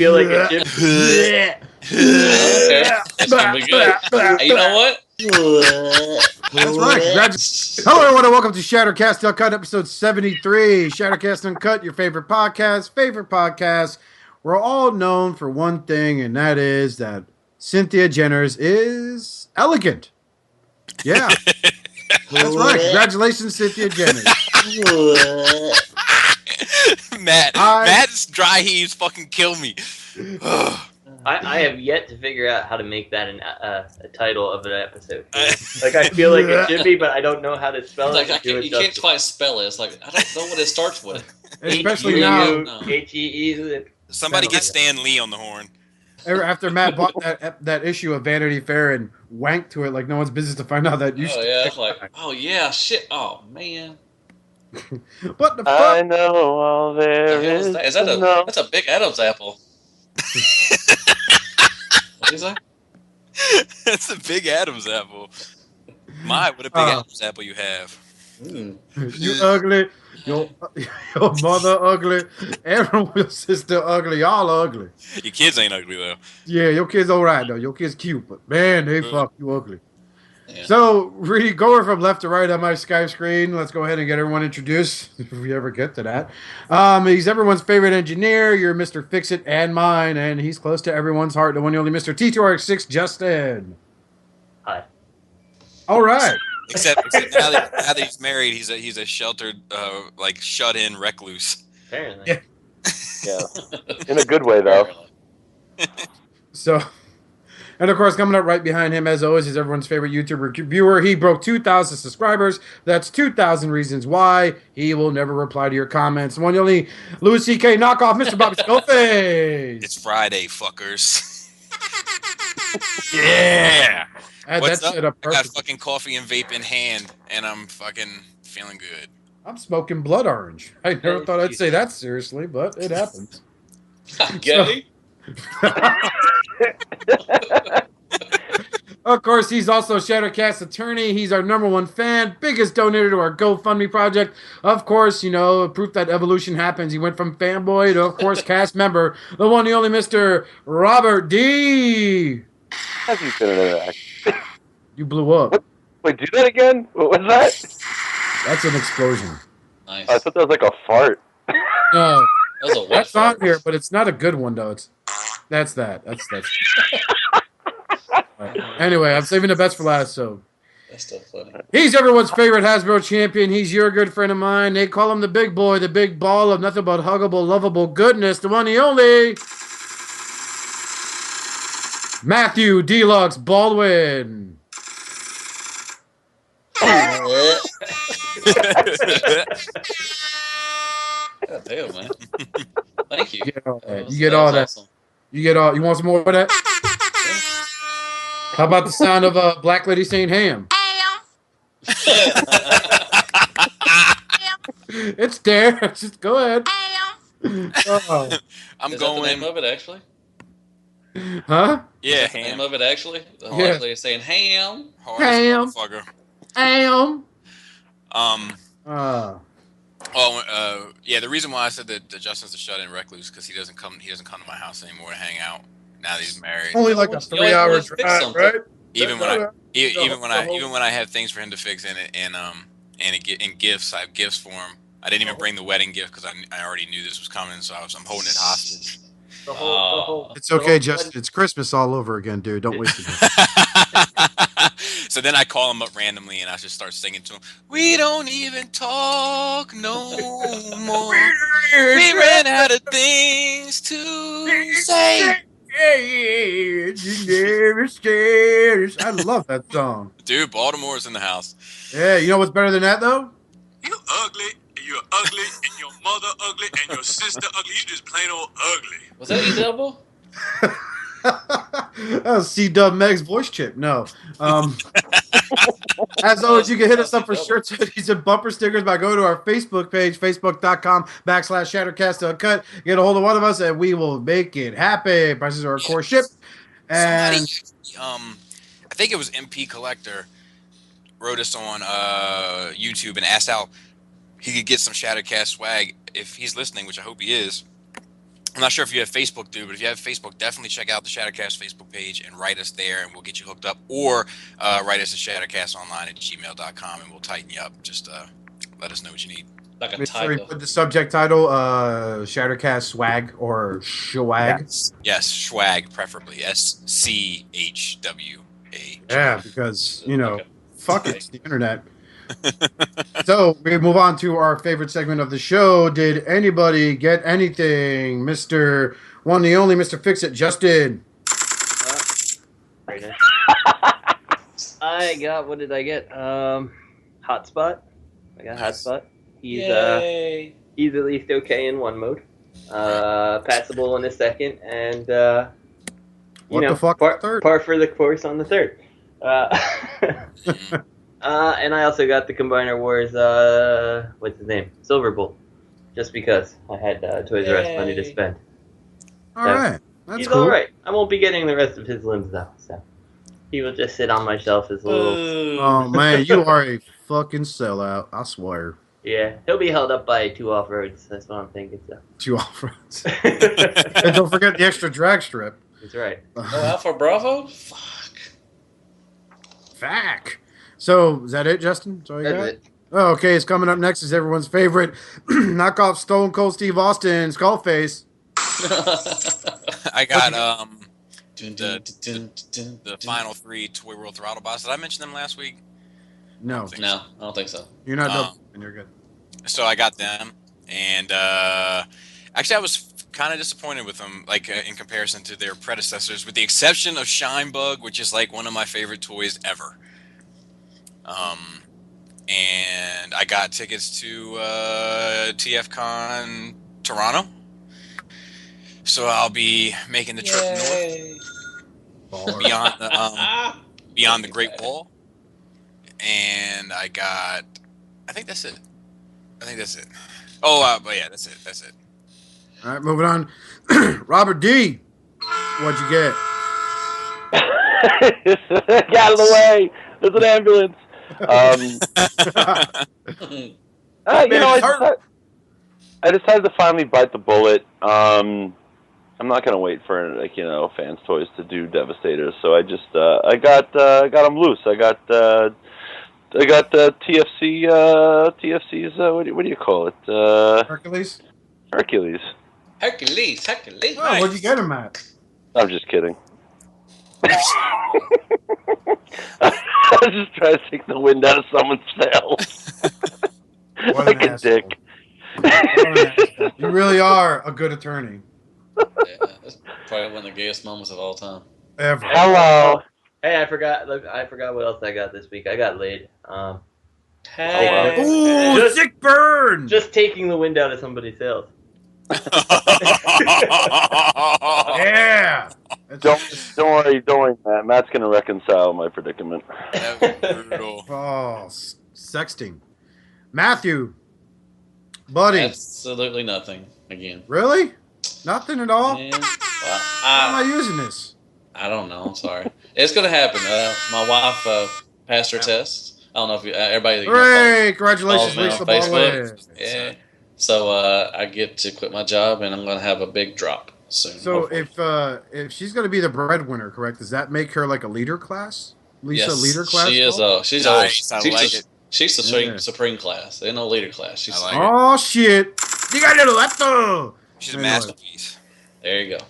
feel like it should. Okay, that's gonna be good. Hey, you know what? That's right. Hello, everyone, and welcome to Shattercast Uncut, episode 73. Shattercast Uncut, your favorite podcast. We're all known for one thing, and that is that Cynthia Jenner's is elegant. Yeah. That's right. Congratulations, Cynthia Jenner. Matt's dry heaves fucking kill me. I have yet to figure out how to make that a title of an episode. Like, I feel like it should be, but I don't know how to spell it. You can't quite spell it. It's like, I don't know what it starts with. Especially now. H-E-E. Somebody get Stan Lee on the horn. After Matt bought that issue of Vanity Fair and wanked to it like no one's business to find out that you it's like, oh yeah, shit, oh man. What the fuck? I know all there is. That's a big Adam's apple. What is that? That's a big Adam's apple. My, what a big Adam's apple you have. You ugly. Your mother ugly. Everyone's sister ugly. Y'all ugly. Your kids ain't ugly though. Yeah, your kids alright though. Your kids cute, but man, they fuck you ugly. Yeah. So, really, going from left to right on my Skype screen, let's go ahead and get everyone introduced, if we ever get to that. He's everyone's favorite engineer. You're Mr. Fix-It and mine, and he's close to everyone's heart, the one and only Mr. T2RX6, Justin. Hi. All right. Except now that he's married, he's a sheltered, shut-in recluse. Apparently. Yeah. In a good way, though. So... And of course, coming up right behind him, as always, is everyone's favorite YouTuber reviewer. He broke 2,000 subscribers. That's 2,000 reasons why he will never reply to your comments. One only Louis C.K. knockoff, Mr. Bobby Skullface. It's Friday, fuckers. Yeah. What's up? I got fucking coffee and vape in hand, and I'm fucking feeling good. I'm smoking blood orange. I never thought I'd say that seriously, but it happens. Okay. Of course, he's also Shattercast attorney. He's our #1 fan, biggest donator to our GoFundMe project. Of course, proof that evolution happens. He went from fanboy to, of course, cast member, the one, the only Mr. Robert D. How'd you fit into that? You blew up. What? Wait, do that again? What was that? That's an explosion. Nice. I thought that was like a fart. No, that's on here, but it's not a good one though. That's that. Anyway, I'm saving the best for last, so. That's still funny. He's everyone's favorite Hasbro champion. He's your good friend of mine. They call him the big boy, the big ball of nothing but huggable, lovable goodness. The one, the only. Matthew Deluxe Baldwin. God damn, man. Thank you. You get all that. Awesome. You want some more of that? How about the sound of a black lady saying ham? It's there. Just go ahead. I'm going. The name of it actually? Huh? Yeah, ham. The name of it actually? The whole actually is saying ham. Ham. Ham. Yeah. The reason why I said that Justin's a shut-in recluse because he doesn't come to my house anymore to hang out. Now that he's married, only like a 3-hour drive, right? Even when I have things for him to fix and gifts, I have gifts for him. I didn't even bring the wedding gift because I already knew this was coming, so I'm holding it hostage. It's okay, Justin. It's Christmas all over again, dude. Don't waste it. So then I call him up randomly and I just start singing to him. We don't even talk no more. We ran out of things to say. You never scared. I love that song. Dude, Baltimore's in the house. Yeah, you know what's better than that, though? You ugly, and you're ugly, and your mother ugly, and your sister ugly. You just plain old ugly. Was that E-Double? That was C-Dub Meg's voice chip. No. As always, you can hit us up for shirts, hoodies, and bumper stickers by going to our Facebook page, facebook.com/Shattercast Uncut. Get a hold of one of us, and we will make it happen. Prices are, of course, shipped. And I think it was MP Collector wrote us on YouTube and asked how he could get some Shattercast swag if he's listening, which I hope he is. I'm not sure if you have Facebook, dude, but if you have Facebook, definitely check out the Shattercast Facebook page and write us there, and we'll get you hooked up. Or write us at shattercastonline@gmail.com, and we'll tighten you up. Just let us know what you need. Like a Make sure you tiger. put the subject title, Shattercast swag or swag. Yes, swag, preferably. SCHWA. Yeah, because, Okay. fuck it, it's the internet. So we move on to our favorite segment of the show. Did anybody get anything? Mr. One, the only Mr. Fix-It, Justin. Very nice. I got, what did I get? Hotspot. I got Hotspot. He's at least okay in one mode. Passable in the second, and What the fuck? Third? par for the course on the third. And I also got the Combiner Wars, what's his name? Silver Bolt. Just because I had Toys R Us money to spend. All right. That's He's cool. alright. I won't be getting the rest of his limbs though, so he will just sit on my shelf as a little... Oh, man, you are a fucking sellout. I swear. Yeah, he'll be held up by 2 off-roads. That's what I'm thinking, so. 2 off-roads. And don't forget the extra drag strip. That's right. Oh, Alpha Bravo? Fuck. Fuck. So, is that it, Justin? That's all you That's got? it. Oh, okay, it's coming up next is everyone's favorite knockoff Stone Cold Steve Austin, Skullface. I got The the final 3 Toy World Throttle Boss. Did I mention them last week? No, No, I don't think so. you're not double, and you're good. So I got them, and actually I was kind of disappointed with them, like in comparison to their predecessors, with the exception of Shine Bug, which is like one of my favorite toys ever. And I got tickets to Tfcon Toronto, so I'll be making the trip north beyond the Great Wall. And I think that's it. Oh, but yeah, that's it. All right, moving on. Robert D. What'd you get? Get out of the way. There's an ambulance. I decided to finally bite the bullet. I'm not gonna wait for fans toys to do Devastators, so I just I got them loose. I got TFC's what do you call it? Hercules? Hercules. Hercules. Oh, where'd you get him at? I'm just kidding. I was just trying to take the wind out of someone's sails. What Like an a asshole. dick. What an asshole. You really are a good attorney. Yeah, that's probably one of the gayest moments of all time. Ever. Hello. Hey, I forgot what else I got this week. I got laid. Hey. Ooh, Just- sick burn! Just taking the wind out of somebody's sails. Yeah! Don't worry, Matt. Matt's gonna reconcile my predicament. That was brutal. Oh, sexting. Matthew. Buddy. Absolutely nothing. Again. Really? Nothing at all? Yeah. Why am I using this? I don't know. I'm sorry. It's gonna happen. My wife passed her test. I don't know if everybody. Hooray! Congratulations, follows me Lisa on Facebook. Baldwin. Yeah. So I get to quit my job, and I'm gonna have a big drop soon. So hopefully. if she's going to be the breadwinner, correct? Does that make her like a leader class? Lisa Yes, leader class? She is. She's Nice, I like it. She's the Yeah. supreme class. There's no leader class. She's I like it. Oh shit! You got a little She's a Anyway. masterpiece. there you go.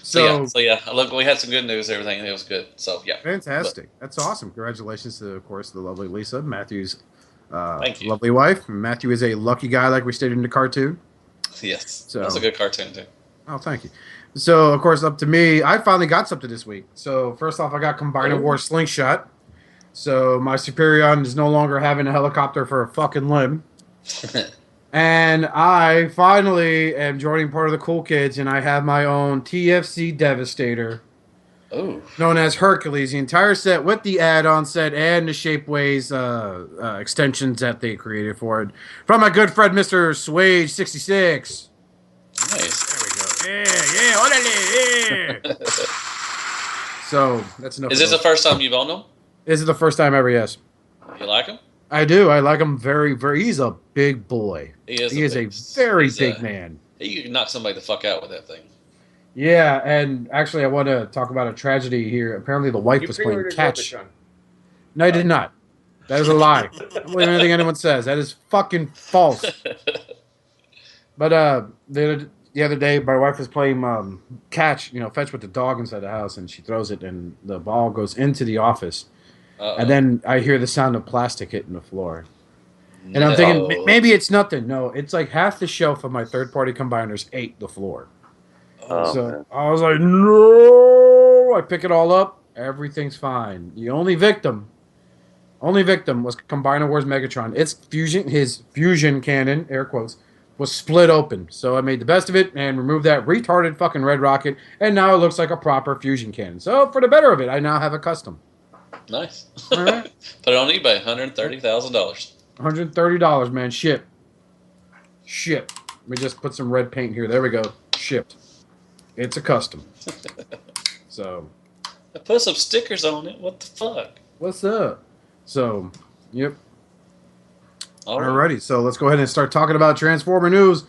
So So yeah. Look, we had some good news. Everything it was good. So yeah. fantastic! That's awesome. Congratulations to, of course, the lovely Lisa, Matthew's Thank you. lovely wife. Matthew is a lucky guy, like we stated in the cartoon. Yes. So- That's a good cartoon too. Oh, thank you. So, of course, up to me. I finally got something this week. So, first off, I got Combiner War Slingshot. So, my Superion is no longer having a helicopter for a fucking limb. And I finally am joining part of the cool kids, and I have my own TFC Devastator, Ooh. known as Hercules. The entire set with the add-on set and the Shapeways extensions that they created for it. From my good friend, Mr. Swage66. Nice. Yeah, orale, yeah. So that's enough. Is this the first time you've owned him? This is the first time ever. Yes, You like him? I do. I like him very, very. He's a big boy. He is. He is a very big man. You can knock somebody the fuck out with that thing. Yeah, and actually, I want to talk about a tragedy here. Apparently, the wife was playing catch. No, I did not. That is a lie. I don't believe anything anyone says. That is fucking false. But the other day, my wife was playing catch, fetch with the dog inside the house, and she throws it, and the ball goes into the office. And then I hear the sound of plastic hitting the floor. And I'm thinking, maybe it's nothing. No, it's like half the shelf of my third-party combiners ate the floor. So man. I was like, no! I pick it all up. Everything's fine. The only victim was Combiner Wars Megatron. His fusion cannon, air quotes, was split open. So I made the best of it and removed that retarded fucking red rocket, and now it looks like a proper fusion cannon. So for the better of it, I now have a custom. Nice. All right. Put it on eBay, $130,000. $130, man. Ship. Let me just put some red paint here. There we go. Shipped. It's a custom. So. I put some stickers on it. What the fuck? What's up? So, yep. Alrighty. So let's go ahead and start talking about Transformer News.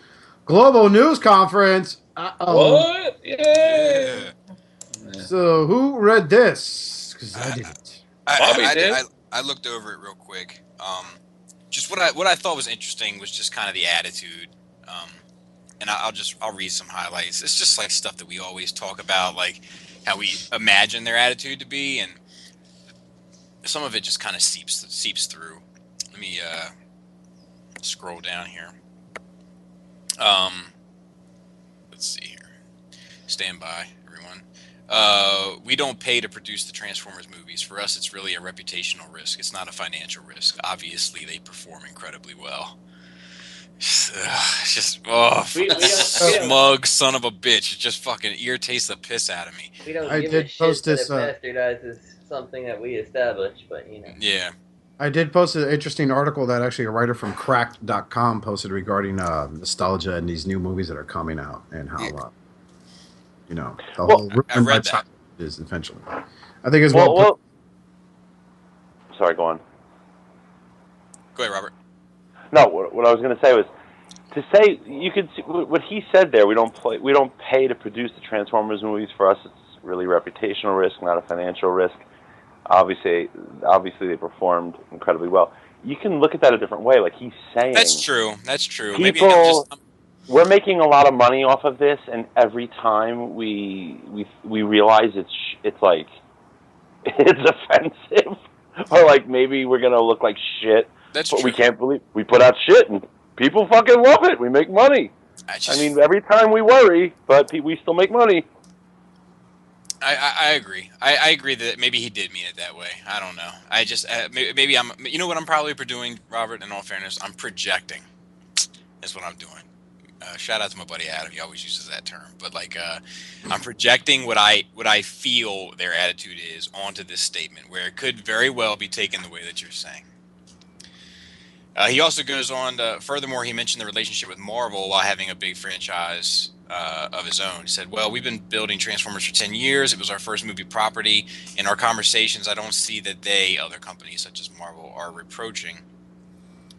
Global News Conference. Uh-oh. What? Yeah. So who read this? Because I didn't. I looked over it real quick. Just what I thought was interesting was just kind of the attitude. And I'll read some highlights. It's just like stuff that we always talk about, like how we imagine their attitude to be, and some of it just kind of seeps through. Let me scroll down here. Let's see here. Stand by, everyone. We don't pay to produce the Transformers movies. For us, it's really a reputational risk. It's not a financial risk. Obviously, they perform incredibly well. It's just, smug son of a bitch. It just fucking irritates the piss out of me. We don't give a shit that it bastardizes something that we established, but Yeah. I did post an interesting article that actually a writer from cracked.com posted regarding nostalgia and these new movies that are coming out and how, the whole I read that. Is eventually. I think it's Sorry, go on. Go ahead, Robert. No, what I was going to say was to say you could see what he said there. We don't pay to produce the Transformers movies. For us, it's really a reputational risk, not a financial risk. Obviously, they performed incredibly well. You can look at that a different way. Like he's saying, that's true. People, we're making a lot of money off of this, and every time we realize it's like it's offensive, or like maybe we're gonna look like shit. That's but true. We can't believe we put out shit and people fucking love it. We make money. I mean, every time we worry, but we still make money. I agree. I agree that maybe he did mean it that way. I don't know. I just maybe I'm. You know what I'm probably doing, Robert? In all fairness, I'm projecting. That's what I'm doing. Shout out to my buddy Adam. He always uses that term. But like, I'm projecting what I feel their attitude is onto this statement, where it could very well be taken the way that you're saying. He also goes on to, furthermore, he mentioned the relationship with Marvel while having a big franchise of his own. He said, well, we've been building Transformers for 10 years. It was our first movie property. In our conversations, I don't see that other companies such as Marvel, are reproaching.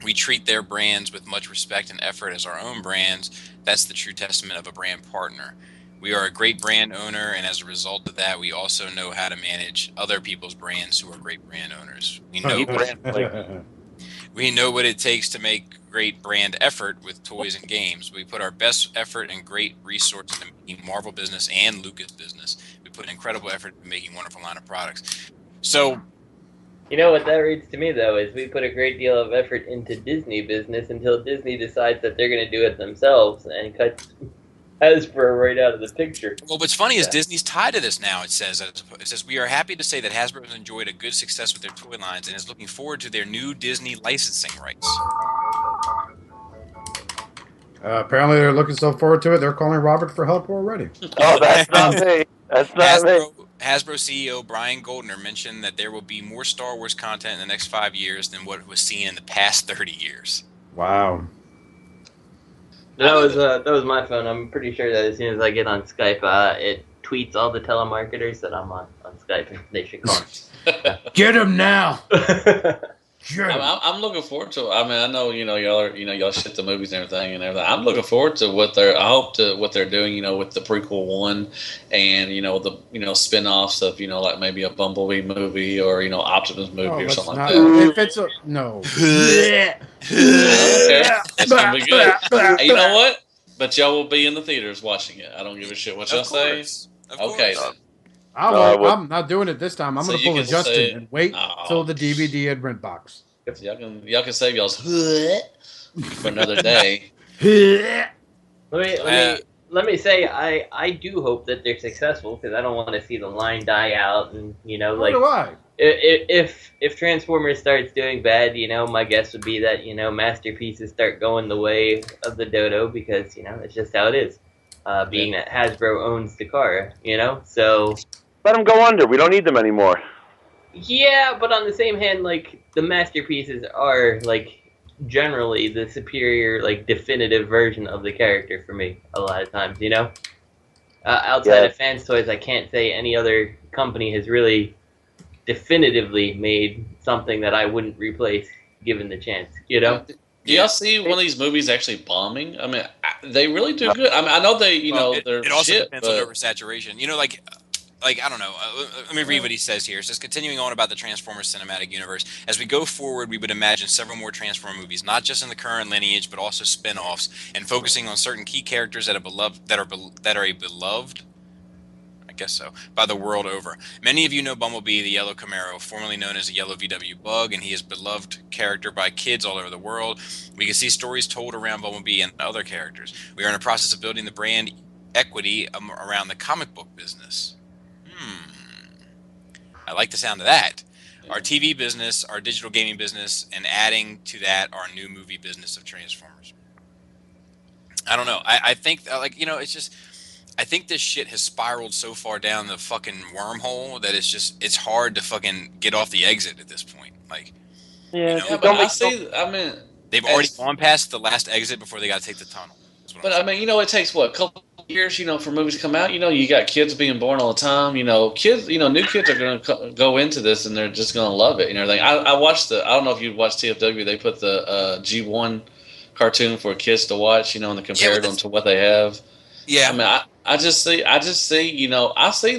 We treat their brands with much respect and effort as our own brands. That's the true testament of a brand partner. We are a great brand owner, and as a result of that, we also know how to manage other people's brands who are great brand owners. We know what it takes to make great brand effort with toys and games. We put our best effort and great resources into making Marvel business and Lucas business. We put incredible effort into making wonderful line of products. So, you know what that reads to me, though, is we put a great deal of effort into Disney business until Disney decides that they're going to do it themselves and cuts Hasbro right out of the picture. Well, what's funny is Disney's tied to this now. It says we are happy to say that Hasbro has enjoyed a good success with their toy lines and is looking forward to their new Disney licensing rights. Apparently, they're looking so forward to it. They're calling Robert for help already. Oh, that's not me. That's not me. Hasbro CEO Brian Goldner mentioned that there will be more Star Wars content in the next 5 years than what was seen in the past 30 years. Wow. That was my phone. I'm pretty sure that as soon as I get on Skype, it tweets all the telemarketers that I'm on Skype, and they should call me. Get him now! I'm looking forward to it. I mean, I know y'all shit the movies and everything. I'm looking forward to what they're doing. With the prequel one, and the spin-offs of like maybe a Bumblebee movie or Optimus movie or something like that. If it's no, Okay, it's gonna be good. Hey, you know what? But y'all will be in the theaters watching it. I don't give a shit what y'all say. Okay, then. I'm not doing it this time. I'm So going to you pull a can Justin say- and wait till the DVD and rent box. So y'all can save y'all's for another day. Let me say I do hope that they're successful because I don't want to see the line die out and What do I? if Transformers starts doing bad, my guess would be that masterpieces start going the way of the dodo because it's just how it is. Being that Hasbro owns Takara, so Let them go under. We don't need them anymore. yeah, but on the same hand, like the masterpieces are like generally the superior, like definitive version of the character for me. A lot of times, outside of Fans Toys, I can't say any other company has really definitively made something that I wouldn't replace given the chance. Do y'all see one of these movies actually bombing? I mean, they really do good. I mean, I know they, they're it also shit, depends on oversaturation. Like I don't know. Let me read what he says here. It says, continuing on about the Transformers cinematic universe, as we go forward, we would imagine several more Transformer movies, not just in the current lineage, but also spin-offs, and focusing on certain key characters that are beloved. I guess so, by the world over. Many of you know Bumblebee, the Yellow Camaro, formerly known as the Yellow VW Bug, and he is a beloved character by kids all over the world. We can see stories told around Bumblebee and other characters. We are in the process of building the brand equity around the comic book business. I like the sound of that. Our TV business, our digital gaming business, and adding to that our new movie business of Transformers. I don't know. I think, it's just... I think this shit has spiraled so far down the fucking wormhole that it's hard to fucking get off the exit at this point. Like, but I see. I mean, they've already gone past the last exit before they got to take the tunnel. But I mean, it takes a couple of years, for movies to come out. You got kids being born all the time. Kids, new kids are going to go into this and they're just going to love it and everything. I watched I don't know if you watched TFW. They put the G1 cartoon for kids to watch. And they compared them to what they have. Yeah. I mean, I just see, I see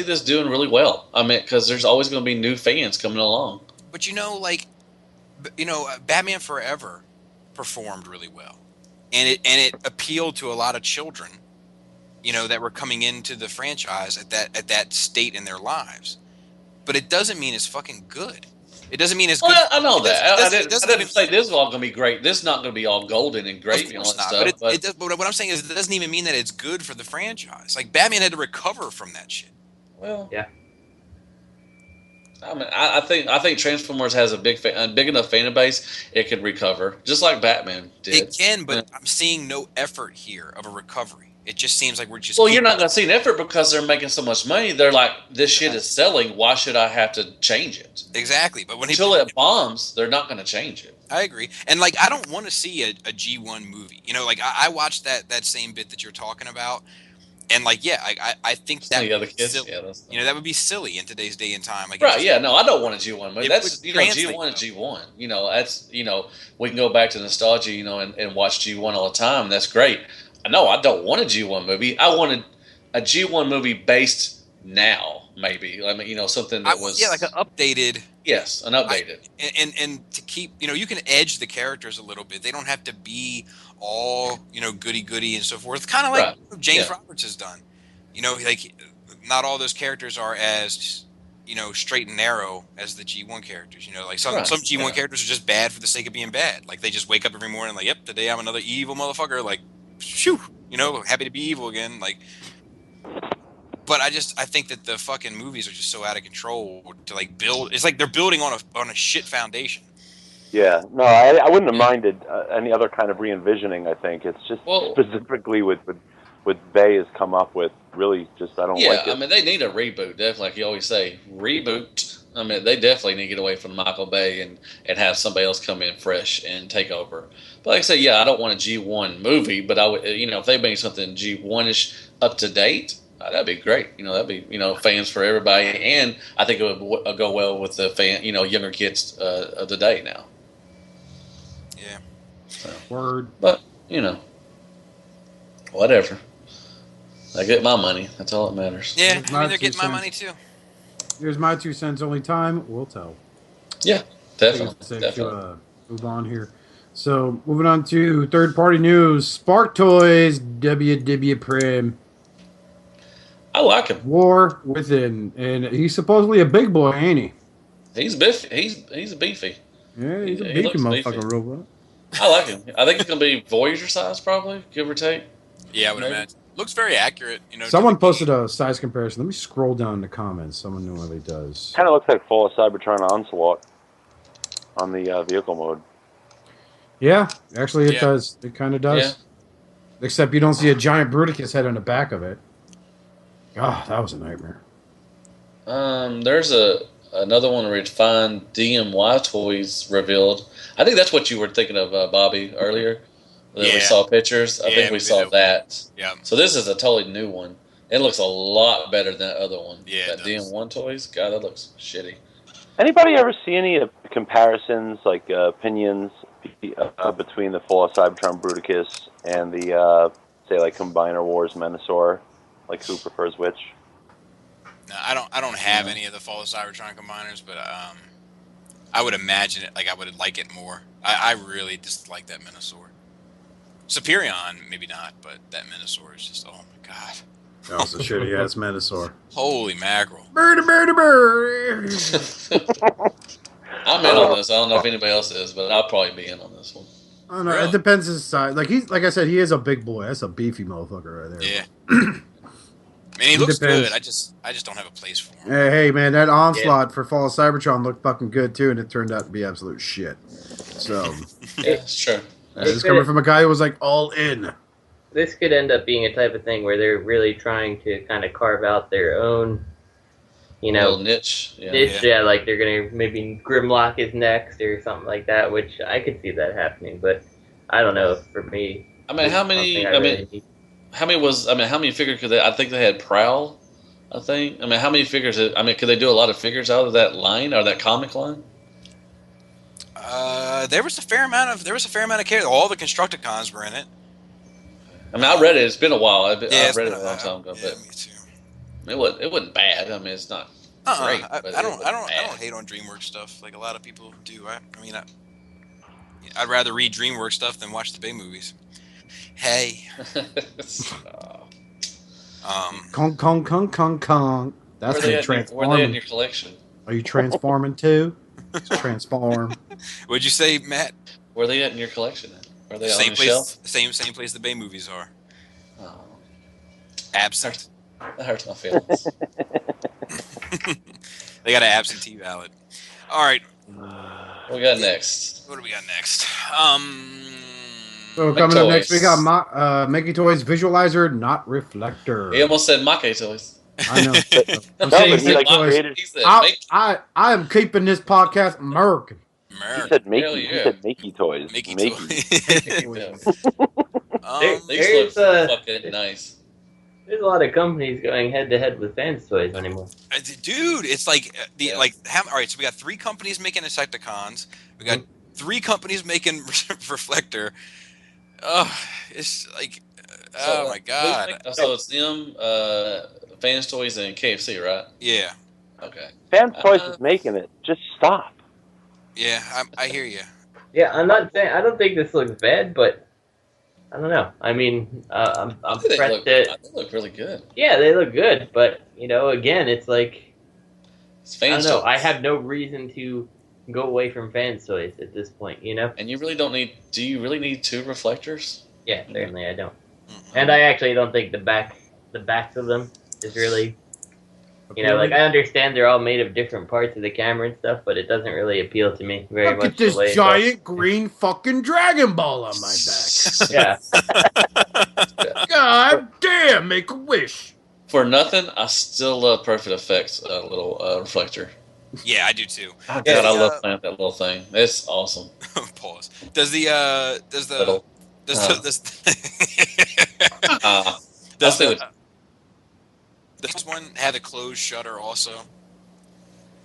this doing really well. I mean, because there's always going to be new fans coming along. But Batman Forever performed really well, and it appealed to a lot of children, that were coming into the franchise at that state in their lives. But it doesn't mean it's fucking good. It doesn't mean it's good. I know that. I didn't say this is all going to be great. This is not going to be all golden and great and all that stuff. But what I'm saying is it doesn't even mean that it's good for the franchise. Like, Batman had to recover from that shit. Well, yeah. I mean, I think Transformers has a big enough fan base it could recover, just like Batman did. It can, but I'm seeing no effort here of a recovery. It just seems like we're just... Well, you're not going to see an effort because they're making so much money. They're like, this shit is selling. Why should I have to change it? Exactly. But until it bombs, they're not going to change it. I agree. And, I don't want to see a G1 movie. I watched that same bit that you're talking about. And, I think that would be silly. Yeah, that would be silly in today's day and time. Right, yeah. No, I don't want a G1 movie. That's, G1 is G1. That's, we can go back to nostalgia, and watch G1 all the time. That's great. No, I don't want a G1 movie. I wanted a G1 movie based now, maybe. I mean, something that was... Yeah, like an updated... Yes, an updated. And to keep... you can edge the characters a little bit. They don't have to be all, goody-goody and so forth. Kind of like James Roberts has done. Not all those characters are as... straight and narrow as the G1 characters. Some G1 characters are just bad for the sake of being bad. Like, they just wake up every morning like, yep, today I'm another evil motherfucker. Like, shoo, happy to be evil again. But I think that the fucking movies are just so out of control to build. It's like they're building on a shit foundation. Yeah, no, I wouldn't have minded any other kind of re-envisioning. I think it's just specifically with Bay has come up with. Really, just I don't like it. Yeah, I mean they need a reboot. Definitely, like you always say, reboot. I mean they definitely need to get away from Michael Bay and have somebody else come in fresh and take over. But like I say, I don't want a G1 movie, but I would, if they made something G1ish up to date, That'd be great. That'd be fans for everybody, and I think it would go well with the younger kids of the day now. Yeah. So, Word. but whatever. I get my money. That's all that matters. Yeah, I mean they're getting my money too. Here's my 2 cents. Only time will tell. Yeah, definitely. To move on here. So moving on to third-party news. Spark Toys WW Prim. I like him. War Within, and he's supposedly a big boy, ain't he? He's beefy. He's a beefy. Yeah, he's a beefy motherfucking robot. I like him. I think he's gonna be Voyager size, probably, give or take. Yeah, I would imagine. Looks very accurate. Someone posted a size comparison. Let me scroll down in the comments. Someone normally does. Kind of looks like Fall of Cybertron Onslaught on the vehicle mode. Yeah, actually it does. It kind of does. Yeah. Except you don't see a giant Bruticus head on the back of it. God, that was a nightmare. There's another one where you find DMY toys revealed. I think that's what you were thinking of, Bobby, earlier. We saw pictures. I think we saw that. Yeah. So this is a totally new one. It looks a lot better than that other one. Yeah, that DM1 toys. God, that looks shitty. Anybody ever see any comparisons, like opinions between the Fall of Cybertron Bruticus and the say like Combiner Wars Menasor? Like who prefers which? No, I don't have any of the Fall of Cybertron combiners, but I would imagine it. Like I would like it more. I really just like that Menasor. Superion, maybe not, but that Menasor is just, oh my god. That was a shitty ass Menasor. Holy mackerel. Birdie. I'm in on this. I don't know if anybody else is, but I'll probably be in on this one. I don't know. Really? It depends his size. Like I said, he is a big boy. That's a beefy motherfucker right there. Yeah. I mean, he looks good. I just don't have a place for him. Hey, man, that Onslaught for Fall of Cybertron looked fucking good too, and it turned out to be absolute shit. So yeah, it's true. It's coming from a guy who was like all in. This could end up being a type of thing where they're really trying to kind of carve out their own, little niche. Like they're gonna maybe Grimlock is next or something like that, which I could see that happening. But I don't know. For me, I mean, how many figures could they? I think they had Prowl. I mean, how many figures? Could they do a lot of figures out of that line or that comic line? There was a fair amount of care. All the Constructicons were in it. I mean, I read it. It's been a while. I read it a long time ago, yeah, but me too. It wasn't bad. I mean, it's not great. I don't hate on DreamWorks stuff like a lot of people do. I'd rather read DreamWorks stuff than watch the Bay movies. Hey. Kong. That's the transform. Were they in your collection? Are you transforming too? Transform. What'd you say, Matt? Where are they at in your collection? Are they same on the place? shelf? Same place the Bay movies are. Oh. Absent. That hurts my feelings. They got an absentee ballot. All right. What we got next? What do we got next? So coming up next, we got Maketoys Visualizer, not Reflector. He almost said Maketoys. I know. I am keeping this podcast American. He said Maketoys. These look fucking nice. There's a lot of companies going head to head with Fans Toys anymore. Dude, it's like all right. So we got 3 companies making Insecticons. We got 3 companies making Reflector. Oh, it's like, oh my god. So it's them, Fans Toys, and KFC, right? Yeah. Okay. Fans Toys is making it. Just stop. Yeah, I hear you. Yeah, I'm not saying I don't think this looks bad, but I don't know. I mean, I'm impressed that they look really good. Yeah, they look good, but again, it's like it's Fans I don't know. Toys. I have no reason to go away from Fans Toys at this point, And you really don't need. Do you really need 2 reflectors? Yeah, certainly I don't. And I actually don't think the backs of them is really. I understand they're all made of different parts of the camera and stuff, but it doesn't really appeal to me very much. Look at this giant green fucking Dragon Ball on my back. Yeah. God damn, make a wish. For nothing, I still love Perfect Effects little reflector. Yeah, I do too. Oh, God, I love playing with that little thing. It's awesome. Pause. Does the This one had a closed shutter also.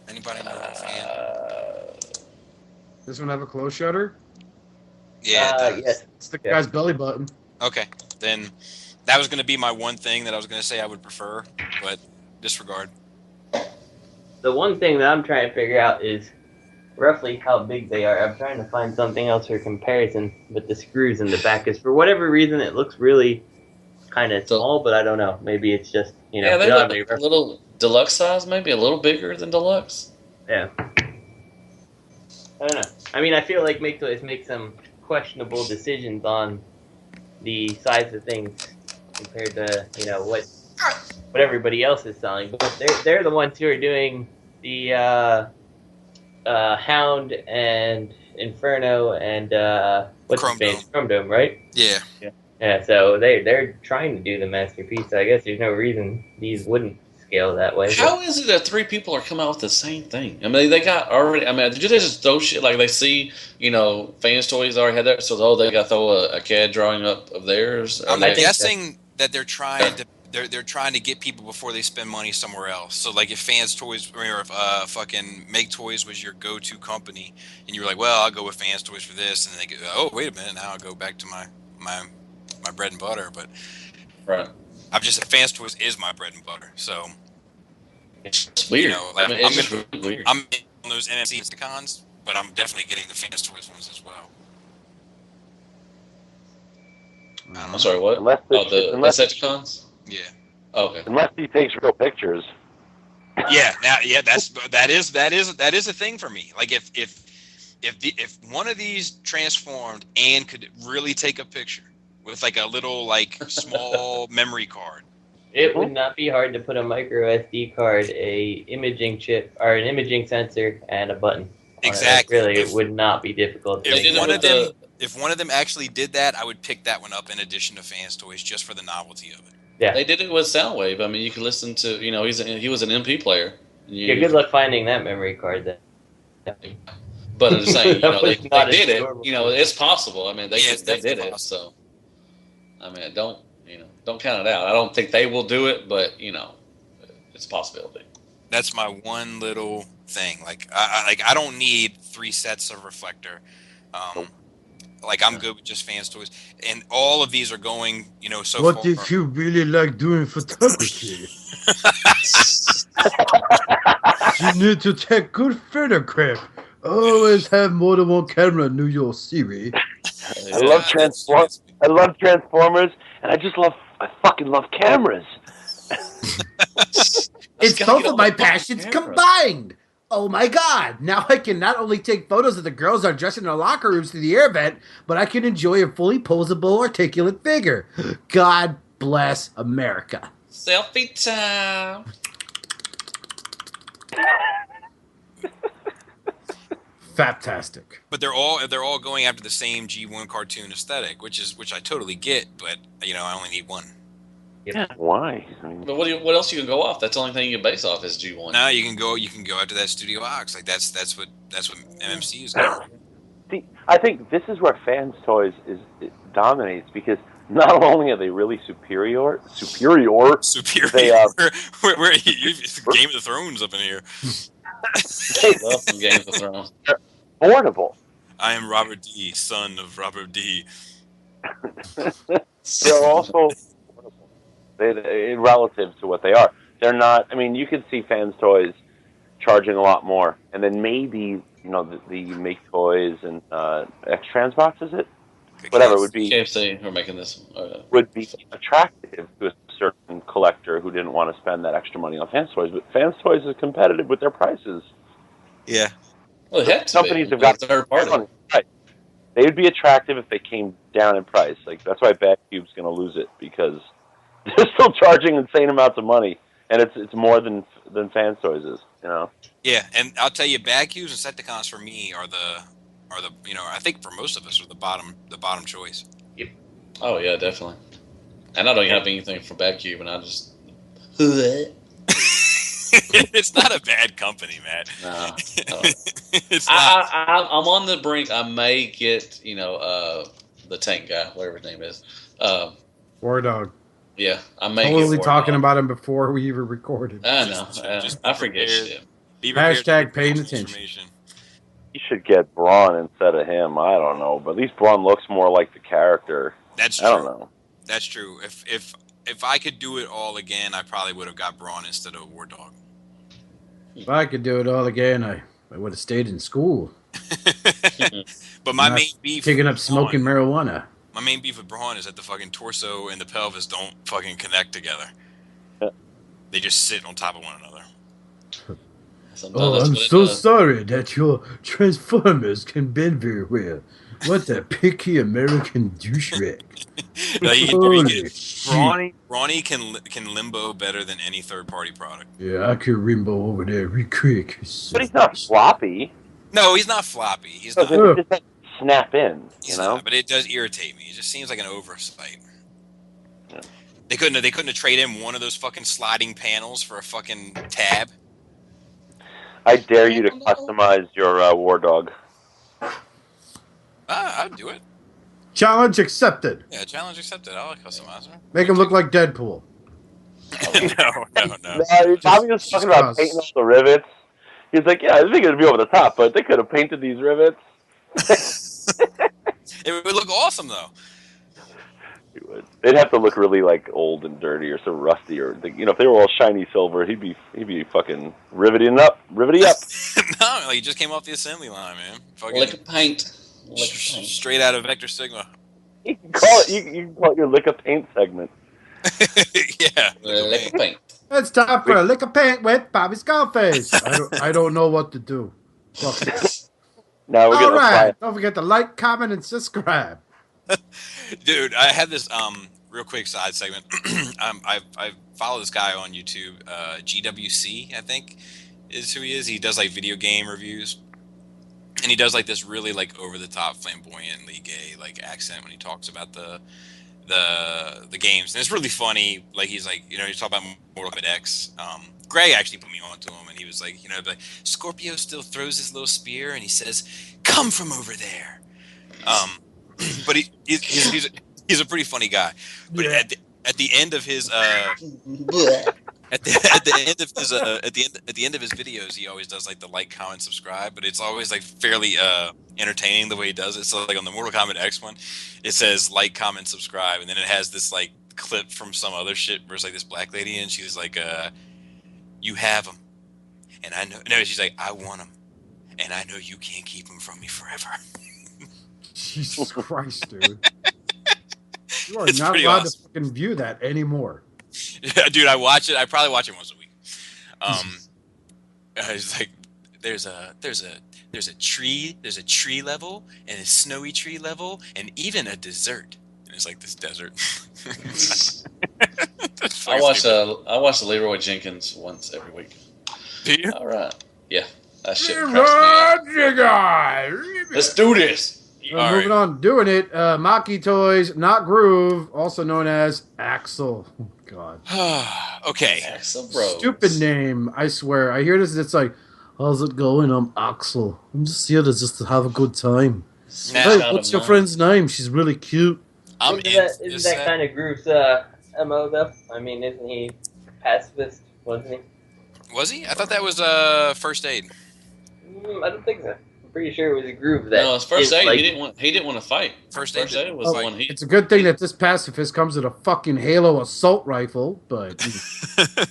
Anybody know a fan? This one have a closed shutter? Yeah, it does. Yes. It's the guy's belly button. Okay, then that was going to be my one thing that I was going to say I would prefer, but disregard. The one thing that I'm trying to figure out is roughly how big they are. I'm trying to find something else for comparison with the screws in the back. Because for whatever reason, it looks really kind of small, but I don't know. Maybe it's just, you know. Yeah, they look a little deluxe size, maybe a little bigger than deluxe. Yeah. I don't know. I mean, I feel like Maketoys make some questionable decisions on the size of things compared to, you know, what everybody else is selling. But they're the ones who are doing the Hound and Inferno and what's his name? Chrome Dome, right? Yeah. Yeah. So they're trying to do the masterpiece. So I guess there's no reason these wouldn't scale that way. How is it that 3 people are coming out with the same thing? I mean, they got already. I mean, do they just throw shit like they see? You know, Fans Toys already had that, so they got to throw a CAD drawing up of theirs. I'm guessing that they're trying to. They're trying to get people before they spend money somewhere else. So, like, if Fans Toys or if fucking Maketoys was your go-to company, and you were like, "Well, I'll go with Fans Toys for this," and then they go, "Oh, wait a minute, now I'll go back to my bread and butter." But right, Fans Toys is my bread and butter. So it's weird. You know, like, I mean, it's really weird. I'm on those NMC Tfcons, but I'm definitely getting the Fans Toys ones as well. I'm sorry, what? The Tfcons? Yeah. Okay. Unless he takes real pictures. Yeah, that is a thing for me. Like if one of these transformed and could really take a picture with like a little like small memory card. It would not be hard to put a micro SD card, a imaging chip, or an imaging sensor, and a button. Exactly. It would not be difficult. If one of them actually did that, I would pick that one up in addition to Fans Toys just for the novelty of it. Yeah. They did it with Soundwave. I mean, you could listen to, you know, he was an MP player. Yeah, good luck finding that memory card then. But I'm just saying, you know, they did it. You know, it's possible. I mean, they did it. So, I mean, don't count it out. I don't think they will do it, but you know, it's a possibility. That's my one little thing. Like, I don't need 3 sets of reflector. Like, I'm good with just Fans Toys, and all of these are going, you know, so far. What if you really like doing photography? You need to take good photograph. Always have more than one camera in New York City. I love Transformers, and I fucking love cameras. It's both of my passions combined. Oh my God, now I can not only take photos of the girls that are dressed in their locker rooms to the air vent, but I can enjoy a fully posable, articulate figure. God bless America. Selfie time. Fantastic. But they're all going after the same G1 cartoon aesthetic, which I totally get, but you know, I only need one. Yeah, why? I mean, but what else you can go off? That's the only thing you can base off is G1. No, you can go after that Studio Ox. Like that's what MMC is going. See, I think this is where Fans Toys dominates because not only are they really superior. They, we're Game of Thrones up in here. They love some Game of Thrones. They're affordable. I am Robert D., son of Robert D. They're also relative to what they are. They're not. I mean, you could see Fans Toys charging a lot more, and then maybe the Maketoys and X-Trans box, is it? Whatever would be. KFC are making this would be attractive to a certain collector who didn't want to spend that extra money on Fans Toys. But Fans Toys is competitive with their prices. Yeah. Well, companies have got third party. Right. They would be attractive if they came down in price. Like that's why Bad Cube's going to lose it because they're still charging insane amounts of money, and it's more than Fans Toys is. Yeah, and I'll tell you, Bad Cubes and Septicons for me are the I think for most of us are the bottom choice. Yep. Oh yeah, definitely. And I don't have anything for Bad Cube, and I just. It's not a bad company, Matt. No. It's not. I'm on the brink. I may get the tank guy, whatever his name is. War Dog. Yeah, I may Totally get talking Wardog. about him before we even recorded. I know. Just I forget prepared. shit. Be prepared Hashtag for paying transformation. You should get Braun instead of him. I don't know, but at least Braun looks more like the character. That's I true. don't know. That's true. If I could do it all again, I probably would have got Braun instead of War Dog. If I could do it all again, I would have stayed in school. But my Not main beef picking with up smoking Braun, marijuana. my main beef with Braun is that the fucking torso and the pelvis don't fucking connect together. Yeah. They just sit on top of one another. I'm so sorry that your Transformers can bend very well. What a picky American douchebag. No, Holy shit. Brawny can limbo better than any third-party product. Yeah, I could rimbo over there real quick. But he's not floppy. No, he's not floppy. He's So not. it just doesn't snap in, He's you know? not, but it does irritate me. It just seems like an oversight. Yeah. They couldn't have traded in one of those fucking sliding panels for a fucking tab. I dare you to customize your War Dog. I'd do it. Challenge accepted. Yeah, challenge accepted. I'll customize her. Make him look like Deadpool. No. Bobby was talking about painting all the rivets. He's like, yeah, I think it'd be over the top, but they could have painted these rivets. It would look awesome, though. It would. They'd have to look really like old and dirty or so rusty, or if they were all shiny silver, he'd be fucking riveting up. No, like he just came off the assembly line, man. Fucking Lick of paint. Straight out of Vector Sigma. You can call it. You can call it your lick of paint segment. Yeah, Lick of paint. It's time for a lick of paint with Bobby Skullface. I don't know what to do. Fuck it. Now we're All gonna right. Don't forget to like, comment, and subscribe. Dude, I have this real quick side segment. I follow this guy on YouTube, GWC, I think is who he is. He does like video game reviews, and he does like this really like over the top, flamboyantly gay like accent when he talks about the games, and it's really funny. Like he's like, he's talking about Mortal Kombat X. Greg actually put me on to him, and he was like, like Scorpio still throws his little spear, and he says, "Come from over there." But he's a pretty funny guy. But Yeah. at the end of his at the end of his videos, he always does like the like, comment, subscribe. But it's always like fairly entertaining the way he does it. So like on the Mortal Kombat X one, it says like, comment, subscribe, and then it has this like clip from some other shit where it's like this black lady, and she's like, "You have them, and I know." No, she's like, "I want them, and I know you can't keep them from me forever." Jesus Christ, dude. You are It's not pretty allowed awesome. to fucking view that anymore. Yeah, dude, I watch it. I probably watch it once a week. It's like there's a tree level, and a snowy tree level, and even a desert. And it's like this desert. I watch the Leroy Jenkins once every week. Do you? All right. Yeah. That shit cracks me up. Let's do this. All Moving right. on, doing it. Maketoys, not Groove, also known as Axel. Oh, God. Okay. Axel, bro. Stupid name, I swear. I hear this, it's like, how's it going? I'm Axel. I'm just here to have a good time. Nah, Hey, what's your friend's name? She's really cute. Isn't that kind of Groove's MO, though? I mean, isn't he pacifist, wasn't he? Was he? I thought that was First Aid. I don't think so. I'm pretty sure it was a Groove that. No, it's First Aid. Like, he didn't want to fight. First First Aid Aid was the Oh, one he. It's a good thing that this pacifist comes with a fucking Halo assault rifle, but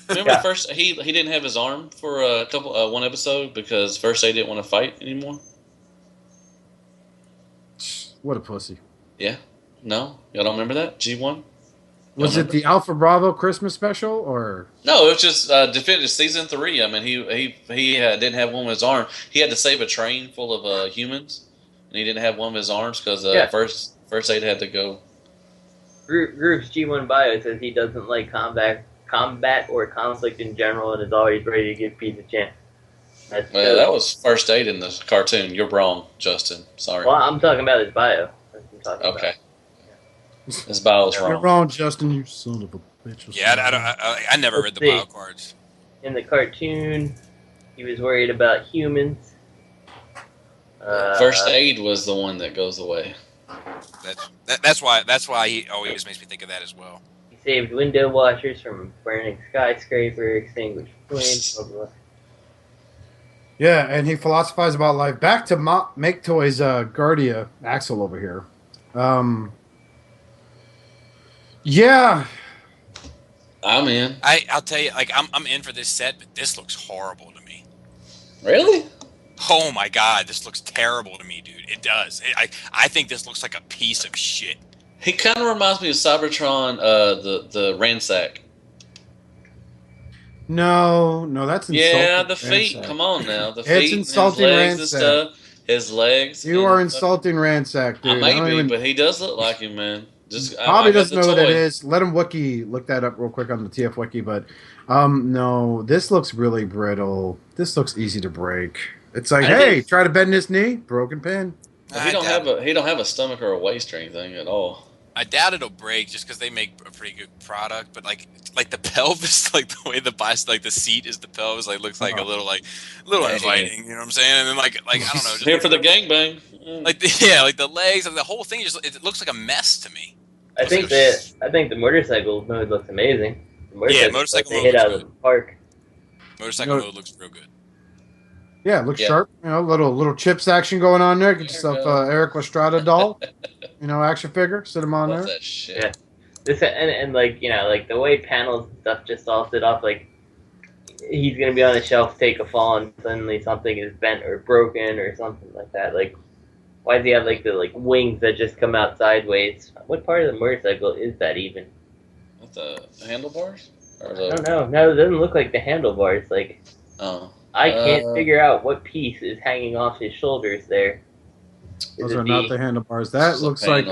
Remember Yeah. first he didn't have his arm for a couple one episode because First Aid didn't want to fight anymore. what a pussy. Yeah. No, y'all don't remember that G1? Was it the Alpha Bravo Christmas special, or No, it was just definitive season 3. I mean, he didn't have one of his arms. He had to save a train full of humans, and he didn't have one of his arms because Yeah. First Aid had to go. Groove's G1 bio says he doesn't like combat or conflict in general, and is always ready to give peace a chance. That's Well, that was First Aid in the cartoon. You're wrong, Justin. Sorry. Well, I'm talking about his bio. That's what I'm talking Okay. about. His bio was you're wrong. wrong, Justin, you son of a bitch. Yeah, I never read the Let's see. bio cards. In the cartoon, he was worried about humans. First Aid was the one that goes away. That's why he always makes me think of that as well. He saved window washers from burning skyscraper, extinguished flames, blah, blah, blah. Yeah, and he philosophized about life. Back to Maketoys Guardia, Axel over here. Yeah. I'm in. I'll tell you, like I'm in for this set, but this looks horrible to me. Really? Oh my god, this looks terrible to me, dude. It does. I think this looks like a piece of shit. He kind of reminds me of Cybertron, the Ransack. No, that's insulting. Yeah, the feet. Ransack. Come on now, the It's feet, insulting his legs Ransack. and stuff. His legs. You are insulting Ransack, dude. I may be, but he does look like him, man. Just Probably I got doesn't the know what that toy. is. Let him look that up real quick on the TF Wiki. But no, this looks really brittle. This looks easy to break. It's like, hey, try to bend his knee, broken pin. He don't have a stomach or a waist or anything at all. I doubt it'll break just because they make a pretty good product, but like the pelvis, like the way the seat is the pelvis, like looks like a little inviting. You know what I'm saying? And then like I don't know, just here for the gangbang. Like the legs, like the whole thing it looks like a mess to me. I think the motorcycle mode looks amazing. The motorcycle they mode hit looks out good. of the park. Motorcycle mode looks real good. Yeah, it looks sharp. You know, little chips action going on there. Get yourself Eric Lestrada doll. Action figure. Sit him on there. That shit. Yeah. This and like like the way panels and stuff just all sit off. Like he's gonna be on the shelf, take a fall, and suddenly something is bent or broken or something like that. Like, why does he have like the wings that just come out sideways? What part of the motorcycle is that even? With the handlebars? I don't know. No, it doesn't look like the handlebars. Like, I can't figure out what piece is hanging off his shoulders there. Those are not the handlebars. That looks like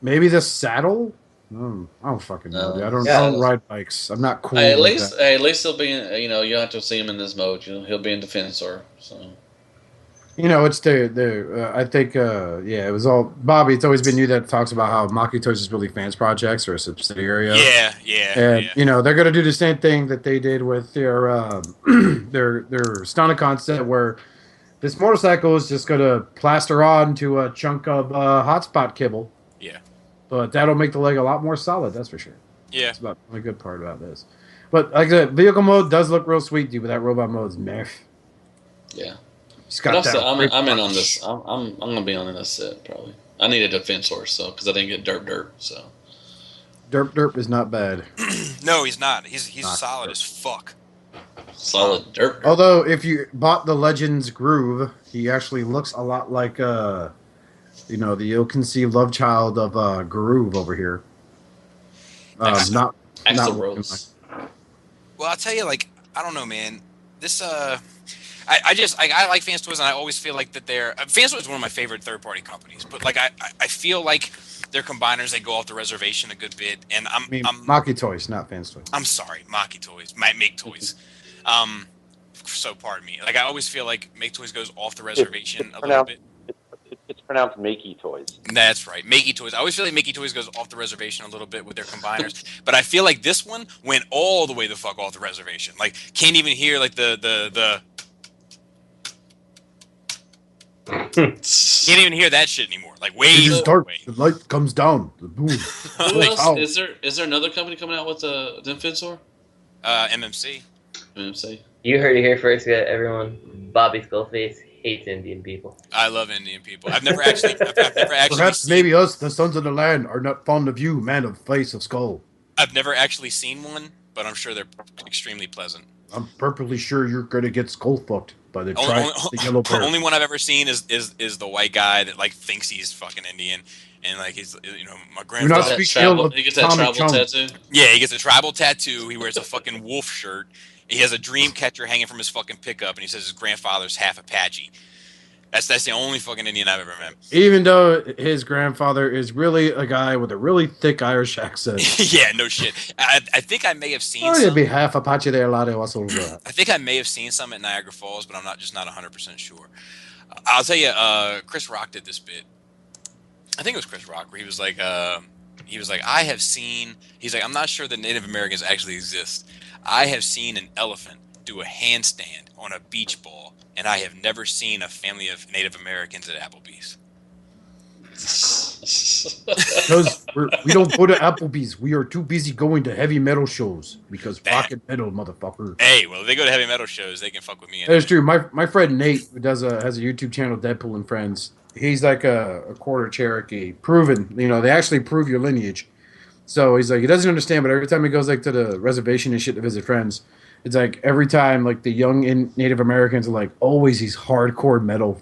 maybe the saddle. I don't fucking know. Dude. I don't ride bikes. I'm not cool. At least he'll be in. You'll have to see him in this mode. He'll be in Defensor. So. It's I think, it was all Bobby. It's always been you that talks about how Maketoys is really fans projects or a subsidiary. Yeah. And they're gonna do the same thing that they did with their Stunticon set, where this motorcycle is just gonna plaster on to a chunk of hotspot kibble. Yeah. But that'll make the leg a lot more solid. That's for sure. Yeah. That's about the good part about this. But like I said, vehicle mode does look real sweet, dude. But that robot mode's meh. Yeah. I'm in on this. I'm gonna be on this set probably. I need a Defensor, because I didn't get Derp. So Derp is not bad. No, he's not. He's not solid as fuck. Solid Derp. Although if you bought the Legends Groove, he actually looks a lot like the ill-conceived love child of Groove over here. Not Rose. Well, I'll tell you, I don't know, man. This I like Fans Toys, and I always feel like that Fans Toys is one of my favorite third-party companies. But I feel like their combiners, they go off the reservation a good bit, and I'm Maketoys, not Fans Toys. I'm sorry, Maketoys, Maketoys. So pardon me. I always feel like Maketoys goes off the reservation a little bit. It's pronounced Maketoys. That's right, Maketoys. I always feel like Maketoys goes off the reservation a little bit with their combiners, but I feel like this one went all the way the fuck off the reservation. Can't even hear the. Can't even hear that shit anymore. Way dark. The light comes down. The boom. Is there another company coming out with a Defensor? MMC. You heard it here first, everyone. Bobby Skullface hates Indian people. I love Indian people. I've never actually. Perhaps maybe us, the sons of the land, are not fond of you, man of face of skull. I've never actually seen one, but I'm sure they're extremely pleasant. I'm perfectly sure you're gonna get skull fucked by the yellow bear. The only one I've ever seen is the white guy that thinks he's fucking Indian, and he's my grandfather. Do not speak ill of He gets that tribal tattoo. Yeah, he gets a tribal tattoo. He wears a fucking wolf shirt. He has a dream catcher hanging from his fucking pickup, and he says his grandfather's half Apache. That's the only fucking Indian I've ever met. Even though his grandfather is really a guy with a really thick Irish accent. Yeah, no shit. I think I may have seen. You'd be half Apache there, Lado. I think I may have seen some at Niagara Falls, but I'm not 100% sure. I'll tell you, Chris Rock did this bit. I think it was Chris Rock, where he was like, I have seen. He's like, I'm not sure that Native Americans actually exist. I have seen an elephant do a handstand on a beach ball, and I have never seen a family of Native Americans at Applebee's. Because we don't go to Applebee's. We are too busy going to heavy metal shows. Because rocket metal, motherfucker. Hey, well, if they go to heavy metal shows, they can fuck with me. That's true. My friend Nate, who has a YouTube channel, Deadpool and Friends, he's like a quarter Cherokee. Proven. They actually prove your lineage. So he's like, he doesn't understand, but every time he goes like to the reservation and shit to visit friends, it's like every time like the young Native Americans are like always these hardcore metal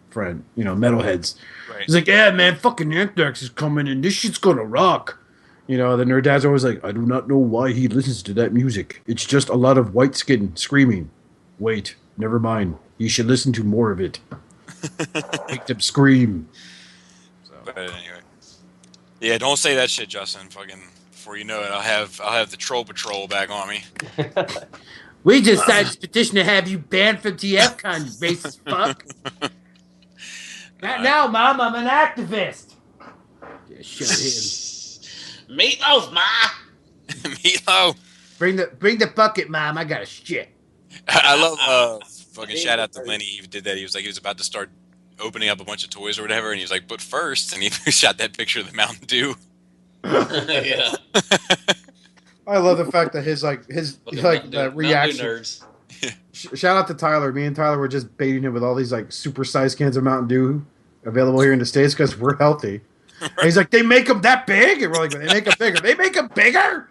friend, metalheads. Right. He's like, yeah, man, fucking Anthrax is coming and this shit's gonna rock. Then their dad's always like, I do not know why he listens to that music. It's just a lot of white skin screaming. Wait, never mind. You should listen to more of it. Make them scream. So. But anyway. Yeah, don't say that shit, Justin. Fucking before you know it, I'll have the Troll Patrol back on me. We just signed this petition to have you banned from Tfcon, you racist fuck. Not now, Mom. I'm an activist. Yeah, shut him. Meatloaf, Ma. Meatloaf. Bring the bucket, Mom. I got a shit. I love fucking shout out to Lenny. He did that. He was about to start opening up a bunch of toys or whatever, and he was like, but first, and he shot that picture of the Mountain Dew. Yeah. I love the fact that his reaction. Nerds. Shout out to Tyler. Me and Tyler were just baiting him with all these like super-sized cans of Mountain Dew available here in the States because we're healthy. And he's like, they make them that big? And we're like, they make them bigger. They make them bigger?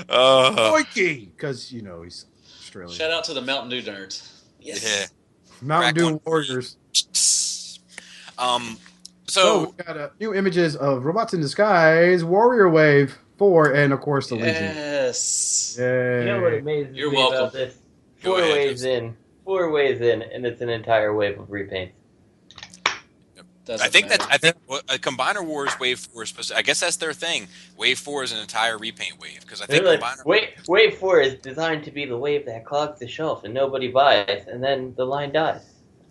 Because, he's Australian. Shout out to the Mountain Dew nerds. Yes. Yeah. Mountain Dew warriors. So we got new images of Robots in Disguise, Warrior Wave 4, and of course the Legion. Yes. Yay. You know what amazes You're me welcome. about this? 4 waves in, and it's an entire wave of repaints. I think Combiner Wars Wave 4 is supposed to, I guess that's their thing. Wave 4 is an entire repaint wave because I think Wave 4 is designed to be the wave that clogs the shelf and nobody buys, and then the line dies.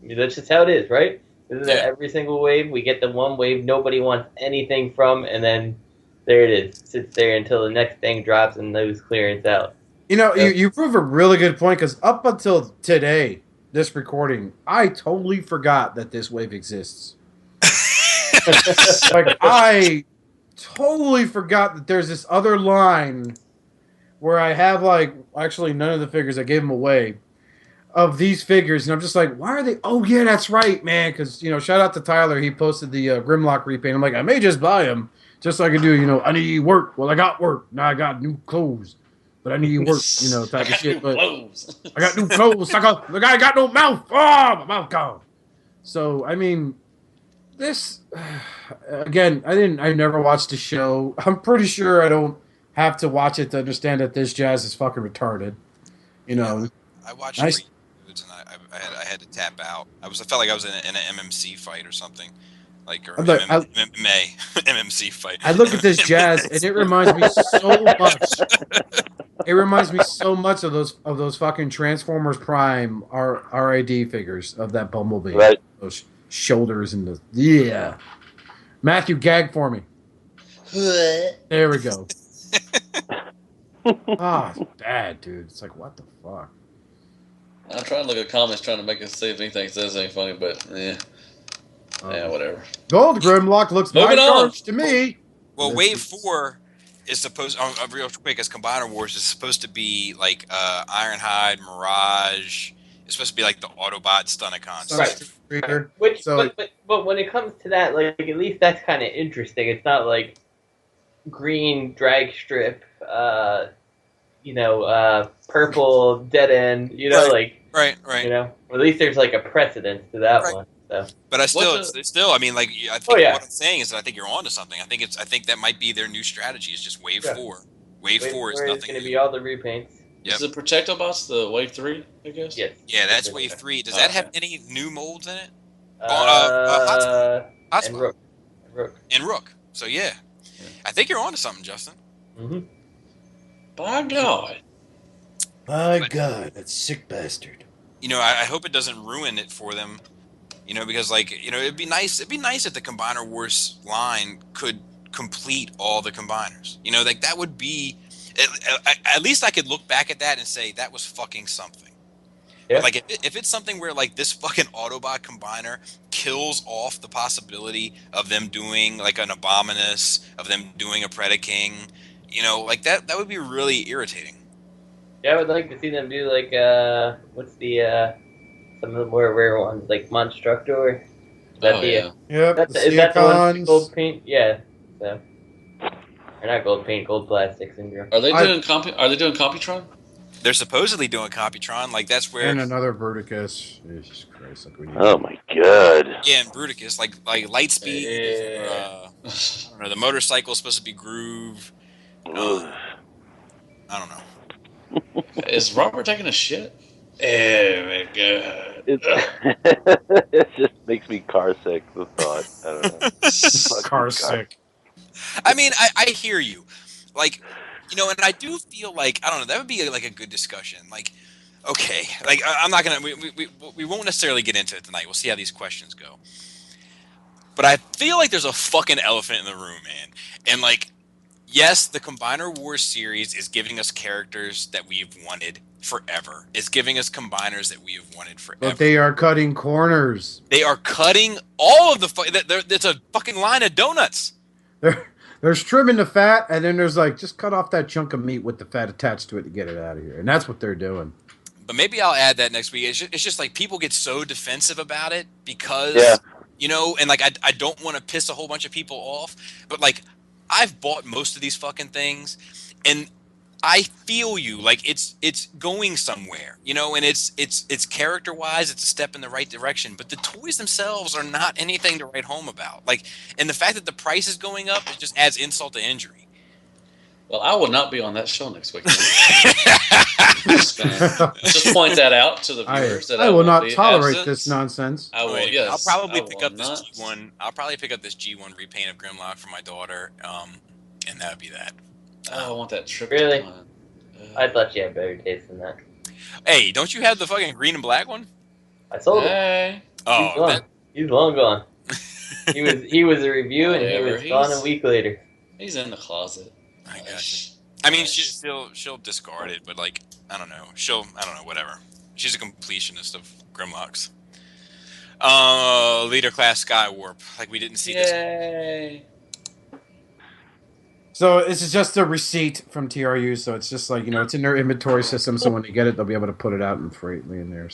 That's just how it is, right? Isn't that every single wave? We get the one wave nobody wants anything from, and then there it is. Sits there until the next thing drops and those clearance out. You prove a really good point because up until today, this recording, I totally forgot that this wave exists. Like, I totally forgot that there's this other line where I have, like, actually none of the figures, I gave them away, of these figures, and I'm just like, why are they? Oh, yeah, that's right, man, because, shout out to Tyler, he posted the Grimlock repaint. I'm like, I may just buy them, just so I can do, I need work. Well, I got work. Now I got new clothes, but I need work, type of shit. But I got new clothes. The guy got no mouth. Oh, my mouth gone. So, I mean, this, again, I never watched the show. I'm pretty sure I don't have to watch it to understand that this jazz is fucking retarded. I watched nice. And I had to tap out. I felt like I was in an MMC fight or something. MMC fight. I look at this jazz and it reminds me so much. It reminds me so much of those fucking Transformers Prime RID figures of that Bumblebee. Right. Those shoulders and the Matthew, gag for me. There we go. It's bad, dude. It's like, what the fuck? I'm trying to look at comments, trying to make it see if anything says anything funny, but whatever. Gold Grimlock looks Moving on to me. Well, Wave 4 is supposed, real quick, as Combiner Wars is supposed to be like Ironhide, Mirage. It's supposed to be like the Autobot Stunticon. Right. But when it comes to that, like, at least that's kind of interesting. It's not like green drag strip, purple dead end, Right. At least there's like a precedence to that one. So. But I still, I mean, like, I think what I'm saying is that I think you're onto something. I think that might be their new strategy. Is just Wave 4. Wave 4 is nothing. Going to be all the repaints. Yep. Is the Protectobots the Wave 3? I guess. Yes. Yeah, that's Wave 3. Does that have any new molds in it? And Rook. So yeah, I think you're onto something, Justin. Mm-hmm. By God. That sick bastard. I hope it doesn't ruin it for them. Because it'd be nice. It'd be nice if the Combiner Wars line could complete all the combiners. That would be. At least I could look back at that and say that was fucking something. Yeah. But, like, if it's something where, like, this fucking Autobot combiner kills off the possibility of them doing, like, an Abominus, of them doing a Predaking, you know, like, that would be really irritating. Yeah, I would like to see them do, like, what's the, some of the more rare ones, like Monstructor. Yep, is that the one with gold paint? Yeah. So, or not gold paint, gold plastic syndrome. Are they doing Computron? They're supposedly doing Computron, like that's where. And another Bruticus. Jesus Christ! Like we need. Oh my god. Yeah, and Bruticus, like Lightspeed. Yeah. I don't know. The motorcycle is supposed to be Groove. I don't know. Is Robert taking a shit? Oh my god! It just makes me car sick. The thought. I don't know. Car sick. I mean, I hear you, like, you know, and I do feel like, I don't know, that would be like a good discussion. Like, okay, like I'm not gonna, we won't necessarily get into it tonight. We'll see how these questions go. But I feel like there's a fucking elephant in the room, man. And like, yes, the Combiner Wars series is giving us characters that we've wanted forever. It's giving us combiners that we have wanted forever. But they are cutting corners. They are cutting all of the. It's a fucking line of donuts. There's trimming the fat, and then there's like, just cut off that chunk of meat with the fat attached to it to get it out of here. And that's what they're doing. But maybe I'll add that next week. It's just like people get so defensive about it because, you know, and like I don't want to piss a whole bunch of people off. But like I've bought most of these fucking things, and I feel you, like it's going somewhere, you know, and it's character wise, it's a step in the right direction, but the toys themselves are not anything to write home about. Like, and the fact that the price is going up, it just adds insult to injury. Well, I will not be on that show next week. just point that out to the viewers. I will not tolerate this nonsense. I will. Right. Yes, I'll probably pick up this G1. I'll probably pick up this G1 repaint of Grimlock for my daughter, and that would be that. I want that trip. Really? I thought you had better taste than that. Hey, don't you have the fucking green and black one? I sold it. Oh, he's long gone. he was a review, and he was gone a week later. He's in the closet. I got you. I mean, she'll discard it, but like I don't know, whatever. She's a completionist of Grimlocks. Leader class Skywarp. Like we didn't see this. Yay! So this is just a receipt from TRU, so it's just like, you know, it's in their inventory system, so when they get it, they'll be able to put it out and freely in there.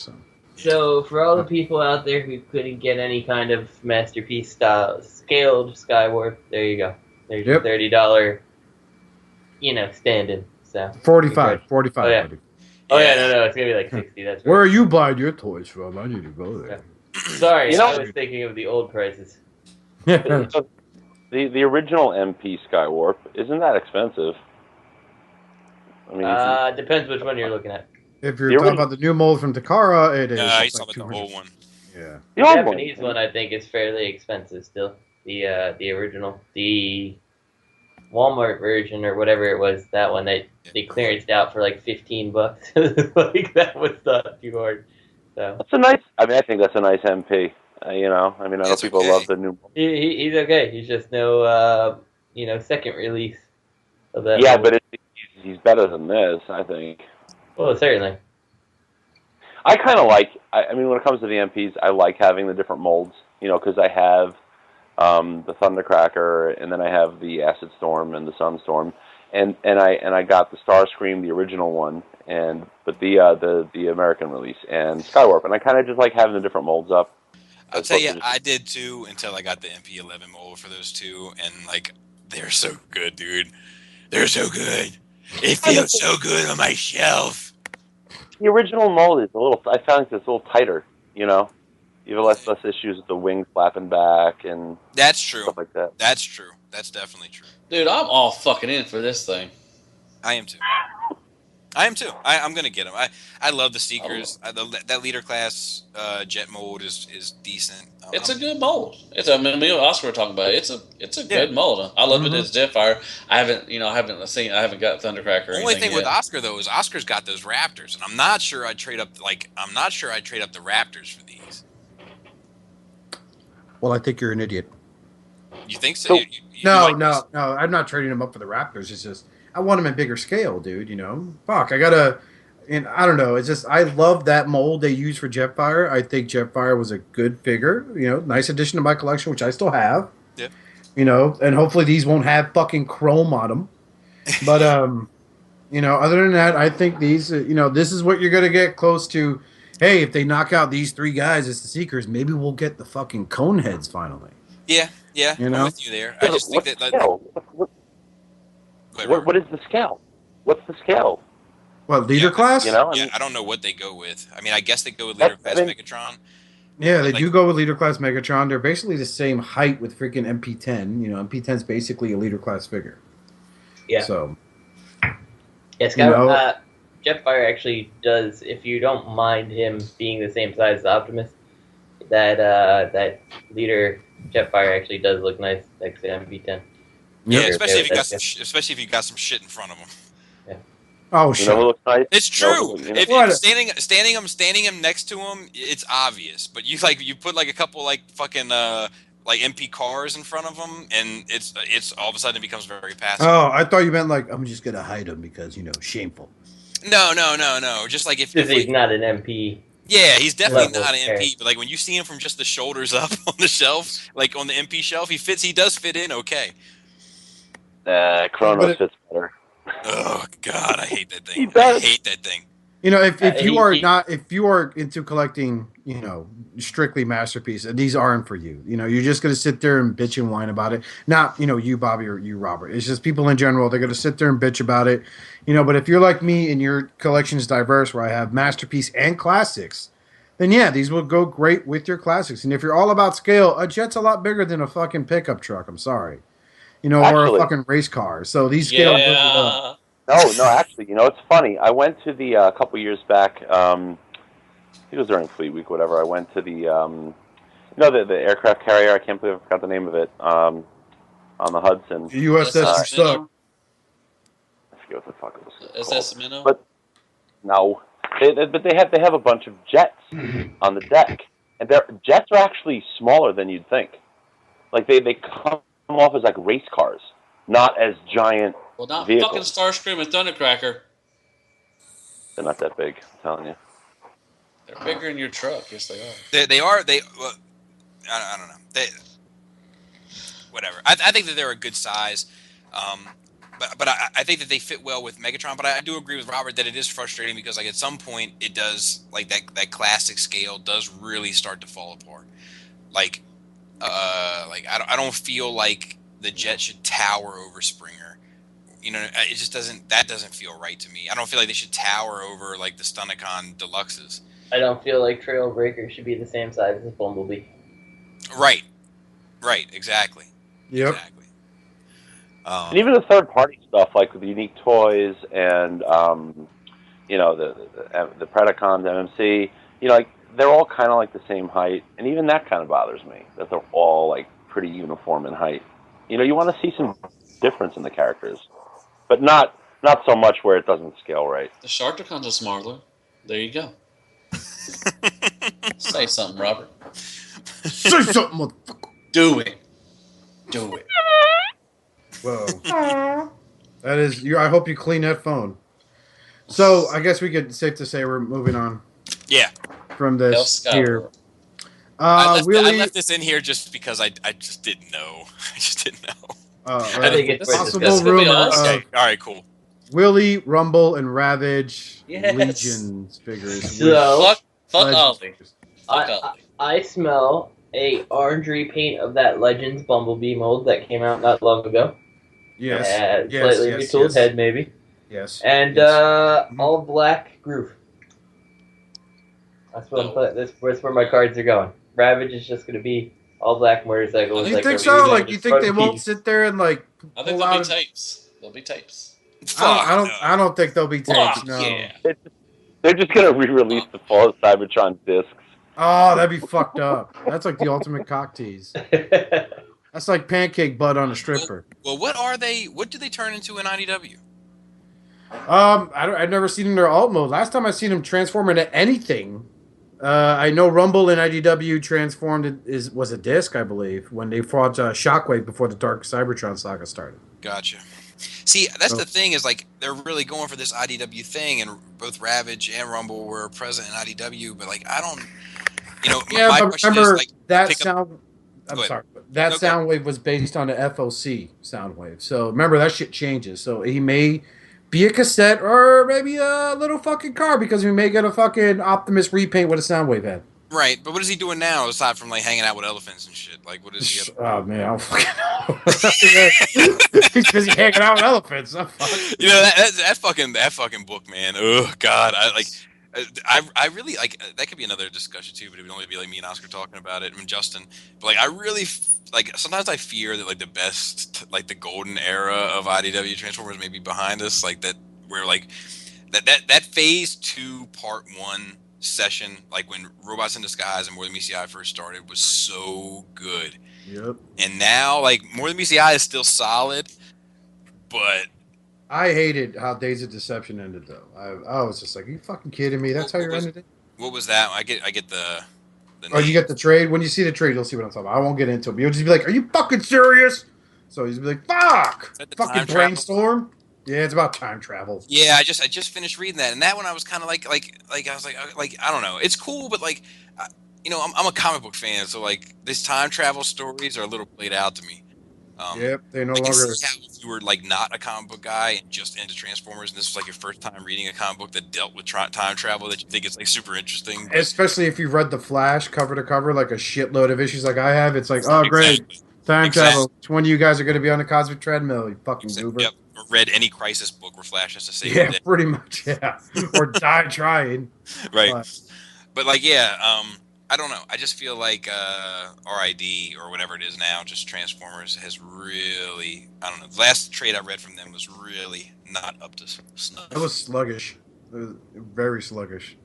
So for all the people out there who couldn't get any kind of masterpiece style scaled Skywarp, there you go. There's your $30, you know, stand-in. So 45. Oh yeah. Oh yeah, no, it's gonna be like 60. That's right. Where are you buying your toys from? I need to go there. Yeah. Sorry, I was thinking of the old prices. The original MP Skywarp, isn't that expensive? I mean, depends which one you're looking at. If you're talking about the new mold from Takara, it is. Yeah, he's talking about the whole one. Yeah. The Japanese one, I think, is fairly expensive still. The original, the Walmart version or whatever it was, that one they clearanced out for like $15. Like that was not too hard. So that's a nice. I mean, I think that's a nice MP. You know, I mean, I know people love the new. He's okay. He's just no, you know, second release of that. Yeah, but he's better than this, I think. Well, certainly. I kind of like. I mean, when it comes to the MPs, I like having the different molds. You know, because I have the Thundercracker, and then I have the Acid Storm and the Sunstorm, and I got the Starscream, the original one, but the American release, and Skywarp, and I kind of just like having the different molds up. I'll tell you, I did too until I got the MP11 mold for those two, and like they're so good, dude. They're so good. It feels so good on my shelf. The original mold is I found it's a little tighter, you know. You have less issues with the wings flapping back and that's true. Stuff like that. That's true. That's definitely true. Dude, I'm all fucking in for this thing. I am too. I'm gonna get them. I love the Seekers. That leader class jet mold is decent. It's a good mold. I mean, me and Oscar were talking about it. It's a good mold. I love it as Jetfire. I haven't got Thundercracker. The only thing with Oscar though is Oscar's got those Raptors, and I'm not sure I'd trade up the Raptors for these. Well, I think you're an idiot. You think so? No. I'm not trading them up for the Raptors. It's just I want them in bigger scale, dude. You know, fuck. and I don't know. It's just I love that mold they used for Jetfire. I think Jetfire was a good figure. Nice addition to my collection, which I still have. Yeah. And hopefully these won't have fucking chrome on them. But other than that, I think these. This is what you're gonna get close to. Hey, if they knock out these 3 guys as the Seekers, maybe we'll get the fucking cone heads finally. Yeah. I'm with you there. I just think that. What is the scale? What's the scale? What, leader class? I don't know what they go with. I mean, I guess they go with leader class Megatron. Yeah, they do go with leader class Megatron. They're basically the same height with freaking MP10. MP10 is basically a leader class figure. Yeah. So. Yeah, Jetfire actually does. If you don't mind him being the same size as Optimus, that leader Jetfire actually does look nice next to MP10. Yeah, especially if you got some shit in front of him. Yeah. Oh, shit. Looks nice? It's true. If standing him next to him, it's obvious. But you put like a couple fucking like MP cars in front of him, and it's all of a sudden it becomes very passive. Oh, I thought you meant like I'm just gonna hide him because shameful. No. Just like if he's not an MP. Yeah, he's definitely not an MP. But like when you see him from just the shoulders up on the shelf, like on the MP shelf, he does fit in okay. Chronos fits better. Oh God, I hate that thing. I hate that thing. If you are into collecting, strictly masterpiece, and these aren't for you. You're just gonna sit there and bitch and whine about it. Not, you Bobby or you Robert. It's just people in general. They're gonna sit there and bitch about it. But if you're like me and your collection is diverse, where I have masterpiece and classics, then yeah, these will go great with your classics. And if you're all about scale, a jet's a lot bigger than a fucking pickup truck. I'm sorry. Or a fucking race car. So these scale really well. No, actually, it's funny. I went to the a couple years back. I think it was during Fleet Week, whatever. I went to the the aircraft carrier. I can't believe I forgot the name of it. On the Hudson. USS Stuck. I forget what the fuck it was. SS Minnow. But no, but they have a bunch of jets on the deck, and their jets are actually smaller than you'd think. Like they come off as like race cars, not as giant. Well, not vehicles. fucking Starscream and Thundercracker. They're not that big, I'm telling you. They're bigger in your truck. Yes, they are. They are. I don't know. Whatever. I think that they're a good size. But I think that they fit well with Megatron. But I do agree with Robert that it is frustrating because like at some point it does like that classic scale does really start to fall apart. Like I don't feel like the jet should tower over Springer. It just doesn't. That doesn't feel right to me. I don't feel like they should tower over like the Stunticon Deluxes. I don't feel like Trailbreaker should be the same size as Bumblebee. Right. Exactly. Yep. Exactly. And even the third-party stuff, like the Unique Toys and the Predacons, MMC, like they're all kind of like the same height, and even that kind of bothers me that they're all like pretty uniform in height. You want to see some difference in the characters, but not so much where it doesn't scale right. The Sharkticons are smaller. There you go. Say something, Robert. Say something, motherfucker. Do it. Whoa. That is you. I hope you clean that phone. So I guess we could safe to say we're moving on. Yeah. From this here. I left this in here just because I just didn't know. I just didn't know. I think it's possible rumor. Okay. All right. Cool. Wheelie, Rumble, and Ravage Legion figures. So, fuck Ollie. I smell a orange repaint of that Legends Bumblebee mold that came out not long ago. Yes. Slightly retooled head, maybe. Yes. And all black Groove. That's what I'm putting. That's where my cards are going. Ravage is just going to be all black motorcycles. You think so? Like you think they won't sit there and like? I think there'll be tapes. There'll be tapes. I don't think there'll be tapes. No. Yeah. They're just gonna re-release the Fall of Cybertron discs. Oh, that'd be fucked up. That's like the ultimate cock tease. That's like pancake butt on a stripper. Well, what are they? What do they turn into in IDW? I've never seen them in their alt mode. Last time I seen them transform into anything. I know Rumble in IDW transformed was a disc, I believe, when they fought Shockwave before the Dark Cybertron saga started. Gotcha. See, that's the thing is like they're really going for this IDW thing, and both Ravage and Rumble were present in IDW, but like I don't, my but question remember is like that sound. Go ahead. That sound wave was based on the FOC sound wave. So remember that shit changes. So he may be a cassette or maybe a little fucking car because we may get a fucking Optimus repaint with a sound wave head. Right, but what is he doing now aside from like hanging out with elephants and shit? Like, what is he? Oh man, I don't fucking know. He's busy hanging out with elephants. That fucking book, man. Oh God, I really like that. Could be another discussion too, but it would only be like me and Oscar talking about it. I mean, Justin, but like I really like sometimes I fear that like the best, like the golden era of IDW Transformers may be behind us. Like that, where like that phase 2 part 1 session, like when Robots in Disguise and More Than Meets the Eye first started, was so good. Yep. And now, like More Than Meets the Eye is still solid, but I hated how Days of Deception ended, though. I was just like, "Are you fucking kidding me? That's how you ended it." What was that? I get the oh, you get the trade. When you see the trade, you'll see what I'm talking about. I won't get into it. But you'll just be like, "Are you fucking serious?" So he's be like, "Fuck, fucking brainstorm." Yeah, it's about time travel. Yeah, I just finished reading that, and that one I was kind of like I was like I don't know, it's cool, but like I'm a comic book fan, so like these time travel stories are a little played out to me. Yep, they no I can longer. see how if you were like not a comic book guy and just into Transformers, and this was like your first time reading a comic book that dealt with time travel, that you think it's like super interesting. Especially if you've read The Flash cover to cover, like a shitload of issues like I have. It's like, oh great, time travel. Which one of you guys are going to be on the cosmic treadmill? You fucking goober. Yep. Or read any Crisis book where Flash has to save the day. Pretty much, yeah. Or die trying. Right. But like, yeah, I don't know. I just feel like RID or whatever it is now, just Transformers, has really, I don't know. The last trade I read from them was really not up to snuff. It was sluggish. It was very sluggish.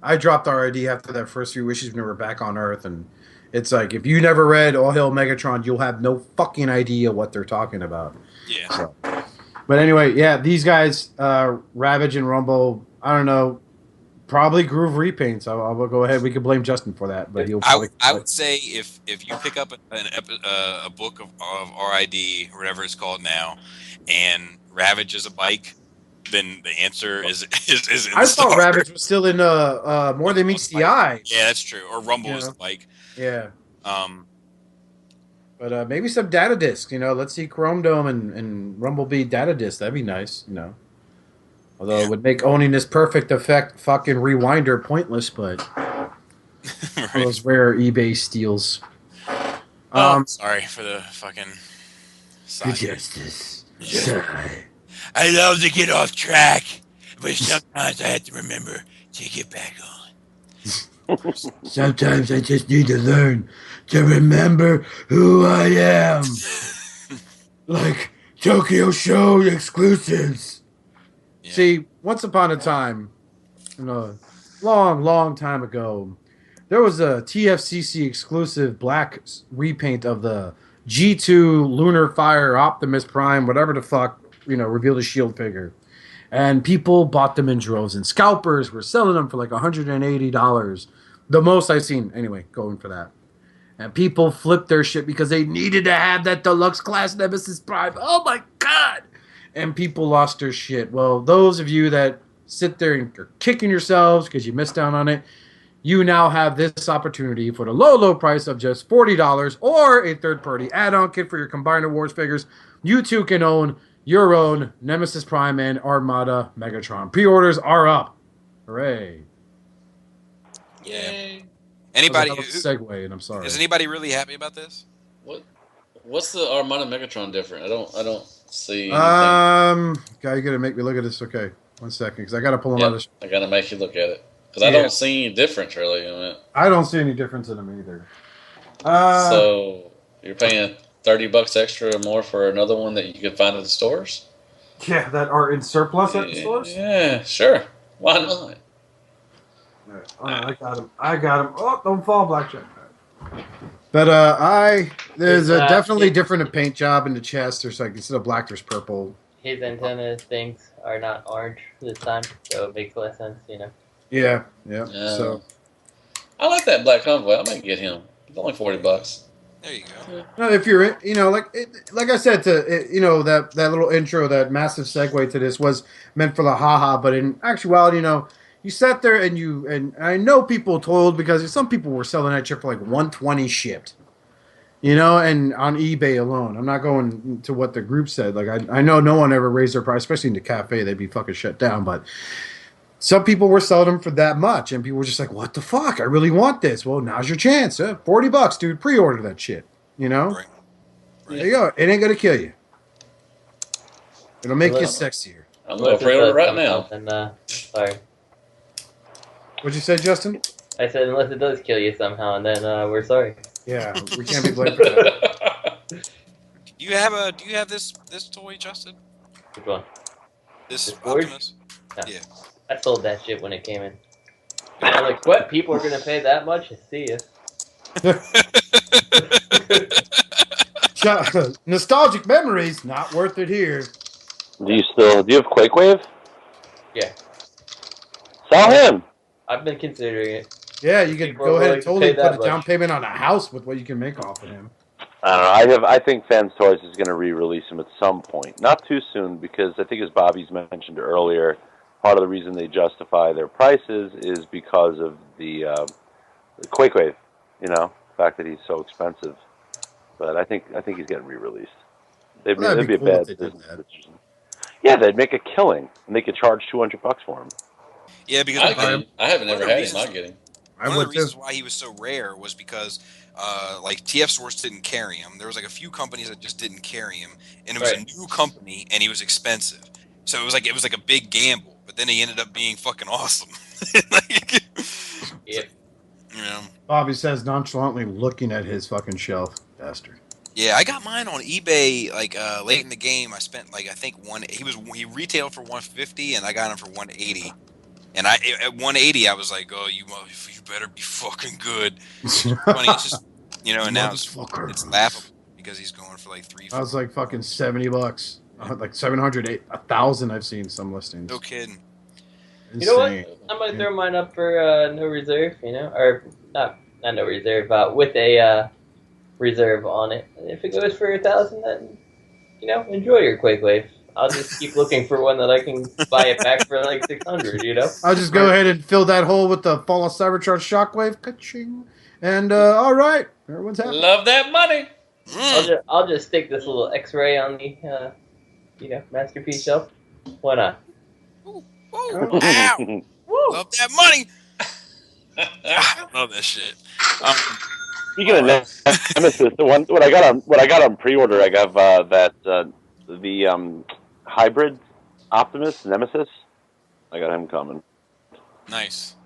I dropped RID after that first few issues when we were back on Earth, and it's like, if you never read All Hail Megatron, you'll have no fucking idea what they're talking about. Yeah. So. But anyway, yeah, these guys, Ravage and Rumble, I don't know, probably groove repaints. I'll go ahead. We could blame Justin for that, but he'll probably. I would say if you pick up a book of RID or whatever it's called now, and Ravage is a bike, then the answer is in I thought Ravage was still in More Than Meets the Eye. Yeah, that's true. Or Rumble is the bike. Yeah. But maybe some data discs, Let's see Chrome Dome and Rumblebee data discs. That'd be nice, Although it would make owning this perfect effect fucking rewinder pointless, but right. Those rare eBay steals. Sorry for the fucking side. Justice. I love to get off track, but sometimes I have to remember to get back on. Sometimes I just need to learn to remember who I am. Like Tokyo Show exclusives. Yeah. See, once upon a time, long time ago, there was a TFCC exclusive black repaint of the G2 Lunar Fire Optimus Prime, whatever the fuck, reveal the shield figure. And people bought them in droves, and scalpers were selling them for like $180. The most I've seen, anyway, going for that. And people flipped their shit because they needed to have that deluxe class Nemesis Prime. Oh my God! And people lost their shit. Well, those of you that sit there and are kicking yourselves because you missed out on it, you now have this opportunity for the low price of just $40 or a third-party add-on kit for your Combiner Wars figures. You too can own your own Nemesis Prime and Armada Megatron. Pre-orders are up. Hooray. Yeah. Anybody segue, and I'm sorry. Is anybody really happy about this? What's the Armada Megatron different? I don't see anything. Guy, you gotta make me look at this. Okay, 1 second, because I gotta pull them out of this. I gotta make you look at it because I don't see any difference really in it. I don't see any difference in them either. So you're paying $30 extra or more for another one that you could find at the stores? Yeah, that are in surplus at the stores. Yeah, sure. Why not? I got him. Oh, don't fall, Blackjack. But there's definitely different a paint job in the chest. There's like instead of black, there's purple. His antenna things are not orange this time, so it makes less sense, Yeah. So I like that black convoy. I might get him. It's only $40. There you go. No, if you're, like I said, that little intro, that massive segue to this was meant for the haha, but in actuality, you sat there and I know people told because some people were selling that shit for like 120 shipped, and on eBay alone. I'm not going to what the group said. Like I know no one ever raised their price, especially in the cafe, they'd be fucking shut down, but. Some people were selling them for that much, and people were just like, "What the fuck? I really want this." Well, now's your chance. $40, dude. Pre-order that shit. Right. There you go. It ain't gonna kill you. It'll make you sexier. I'm gonna pre-order right now. Sorry. What'd you say, Justin? I said unless it does kill you somehow, and then we're sorry. Yeah, we can't be blamed for that. Do you have this toy, Justin? Which one? This Forge? Optimus? No. Yeah. I sold that shit when it came in. I'm like, what? People are gonna pay that much? See ya. Nostalgic memories, not worth it here. Do you have Quakewave? Yeah. Sell him. I've been considering it. Yeah, you can go ahead and totally put a down much. payment on a house with what you can make off of him. I don't know. I think Fans Toys is going to re-release him at some point. Not too soon, because I think, as Bobby's mentioned earlier, part of the reason they justify their prices is because of the Quakewave. The fact that he's so expensive. But I think he's getting re-released. It'd be cool a bad if they did business that. decision. Yeah, they'd make a killing, and they could charge $200 for him. Yeah, because I haven't ever had him. I'm getting. One of the reasons why he was so rare was because, like, TF Source didn't carry him. There was like a few companies that just didn't carry him, and it was a new company, and he was expensive. So it was like a big gamble. But then he ended up being fucking awesome. Yeah. Bobby says nonchalantly, looking at his fucking shelf, bastard. Yeah, I got mine on eBay like late in the game. I spent like I think he retailed for $150 and I got him for $180. And at $180 I was like, "Oh, you better be fucking good." It's funny, it's just and now it's laughable because he's going for like $350. I was like fucking $70, like 700, 1,000. I've seen some listings. No kidding. Insane. You know what? I might throw mine up for no reserve, or not no reserve, with a reserve on it. And if it goes for 1,000, then enjoy your Quakewave. I'll just keep looking for one that I can buy it back for like 600. I'll just go ahead and fill that hole with the Fall of Cybercharge Shockwave, ka-ching, and all right, everyone's happy. Love that money. I'll just stick this little X-ray on the masterpiece shelf. Why not? Ooh, ow! Love that money. Love that shit. Speaking of Nemesis, what I got on pre-order, I got the hybrid Optimus Nemesis. I got him coming. Nice.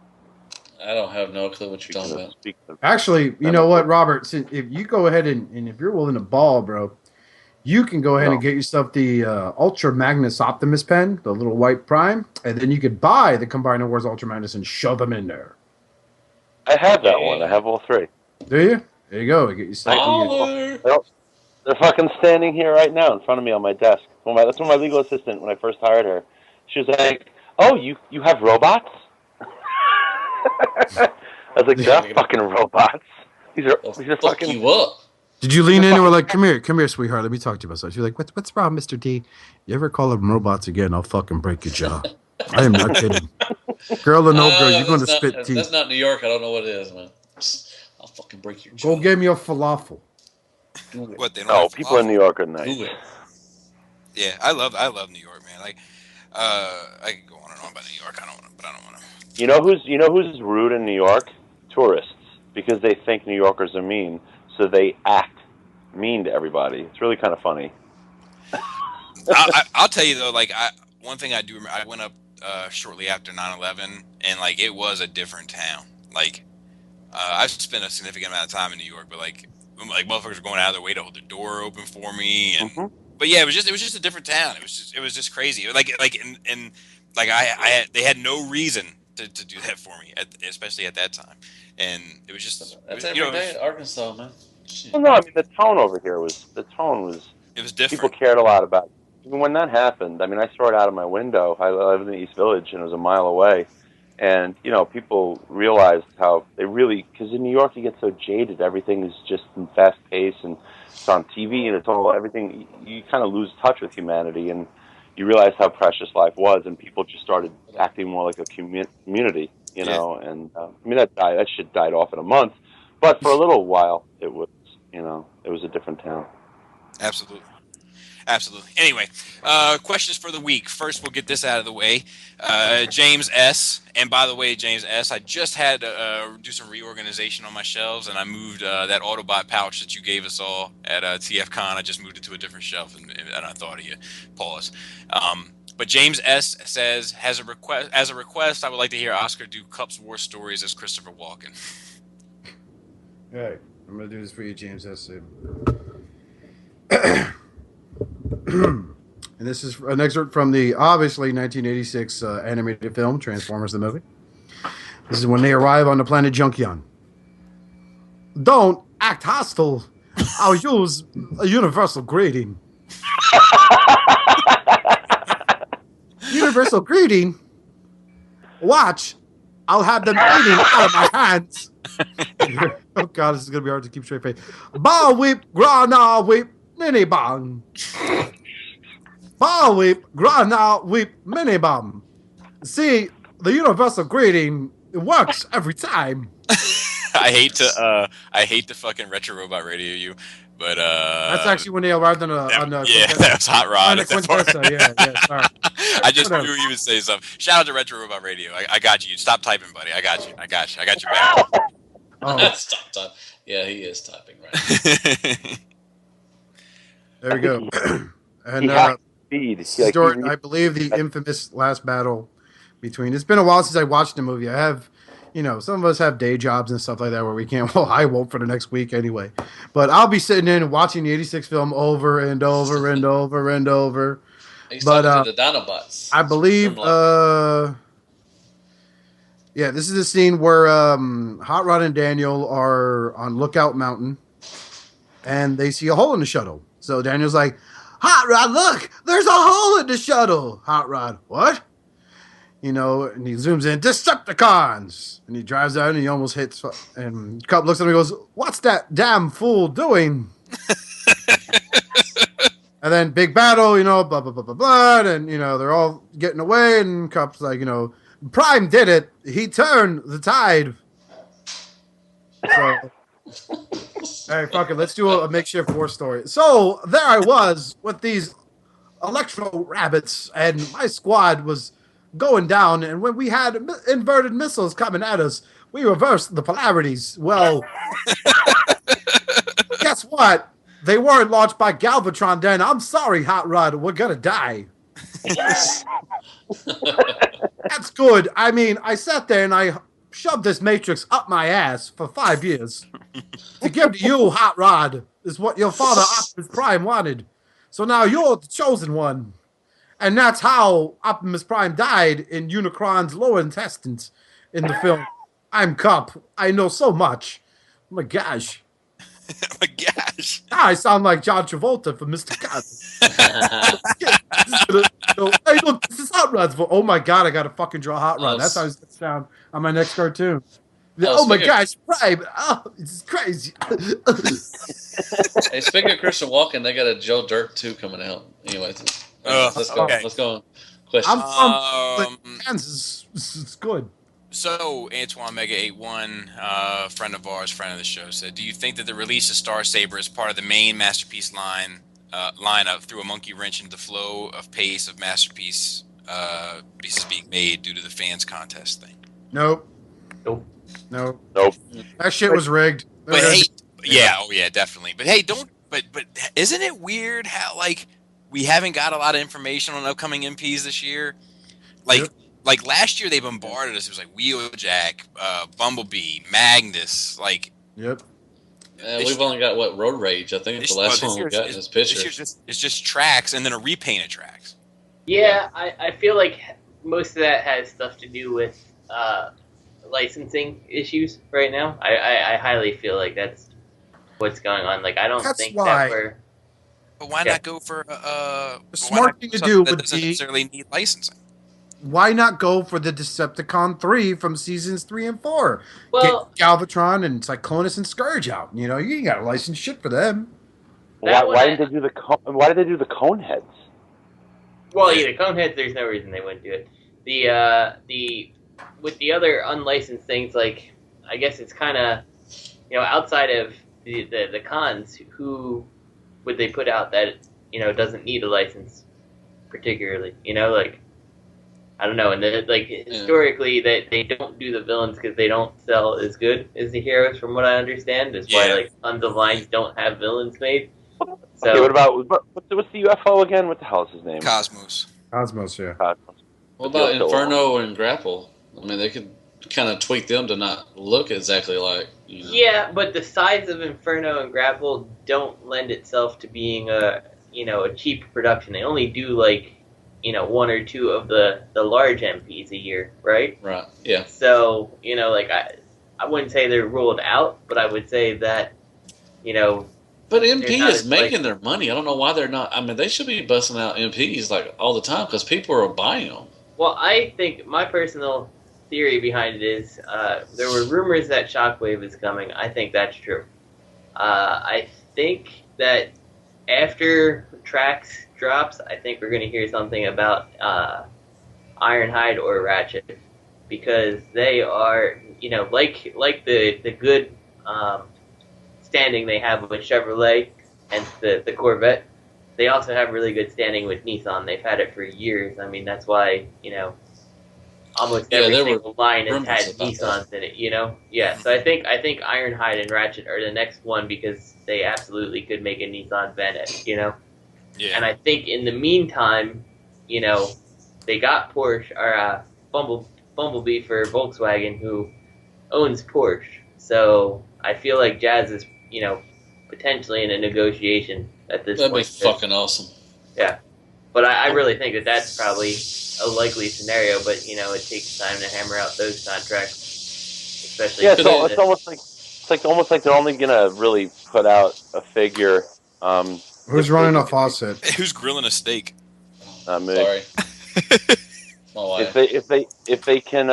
I don't have no clue what you're talking about. Actually, you know what, Robert? If you go ahead and if you're willing to ball, bro, you can go ahead and get yourself the Ultra Magnus Optimus pen, the little white prime, and then you could buy the Combiner Wars Ultra Magnus and shove them in there. I have that one. I have all three. Do you? There you go. Get yourself They're fucking standing here right now in front of me on my desk. That's when my legal assistant, when I first hired her, she was like, "Oh, you have robots?" I was like, "They're not fucking robots. These are fucking." You up. Did you lean in and were like, come here, sweetheart, let me talk to you about something? She's like, what's wrong, Mr. D? You ever call them robots again, I'll fucking break your jaw. I am not kidding. Girl or no girl, you're going to spit teeth. That's not New York. I don't know what it is, man. I'll fucking break your jaw. Go get me a falafel. What, they don't people in New York are nice. Yeah, I love New York, man. Like, I could go on and on about New York. I don't want to. You know who's rude in New York? Tourists, because they think New Yorkers are mean, so they act mean to everybody. It's really kind of funny. I'll tell you though, like one thing I do remember, I went up shortly after 9/11, and like it was a different town. Like I've spent a significant amount of time in New York, but like motherfuckers were going out of their way to hold their door open for me, and but yeah, it was just a different town. It was just crazy. They had no reason to do that for me, especially at that time, and it was just every day in Arkansas, man. Well, no, I mean the tone over here was it was different. People cared a lot about it. Even when that happened, I mean, I saw it out of my window. I live in the East Village, and it was a mile away. And, people realized how they really, because in New York you get so jaded, everything is just in fast pace, and it's on TV, and it's all, everything, you kind of lose touch with humanity, and you realize how precious life was, and people just started acting more like a community, and, that shit died off in a month, but for a little while, it was a different town. Absolutely. Anyway, questions for the week. First, we'll get this out of the way. James S. And by the way, James S., I just had to do some reorganization on my shelves, and I moved that Autobot pouch that you gave us all at Tfcon. I just moved it to a different shelf, and I thought of you. Pause. But James S. says, as a request, I would like to hear Oscar do Cups War Stories as Christopher Walken. All right. I'm going to do this for you, James S. And this is an excerpt from the obviously 1986 animated film Transformers the movie. This is when they arrive on the planet Junkion. Don't act hostile. I'll use a universal greeting. Universal greeting? Watch. I'll have them eating out of my hands. Oh God, this is going to be hard to keep straight face. Ba whip, grana whip, ninny bong. Ba whip, grana whip, mini bomb. See, the universal greeting, it works every time. I hate to fucking retro robot radio you, but that's actually when they arrived on the that was Hot Rod. Sorry. I just knew you would say something. Shout out to Retro Robot Radio. I got you. Stop typing, buddy. I got you. I got your back. Oh. Stop typing. Yeah, he is typing right. There we go. And I believe the infamous last battle between. It's been a while since I watched the movie. I have. Some of us have day jobs and stuff like that where we can't. Well, I won't for the next week anyway. But I'll be sitting in and watching the '86 film over and over and over and over. He's talking to the Dinobots. I believe. This is the scene where Hot Rod and Daniel are on Lookout Mountain, and they see a hole in the shuttle. So Daniel's like, "Hot Rod, look! There's a hole in the shuttle." Hot Rod, what? And he zooms in, Decepticons! And he drives out and he almost hits, and Cup looks at him and goes, "What's that damn fool doing?" And then big battle, blah, blah, blah, blah, blah, and, they're all getting away, and Cup's like, Prime did it. He turned the tide. So, all right, fuck it. Let's do a makeshift war story. So, there I was with these electro rabbits, and my squad was going down, and when we had inverted missiles coming at us, we reversed the polarities. Well, guess what? They weren't launched by Galvatron then. I'm sorry, Hot Rod. We're going to die. That's good. I mean, I sat there and I shoved this Matrix up my ass for 5 years. To give to you, Hot Rod, is what your father Optimus Prime wanted. So now you're the chosen one. And that's how Optimus Prime died in Unicron's lower intestines in the film. I'm Cup. I know so much. Oh my gosh. Oh my gosh. I sound like John Travolta from Mr. Cut. Hey, look, this is Hot Rod's voice. Oh my God, I got to fucking draw Hot Rod. That's how it's going to sound on my next cartoon. Oh my gosh, Prime. Oh, it's crazy. Hey, speaking of Christian Walken, they got a Joe Dirt 2 coming out. Anyways, let's go. Okay. Let's go. Question. I'm from Kansas. It's good. So, Antoine Mega 81, friend of ours, friend of the show, said, "Do you think that the release of Star Saber is part of the main Masterpiece lineup through a monkey wrench into the flow of pace of Masterpiece pieces being made due to the fans contest thing?" Nope. That shit was rigged. But hey, yeah, definitely. But hey, but isn't it weird how we haven't got a lot of information on upcoming MPs this year? Like last year, they bombarded us. It was like Wheeljack, Bumblebee, Magnus. Yep. We've only got Road Rage. I think the last one we got in this picture. It's just tracks and then a repainted tracks. Yeah, I feel like most of that has stuff to do with licensing issues right now. I highly feel like that's what's going on. I don't think that we're. But why not go for a smart thing to do would doesn't necessarily need licensing? why not go for the Decepticon 3 from seasons 3 and 4? Well, get Galvatron and Cyclonus and Scourge out. You know, you ain't got to license shit for them. Why did they do the cone heads? Well, the Coneheads, there's no reason they wouldn't do it. The with the other unlicensed things, like, I guess it's kind of, you know, outside of the cons, who would they put out that, you know, doesn't need a license particularly? You know, like, I don't know. And historically, that they don't do the villains because they don't sell as good as the heroes, from what I understand. That's why like tons of lines don't have villains made. So, okay, what's the UFO again? What the hell is his name? Cosmos. Cosmos, yeah. Cosmos. What about Inferno and Grapple? I mean, they could kind of tweak them to not look exactly like. You know. Yeah, but the size of Inferno and Grapple don't lend itself to being a cheap production. They only do like, you know, one or two of the large MPs a year, right? Right. Yeah. So, you know, like I wouldn't say they're ruled out, but I would say that, you know. But MP is making their money. I don't know why they're not. I mean, they should be busting out MPs like all the time because people are buying them. Well, I think my personal theory behind it is there were rumors that Shockwave is coming. I think that's true. I think that after Trax drops, I think we're going to hear something about Ironhide or Ratchet, because they are, you know, like the good standing they have with Chevrolet and the Corvette. They also have really good standing with Nissan. They've had it for years. I mean, that's why, you know, almost every single line has had Nissans in it, you know? Yeah, so I think Ironhide and Ratchet are the next one because they absolutely could make a Nissan Vanette, you know? Yeah. And I think in the meantime, you know, they got Porsche, or Bumblebee for Volkswagen, who owns Porsche. So I feel like Jazz is, you know, potentially in a negotiation at this point. That'd be fucking awesome. Yeah. But I really think that that's probably a likely scenario, but, you know, it takes time to hammer out those contracts, especially. Yeah, so it's almost like they're only gonna really put out a figure. Who's running a faucet? Who's grilling a steak? Not me. Sorry. My wife. If they can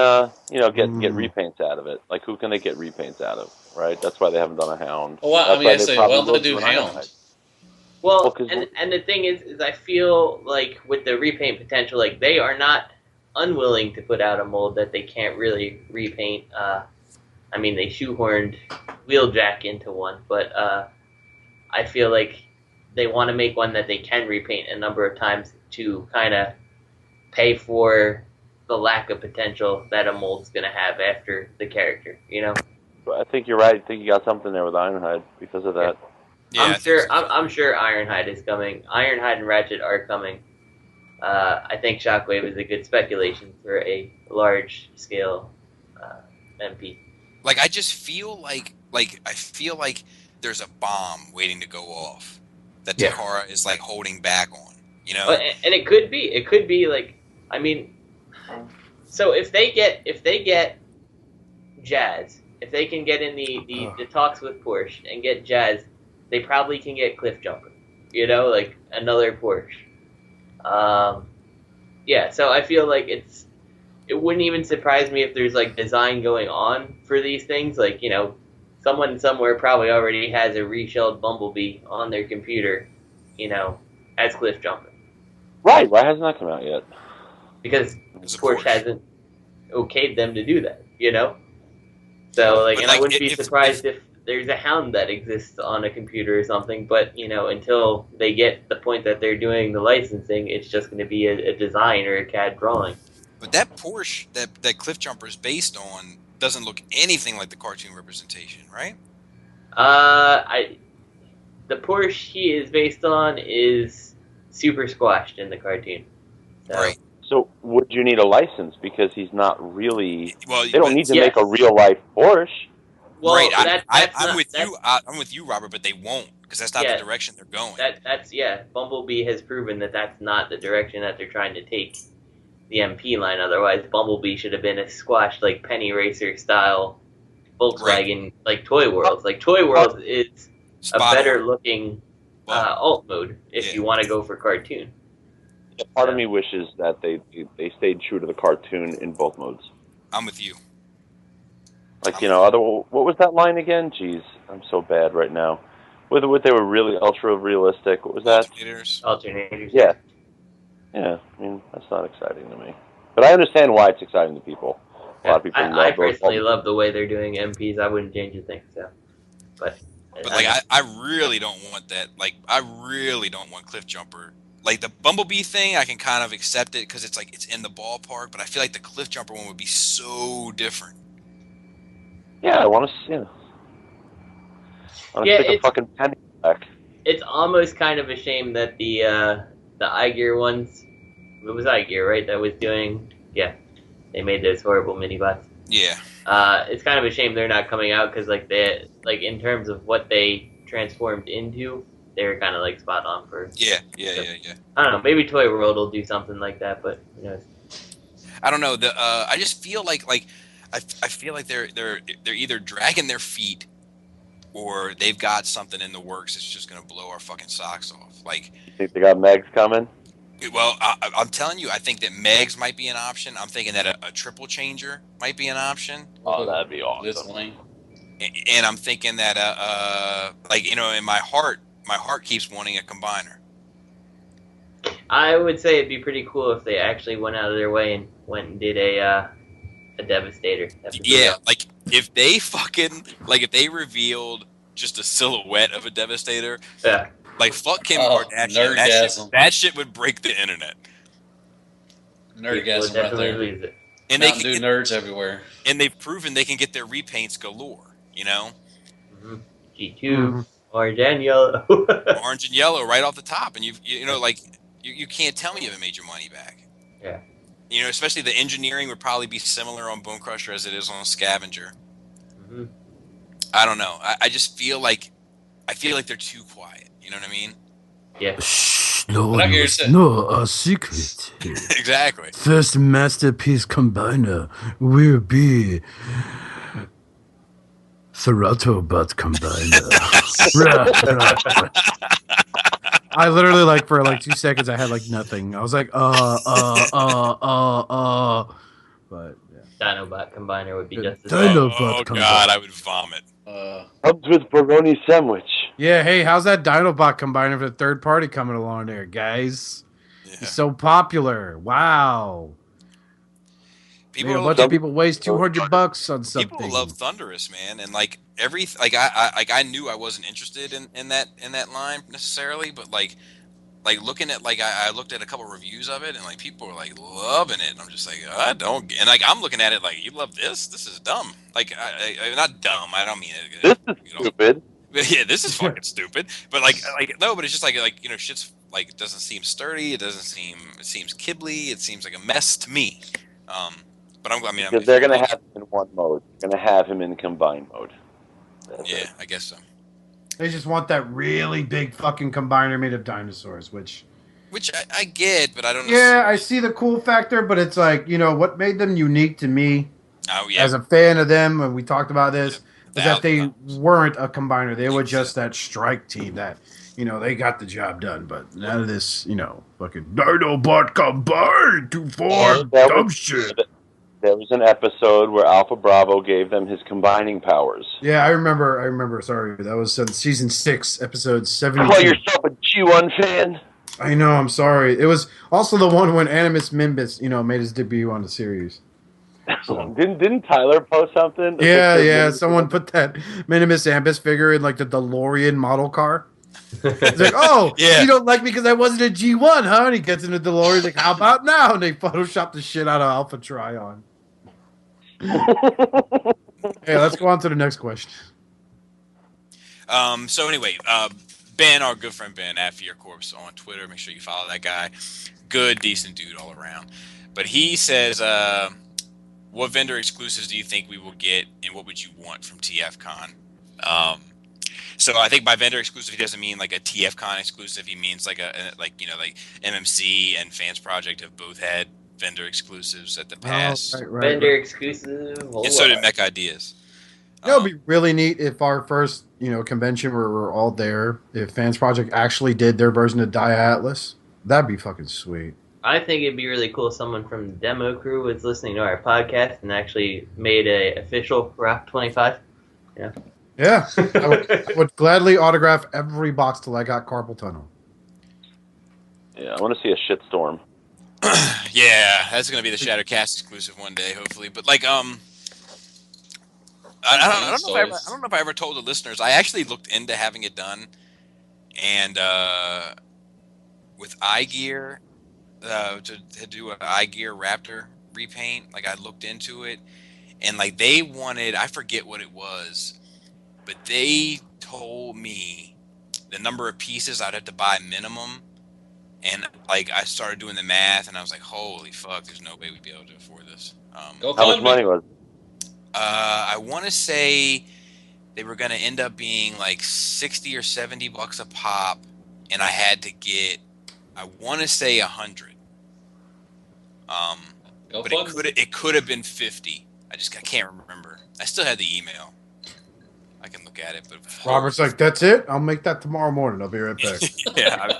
you know, get repaints out of it, like who can they get repaints out of? Right. That's why they haven't done a Hound. Well, I mean, they do Hound. Well, and the thing is I feel like with the repaint potential, like they are not unwilling to put out a mold that they can't really repaint. I mean, they shoehorned Wheeljack into one, but I feel like they want to make one that they can repaint a number of times to kind of pay for the lack of potential that a mold's going to have after the character, you know? I think you're right. I think you got something there with Ironhide because of that. Yeah, I'm sure Ironhide is coming. Ironhide and Ratchet are coming. I think Shockwave is a good speculation for a large scale MP. Like, I just feel like there's a bomb waiting to go off that Takara is like holding back on. You know, and it could be like, I mean, so if they get Jazz, if they can get in the talks with Porsche and get Jazz, they probably can get Cliffjumper, you know, like another Porsche. Yeah, so I feel like it wouldn't even surprise me if there's like design going on for these things. Like, you know, someone somewhere probably already has a reshelled Bumblebee on their computer, you know, as Cliffjumper. Right, why hasn't that come out yet? Because Porsche hasn't okayed them to do that, you know? So, like, and I wouldn't be surprised if there's a Hound that exists on a computer or something, but, you know, until they get the point that they're doing the licensing, it's just going to be a design or a CAD drawing. But that Porsche that Cliffjumper is based on doesn't look anything like the cartoon representation, right? The Porsche he is based on is super squashed in the cartoon. So. Right. So would you need a license because he's not really? Well, they don't need to make a real life Porsche. Well, right. I'm with you, Robert, but they won't because that's not the direction they're going. That's Bumblebee has proven that that's not the direction that they're trying to take the MP line. Otherwise, Bumblebee should have been a squashed like Penny Racer style Volkswagen like Toy Worlds. Like Toy Worlds is a better looking alt mode if you want to go for cartoon. Part of me wishes that they stayed true to the cartoon in both modes. I'm with you. Like, what was that line again? Jeez, I'm so bad right now. What they were really ultra realistic. What was that? Alternators. Yeah. Yeah, I mean, that's not exciting to me. But I understand why it's exciting to people. A lot of people I personally love the way they're doing MPs. I wouldn't change a thing, so. But like, I really don't want that. Like, I really don't want Cliff Jumper. Like, the Bumblebee thing, I can kind of accept it because it's like it's in the ballpark, but I feel like the Cliff Jumper one would be so different. Yeah, I want to see it. I want to stick a fucking penny back. It's almost kind of a shame that the iGear ones, it was iGear, right, that was doing, they made those horrible mini-bots. Yeah. It's kind of a shame they're not coming out because, like, in terms of what they transformed into, they were kind of, like, spot on for... Yeah. I don't know, maybe Toy World will do something like that, but, who knows. I don't know. I just feel like I feel like they're either dragging their feet or they've got something in the works that's just going to blow our fucking socks off. Like, you think they got Megs coming? Well, I'm telling you, I think that Megs might be an option. I'm thinking that a triple changer might be an option. Oh, that'd be awesome. And I'm thinking that, in my heart keeps wanting a combiner. I would say it'd be pretty cool if they actually went out of their way and went and did a Devastator. Yeah, like if they revealed just a silhouette of a Devastator. Yeah. Like, fuck Kim Kardashian. That shit would break the internet. Nerdgasm right there. And they can do nerds everywhere. And they've proven they can get their repaints galore, Mm-hmm. G2, orange and yellow. Orange and yellow right off the top. And you can't tell me you haven't made your money back. Yeah. Especially the engineering would probably be similar on Bone Crusher as it is on Scavenger. Mm-hmm. I don't know. I just feel like they're too quiet. You know what I mean? Yeah. Shh, no one must know our secret. Exactly. First masterpiece combiner will be Throttle Butt Combiner. I literally, for 2 seconds, I had nothing. I was like, but yeah. Dinobot Combiner would be just as Oh God, I would vomit. Comes with bologna sandwich. Yeah, hey, how's that Dinobot Combiner for the third party coming along there, guys? Yeah. It's so popular. Wow. A bunch of people waste $200 on something. People love Thunderous, man, and I knew I wasn't interested in that line necessarily, but looking at I looked at a couple reviews of it, and people were loving it, and I'm just I don't, and I'm looking at it you love this? This is dumb. I not dumb. I don't mean it. This is stupid. Yeah, this is fucking stupid. But no, but it's just shit's it doesn't seem sturdy. It seems kibbly. It seems like a mess to me. But because they're gonna have him in one mode. They're gonna have him in combined mode. Yeah, I guess so. They just want that really big fucking combiner made of dinosaurs, which I get, but I don't know. Yeah, I see the cool factor, but it's what made them unique to me as a fan of them, when we talked about this, is that they weren't a combiner. They were just that strike team that, they got the job done, but none of this, fucking Dinobot combine to form dumb shit. There was an episode where Alpha Bravo gave them his combining powers. Yeah, I remember. Sorry, that was season 6, episode 72. Call yourself a G1 fan? I know. I'm sorry. It was also the one when Animus Mimbus, made his debut on the series. So. Didn't Tyler post something? Yeah. Someone put that Minimus Ambus figure in the DeLorean model car. It's you don't like me because I wasn't a G1, huh? And he gets in the DeLorean. He's like, how about now? And they photoshopped the shit out of Alpha Trion. Hey, let's go on to the next question. So anyway, Ben, our good friend Ben at Fear Corpse on Twitter. Make sure you follow that guy. Good, decent dude all around. But he says, what vendor exclusives do you think we will get, and what would you want from TFCon? So I think by vendor exclusive, he doesn't mean a TFCon exclusive. He means MMC and Fans Project have both had vendor exclusives at the past. Right. Vendor exclusive. And so did Mech Ideas. It would be really neat if our first, convention where we're all there, if Fans Project actually did their version of Dia Atlas. That'd be fucking sweet. I think it'd be really cool if someone from the demo crew was listening to our podcast and actually made a official Rock 25. Yeah. Yeah. I would gladly autograph every box till I got carpal tunnel. Yeah, I want to see a shitstorm. Yeah, that's gonna be the Shattercast exclusive one day, hopefully. But like, I don't know if I ever told the listeners. I actually looked into having it done, and with eye gear, to do an eye gear Raptor repaint. Like I looked into it, and like they wanted, I forget what it was, but they told me the number of pieces I'd have to buy minimum. And like I started doing the math, and I was like, "Holy fuck! There's no way we'd be able to afford this." How much money was it? I want to say they were going to end up being like $60 or $70 a pop, and I had to get, I want to say 100. But it could have been 50. I can't remember. I still had the email. I can look at it, but Robert's like, "That's it. I'll make that tomorrow morning. I'll be right back." Yeah.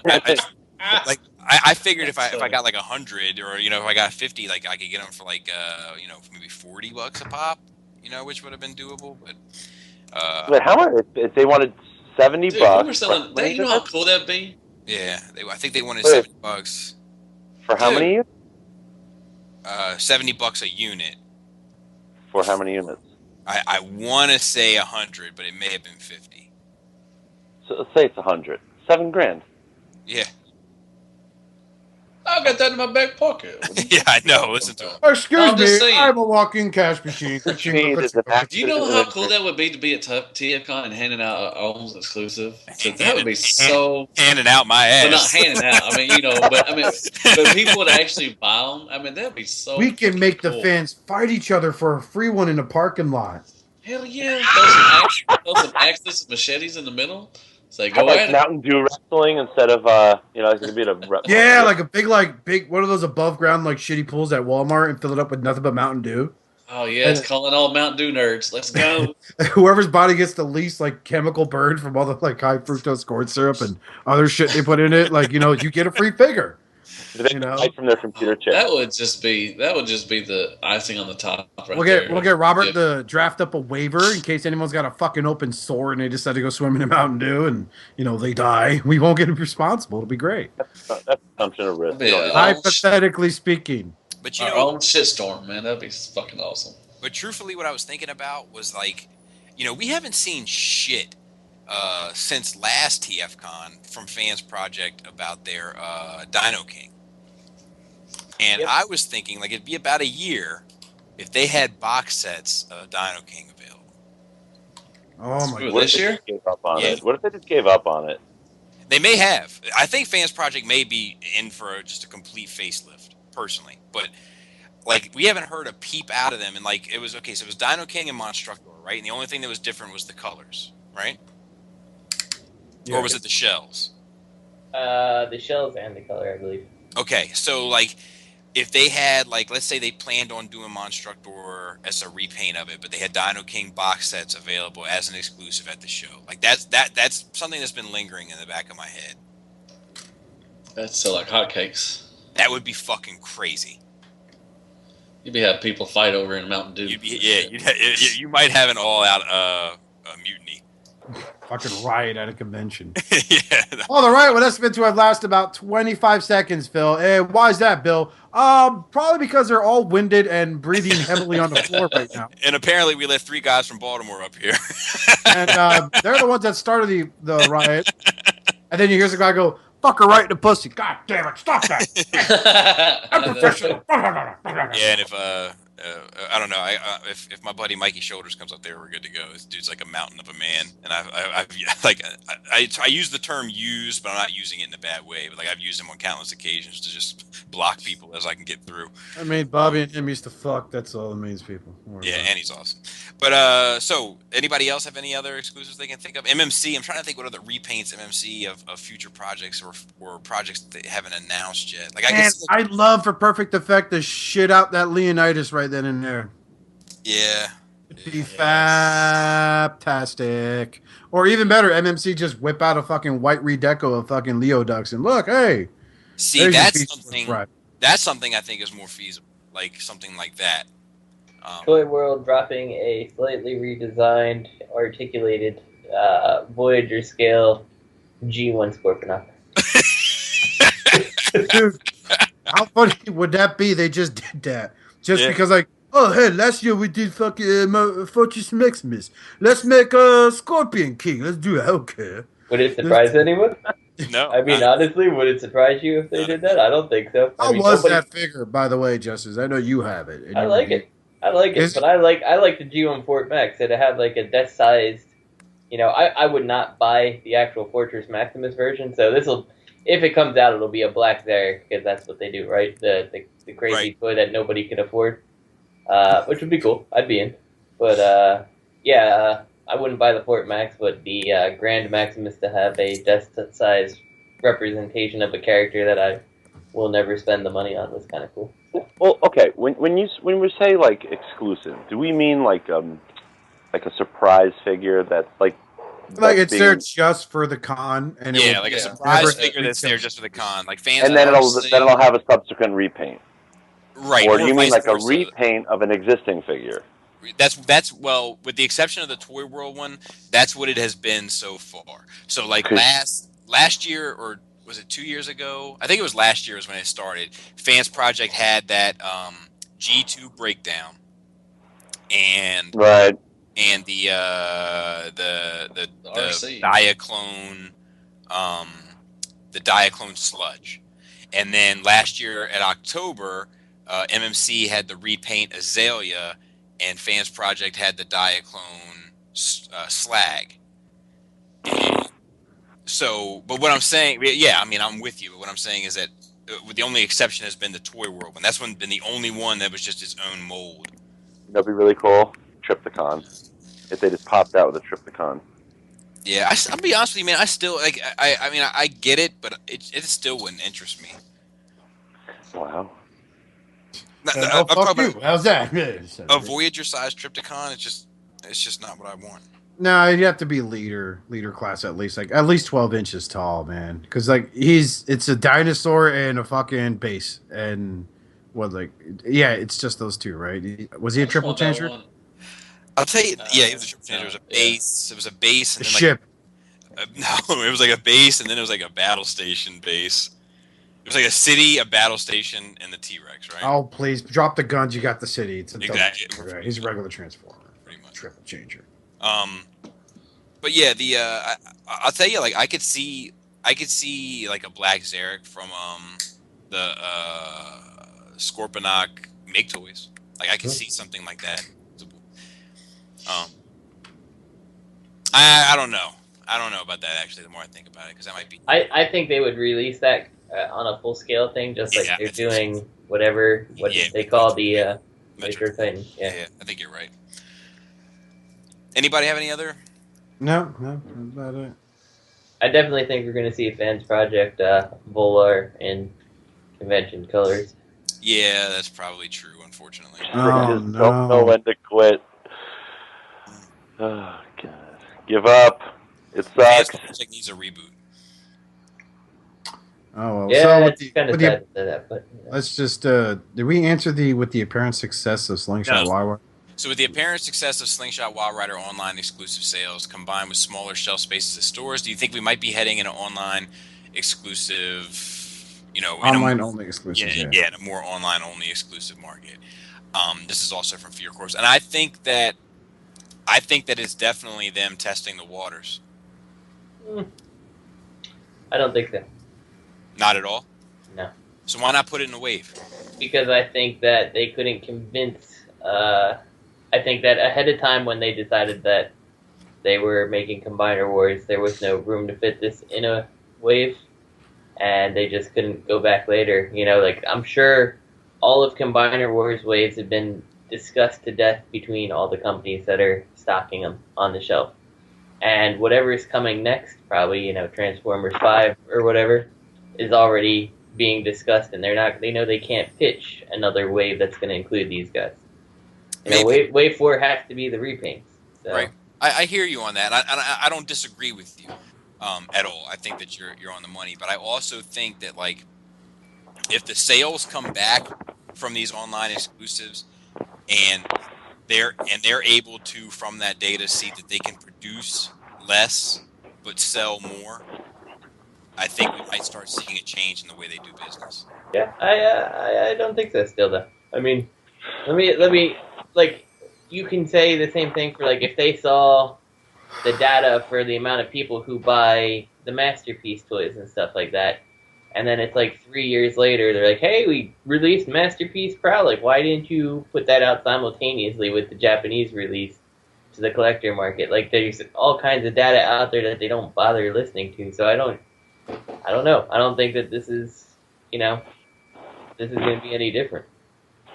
I figured if I got like 100 or if I got 50, like I could get them for like maybe $40 a pop, which would have been doable. But wait, how much? If they wanted $70, we were selling. You know how cool that'd be? Yeah, I think they wanted $70 for how many units? $70 a unit. For how many units? I want to say 100, but it may have been 50. So let's say it's 100. $7,000. Yeah. I got that in my back pocket. Yeah, I know. Listen to him. Excuse me, I'm a walking cash machine. Do you know how cool that would be to be at Tfcon and handing out our own exclusive? So that would be so handing out my ass. Well, not handing out. I mean, but people would actually buy them. I mean, that'd be so. We can make cool. the fans fight each other for a free one in a parking lot. Hell yeah! Throw some axes, machetes in the middle. So go ahead. Mountain Dew wrestling instead of it's gonna be yeah, like a big one of those above ground like shitty pools at Walmart and fill it up with nothing but Mountain Dew. Oh yeah, it's calling all Mountain Dew nerds. Let's go. Whoever's body gets the least like chemical burn from all the like high fructose corn syrup and other shit they put in it, like you get a free figure. From their computer chip. That would just be the icing on the top. We'll get Robert to draft up a waiver in case anyone's got a fucking open sore and they decide to go swimming in Mountain Dew and they die. We won't get responsible. It'll be great. That's assumption of risk. Hypothetically speaking. But our own shitstorm, man, that'd be fucking awesome. But truthfully, what I was thinking about was like, we haven't seen shit since last TFCon from Fans Project about their Dino King. And I was thinking, like, it'd be about a year if they had box sets of Dino King available. Oh, my God. This year? What if they just gave up on it? They may have. I think Fans Project may be in for just a complete facelift, personally. But, like, we haven't heard a peep out of them. And, like, it was Dino King and Monstructor, right? And the only thing that was different was the colors, right? Yeah. Or was it the shells? The shells and the color, I believe. Okay, so, like, if they had, like, let's say they planned on doing Monstructor as a repaint of it, but they had Dino King box sets available as an exclusive at the show. Like, that's something that's been lingering in the back of my head. That's so like hotcakes. That would be fucking crazy. You'd be having people fight over in Mountain Dew. You might have an all-out mutiny. Fucking riot at a convention. Yeah. All right, well, that's been to have lasted about 25 seconds, Phil. Why is that, Bill? Probably because they're all winded and breathing heavily on the floor right now. And apparently we let 3 guys from Baltimore up here. And they're the ones that started the riot. And then you hear some guy go, "Fuck her right in the pussy." God damn it, stop that. I'm professional. Yeah, and if I don't know. If my buddy Mikey Shoulders comes up there, we're good to go. This dude's like a mountain of a man, and I use the term "use," but I'm not using it in a bad way. But like I've used him on countless occasions to just block people as I can get through. I mean, Bobby and him used to fuck. That's all it means, people. Yeah, and he's awesome. But so anybody else have any other exclusives they can think of? MMC. I'm trying to think what other repaints MMC of future projects or projects that they haven't announced yet. Like I'd love for Perfect Effect to shit out that Leonidas right then and there. Yeah. It'd be fantastic. Or even better, MMC just whip out a fucking white redeco of fucking Leo Ducks and look, hey. See, that's something That's something I think is more feasible, like something like that. Toy World dropping a slightly redesigned, articulated Voyager scale G1 Scorponok. Dude, how funny would that be? They just did that. Just because, like, oh, hey, last year we did fucking Fortress Maximus. Let's make a Scorpion King. Let's do it. Okay. Would it surprise anyone? No. I mean, honestly, would it surprise you if they did that? I don't think so. How was that figure, by the way, Justice? I know you have it. I like it. But I like the G1 Fort Max. It had like a desk-sized. You know, I would not buy the actual Fortress Maximus version. So if it comes out, it'll be a black Zarek because that's what they do, right? The crazy toy that nobody can afford, which would be cool. I'd be in. But I wouldn't buy the Fort Max, but the Grand Maximus to have a desk-sized representation of a character that I will never spend the money on was kind of cool. Well, okay. When we say like exclusive, do we mean like a surprise figure that's like it's there just for the con? And like a surprise figure that's there just for the con, like fans. And then it'll have a subsequent repaint. Right. Or do you mean like a repaint of an existing figure? That's well, with the exception of the Toy World one, that's what it has been so far. So like last year, or was it 2 years ago? I think it was last year is when it started. Fans Project had that G2 breakdown, and right, and the Diaclone sludge, and then last year at October, MMC had the repaint Azalea. And Fans Project had the Diaclone slag. And so, but what I'm saying, I mean, I'm with you. But what I'm saying is that the only exception has been the Toy World one. That's been the only one that was just its own mold. That'd be really cool. Trypticon. If they just popped out with a Trypticon. Yeah, I'll be honest with you, man. I still like. I mean, I get it, but it still wouldn't interest me. Wow. How's that? A Voyager-sized Trypticon, it's just not what I want. No, you'd have to be leader class at least 12 inches tall, man. Because it's a dinosaur and a fucking base, and it's just those two, right? Was he a triple changer? I'll tell you, he was a triple changer. It was a base. It was a base and then ship. No, it was like a base, and then it was like a battle station base. It was like a city, a battle station, and the T-Rex, right? Oh, please. Drop the guns. You got the city. It's exactly. Right. He's a regular transformer. Pretty much. Triple changer. But yeah, I'll tell you, like, I could see like a black Zarek from the Scorponok Maketoys. Like, I could see something like that. I don't know. I don't know about that, actually, the more I think about it, because that might be... I think they would release that on a full-scale thing, just like they're doing what they call the Metro Titan. Yeah, I think you're right. Anybody have any other? No, that's about it. I definitely think we're going to see a Fans Project Volar in convention colors. Yeah, that's probably true, unfortunately. Oh, no. Don't know when to quit. Oh, God. Give up. It sucks. It needs a reboot. Oh, well. Yeah, so it's kind of sad to say that, but... Let's just... did we answer with the apparent success of Slingshot Wire? So with the apparent success of Slingshot Wild Rider online exclusive sales, combined with smaller shelf spaces at stores, do you think we might be heading in an online exclusive, online-only exclusive, yeah, in a more online-only exclusive market? This is also from Fear Corps. And I think that it's definitely them testing the waters. I don't think so. Not at all? No. So why not put it in a wave? Because I think that they couldn't convince... I think that ahead of time when they decided that they were making Combiner Wars, there was no room to fit this in a wave, and they just couldn't go back later. I'm sure all of Combiner Wars waves have been discussed to death between all the companies that are stocking them on the shelf. And whatever is coming next, probably, Transformers 5 or whatever, is already being discussed, and they know they can't pitch another wave that's going to include these guys. Wave 4 has to be the repaints. So. Right. I hear you on that. I don't disagree with you at all. I think that you're on the money, but I also think that if the sales come back from these online exclusives, and they're able to, from that data, see that they can produce less but sell more, I think we might start seeing a change in the way they do business. Yeah, I don't think so still, though. I mean, let me, like, you can say the same thing for, like, if they saw the data for the amount of people who buy the Masterpiece toys and stuff like that, and then it's like 3 years later, they're like, hey, we released Masterpiece Proud. Like, why didn't you put that out simultaneously with the Japanese release to the collector market? Like, there's all kinds of data out there that they don't bother listening to. So I don't know. I don't think that this is, this is going to be any different.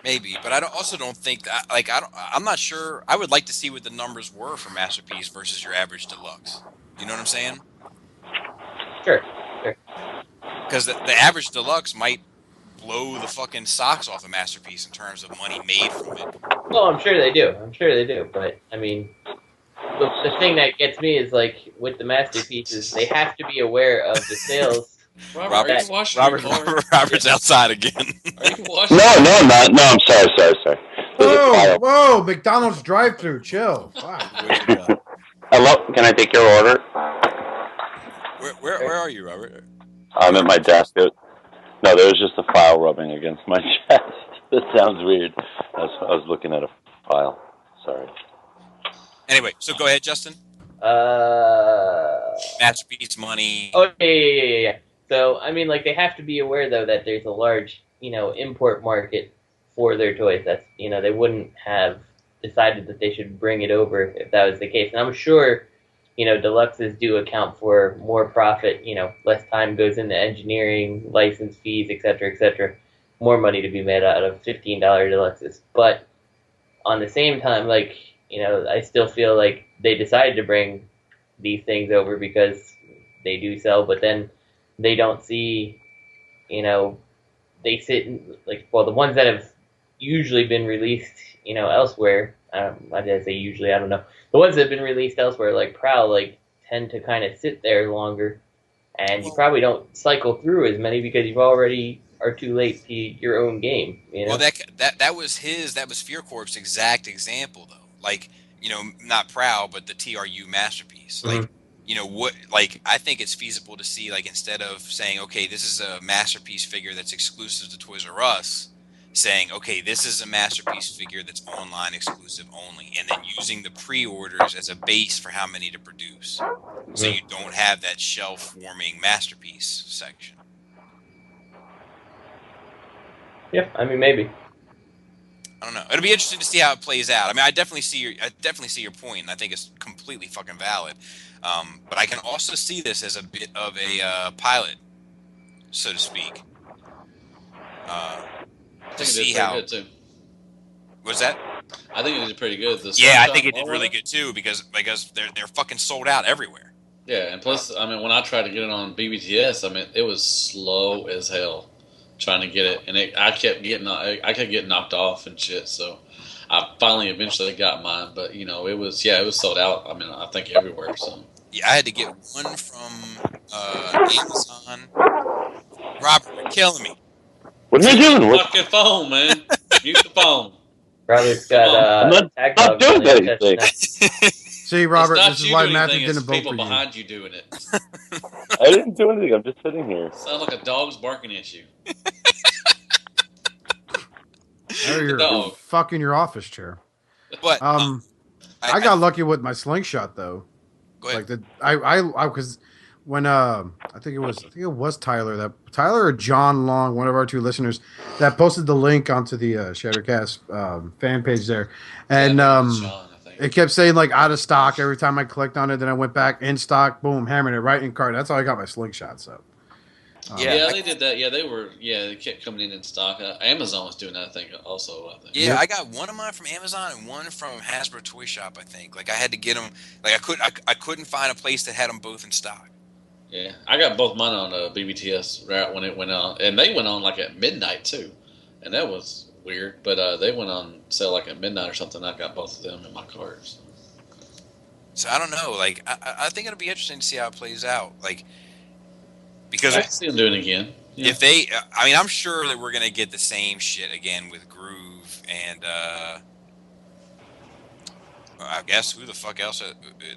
Maybe, but also don't think that. Like, I'm not sure. I would like to see what the numbers were for Masterpiece versus your average deluxe. You know what I'm saying? Sure. Because the average deluxe might blow the fucking socks off a Masterpiece in terms of money made from it. Well, I'm sure they do. But, I mean, the thing that gets me is, like, with the Masterpieces, they have to be aware of the sales. Robert's outside again. No, I'm not. No, I'm sorry. Whoa, McDonald's drive-thru, chill. Wow. Hello, can I take your order? Where are you, Robert? I'm at my desk. No, there was just a file rubbing against my chest. That sounds weird. I was looking at a file. Sorry. Anyway, so go ahead, Justin. Masterpiece money. Oh, yeah. So, I mean, like, they have to be aware, though, that there's a large, import market for their toys. That's, they wouldn't have decided that they should bring it over if that was the case. And I'm sure, deluxes do account for more profit, less time goes into engineering, license fees, etc., more money to be made out of $15 deluxes. But on the same time, like, I still feel like they decided to bring these things over because they do sell, but then they don't see, they sit in, like, well, the ones that have usually been released, elsewhere, I did say usually, I don't know. The ones that have been released elsewhere, like Prowl, like, tend to kind of sit there longer, and you probably don't cycle through as many because you've already are too late to your own game. Well, that was Fear Corp's exact example, though. Like, not Prowl, but the TRU Masterpiece. Mm-hmm. Like, I think it's feasible to see, like, instead of saying, okay, this is a Masterpiece figure that's exclusive to Toys R Us, saying, okay, this is a Masterpiece figure that's online exclusive only, and then using the pre-orders as a base for how many to produce. So you don't have that shelf-warming Masterpiece section. Yeah, I mean, maybe. I don't know. It'll be interesting to see how it plays out. I mean, I definitely see your point, and I think it's completely fucking valid. But I can also see this as a bit of a pilot, so to speak. To see how. Good too. What's that? I think it did pretty good. I think it did really good too because they're fucking sold out everywhere. Yeah, and plus, I mean, when I tried to get it on BBTS, I mean, it was slow as hell trying to get it, and I kept getting knocked off and shit. So I finally eventually got mine, but it was sold out. I mean, I think everywhere. So yeah, I had to get one from Amazon. Robert, you're killing me. What are you doing? Fuck your phone, man. Mute the phone. Robert's got I'm not doing anything. See, Robert, this is why Matthew didn't vote for you. People behind you doing it. I didn't do anything. I'm just sitting here. Sounds like a dog's barking at you. You're fucking your office chair. But I got lucky with my slingshot though. Go ahead. Like because when I think it was Tyler or John Long, one of our two listeners, that posted the link onto the Shattercast fan page there, and John, it kept saying like out of stock every time I clicked on it. Then I went back in stock, boom, hammering it right in cart. That's how I got my slingshot. So yeah, they did that. Yeah, they kept coming in stock. Amazon was doing that, I think. Yeah, I got one of mine from Amazon and one from Hasbro Toy Shop. I think. Like I had to get them. Like I couldn't find a place that had them both in stock. Yeah, I got both mine on BBTS right when it went on, and they went on like at midnight too, and that was weird. But they went on sale like at midnight or something. I got both of them in my cart. So I don't know. Like I think it'll be interesting to see how it plays out. Like because I can see them doing it again. If they, I mean, I'm sure that we're gonna get the same shit again with Groove and I guess who the fuck else?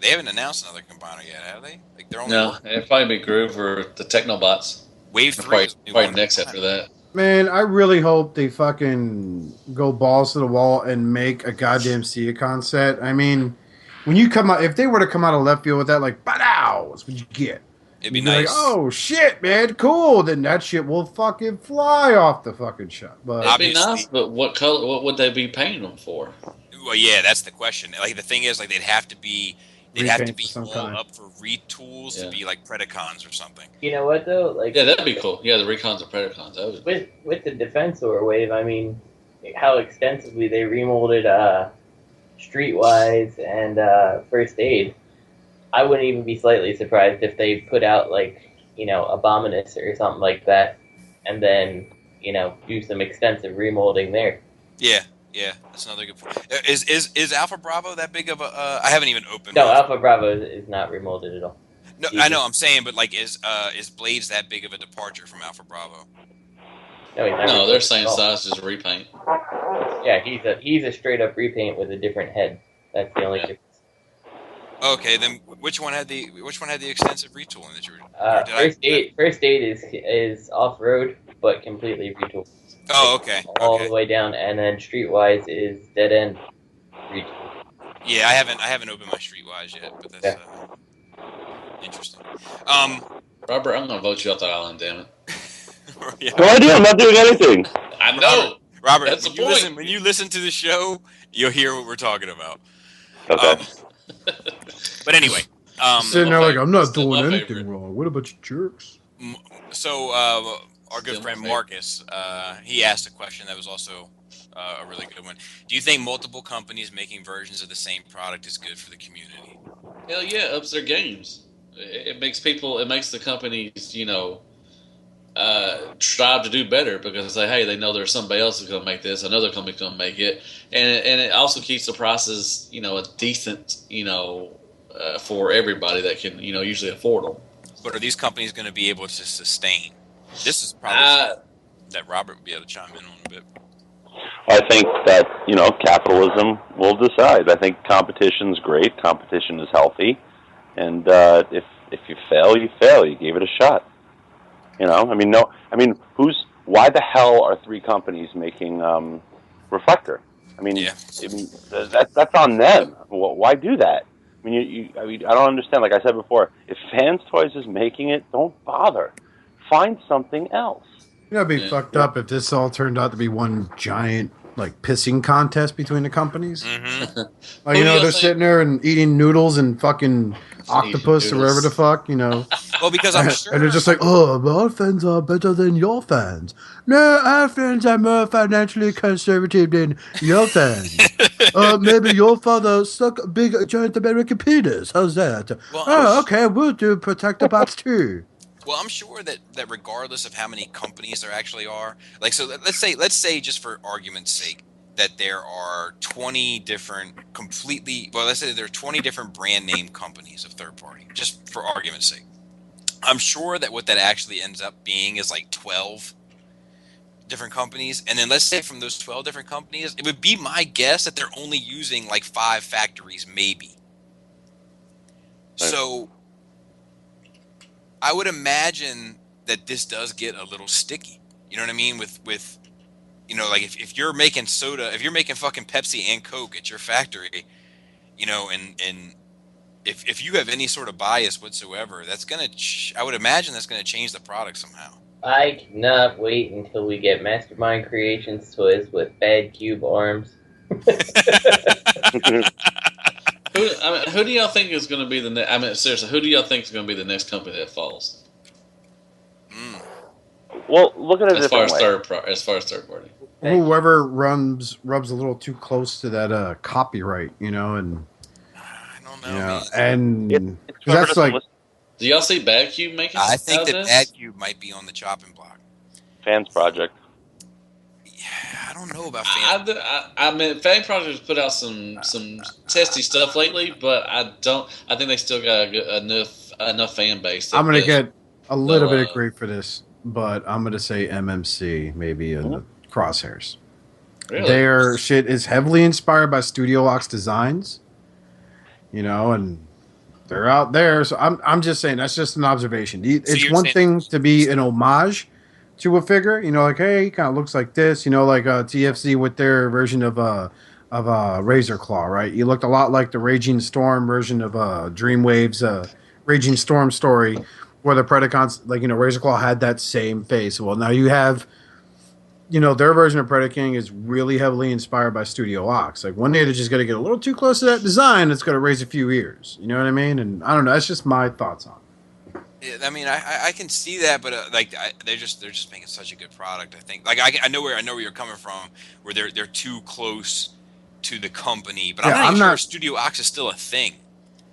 They haven't announced another combiner yet, have they? Like they're only it'll probably be Groove or the Technobots. Wave 3 is probably next after that. Man, I really hope they fucking go balls to the wall and make a goddamn Seacon set. I mean, when you come out, if they were to come out of left field with that, like, "Pow!" that's what you get. It'd be nice. Like, oh shit, man, cool. Then that shit will fucking fly off the fucking shot. But it'd be nice, but what color? What would they be painting them for? Well, yeah, that's the question. Like the thing is, like they'd have to be all up for retools to be like Predacons or something. You know what though? Like that'd be cool. Yeah, the Recons and Predacons. With the Defensor wave, I mean, how extensively they remolded Streetwise and First Aid. I wouldn't even be slightly surprised if they put out like, you know, Abominus or something like that, and then, you know, do some extensive remolding there. Yeah, that's another good point. Is Alpha Bravo that big of a? I haven't even opened. No, Alpha Bravo is not remolded at all. No, I know. I'm saying, but like, is Blades that big of a departure from Alpha Bravo? No, they're saying size is repaint. Yeah, he's a straight up repaint with a different head. That's the only difference. Okay, then which one had the extensive retooling that you were? First Aid is off road, but completely retooled. Oh, okay. All the way down, and then Streetwise is dead end retooled. Yeah, I haven't opened my Streetwise yet, but that's interesting. Robert, I'm gonna vote you off the island. Damn it. Yeah. What do I do? I'm not doing anything. I know, Robert. That's the point. When you listen to the show, you'll hear what we're talking about. Okay. But anyway, sitting there like, I'm not doing anything wrong. What about you jerks? So our good friend Marcus, he asked a question that was also a really good one. Do you think multiple companies making versions of the same product is good for the community? Hell yeah, ups their games. It makes the companies, you know, strive to do better because they know there's somebody else who's going to make this, another company's going to make it, and it also keeps the prices, you know, a decent, you know, for everybody that can, you know, usually afford them. But are these companies going to be able to sustain? This is probably that Robert would be able to chime in on a bit. I think that, you know, capitalism will decide. I think competition's great. Competition is healthy, and if you fail, you fail. You gave it a shot. You know, why the hell are 3 companies making Reflector? I mean, that's on them. Why do that? I mean, I don't understand. Like I said before, if Fans Toys is making it, don't bother. Find something else. You know, it'd be fucked up if this all turned out to be one giant, like, pissing contest between the companies. Mm-hmm. Like, you know, they're sitting there and eating noodles and fucking octopus or whatever the fuck, you know. Well, because I'm sure. And they're just like, oh, our fans are better than your fans. No, our fans are more financially conservative than your fans. Maybe your father suck a big, giant American penis. How's that? Well, okay, we'll do Protect the Bots too. Well, I'm sure that regardless of how many companies there actually are, like, so let's say just for argument's sake that there are 20 different let's say there are 20 different brand name companies of third party, just for argument's sake. I'm sure that what that actually ends up being is like 12 different companies, and then let's say from those 12 different companies, it would be my guess that they're only using like 5 factories, maybe. Right. So I would imagine that this does get a little sticky. You know what I mean? With you know, like if you're making soda, if you're making fucking Pepsi and Coke at your factory, you know, and if you have any sort of bias whatsoever, that's gonna I would imagine that's gonna change the product somehow. I cannot wait until we get Mastermind Creations toys with bad cube arms. Who do y'all think is going to be the next? I mean, seriously, who do y'all think is going to be the next company that falls? Well, look at it as far as third party. Whoever rubs a little too close to that copyright, you know, and I don't know, you know, and that's like. Do y'all see Bad Cube making? I think that Bad Cube might be on the chopping block. Fans Project. Yeah, I don't know about Fans. I mean, Fan Project has put out some testy stuff lately, but I think they still got enough fan base. I'm gonna get a little bit of grief for this. but I'm gonna say MMC maybe in the crosshairs. Really? Their shit is heavily inspired by Studio Ox designs, you know, and they're out there. So I'm just saying that's just an observation. It's you're one saying- thing to be an homage to a figure, you know, like hey, he kind of looks like this, you know, like TFC with their version of Razor Claw, right? You looked a lot like the Raging Storm version of Dreamwave's Raging Storm story, where the Predacons, like, you know, Razor Claw had that same face. Well, now you have, you know, their version of Predaking is really heavily inspired by Studio Ox. Like, one day they're just going to get a little too close to that design. It's going to raise a few ears. You know what I mean? And I don't know. That's just my thoughts on it. Yeah, I mean, I can see that, but they're just making such a good product. I think, like, I know where you're coming from, where they're too close to the company, but I'm not even sure if Studio Ox is still a thing.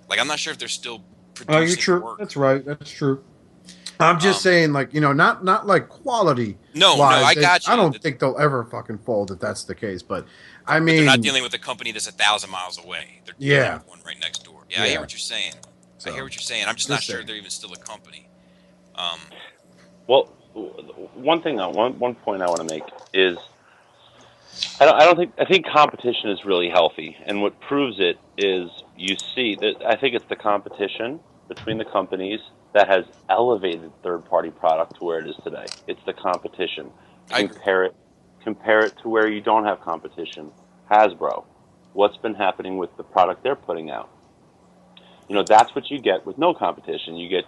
Like, I'm not sure if they're still producing. Oh, you're true. Work. That's right. That's true. I'm just saying, like, you know, not like quality. No, I got you. I don't think they'll ever fucking fold if that's the case. But I mean, they're not dealing with a company that's 1,000 miles away. They're dealing with one right next door. Yeah, I hear what you're saying. So, I hear what you're saying. I'm just not sure if they're even still a company. Well, one point I want to make is I think competition is really healthy, and what proves it is you see that I think it's the competition between the companies that has elevated third-party product to where it is today. It's the competition. Compare it to where you don't have competition. Hasbro, what's been happening with the product they're putting out? You know, that's what you get with no competition. You get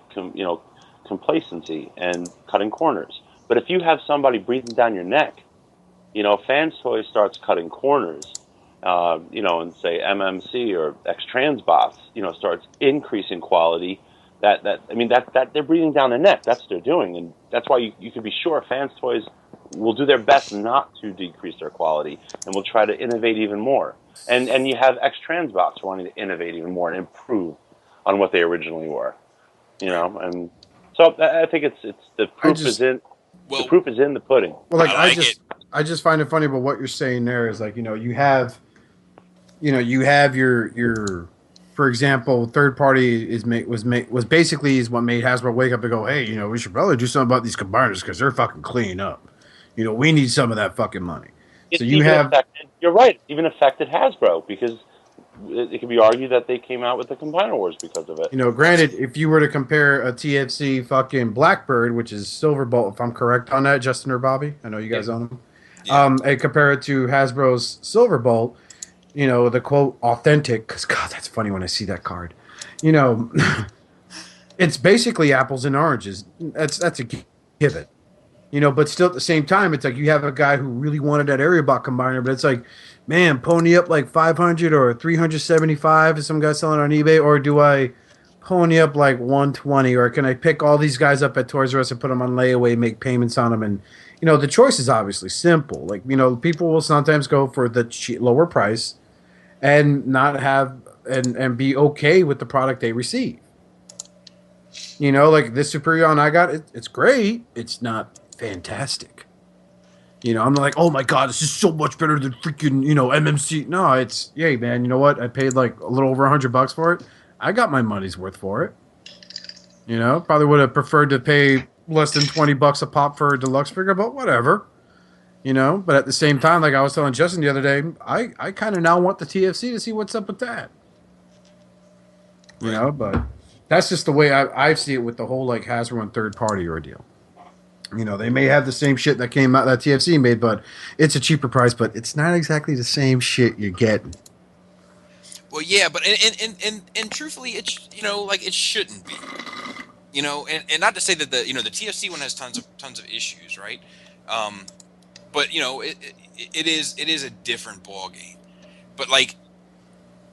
complacency and cutting corners. But if you have somebody breathing down your neck, you know, Fans Toys starts cutting corners, you know, and say MMC or X-Transbots, you know, starts increasing quality. That they're breathing down their neck. That's what they're doing, and that's why you can be sure Fans Toys will do their best not to decrease their quality, and will try to innovate even more. And you have X-Transbots wanting to innovate even more and improve on what they originally were, you know. And so I think it's the proof is in. The proof is in the pudding. Well, like I just find it funny, but what you're saying there is like, you know, you have your for example, third party was basically what made Hasbro wake up and go, hey, you know, we should probably do something about these combiners because they're fucking cleaning up. You know, we need some of that fucking money. So you're right. It even affected Hasbro because it can be argued that they came out with the Combiner Wars because of it. You know, granted, if you were to compare a TFC fucking Blackbird, which is Silverbolt, if I'm correct on that, Justin or Bobby, I know you guys own them. Yeah. And compare it to Hasbro's Silverbolt, you know, the quote authentic, because God, that's funny when I see that card. You know, it's basically apples and oranges. That's a given. You know, but still at the same time, it's like you have a guy who really wanted that area bot combiner, but it's like, man, pony up like 500 or 375 is some guy selling on eBay, or do I pony up like 120, or can I pick all these guys up at Toys R Us and put them on layaway, make payments on them? And, you know, the choice is obviously simple. Like, you know, people will sometimes go for the lower price and not have and be okay with the product they receive. You know, like this Superion I got, it's great. It's not fantastic. You know, I'm like, oh my God, this is so much better than freaking, you know, MMC. No, it's, yay, man. You know what? I paid like a little over $100 for it. I got my money's worth for it. You know, probably would have preferred to pay less than $20 a pop for a deluxe figure, but whatever. You know, but at the same time, like I was telling Justin the other day, I kind of now want the TFC to see what's up with that. You know, but that's just the way I see it with the whole like Hasbro and third party ordeal. You know, they may have the same shit that came out that TFC made, but it's a cheaper price, but it's not exactly the same shit you're getting. Well, yeah, but and truthfully, it's, you know, like it shouldn't be. You know, and not to say that the TFC one has tons of issues, right? But you know, it is a different ball game. But like,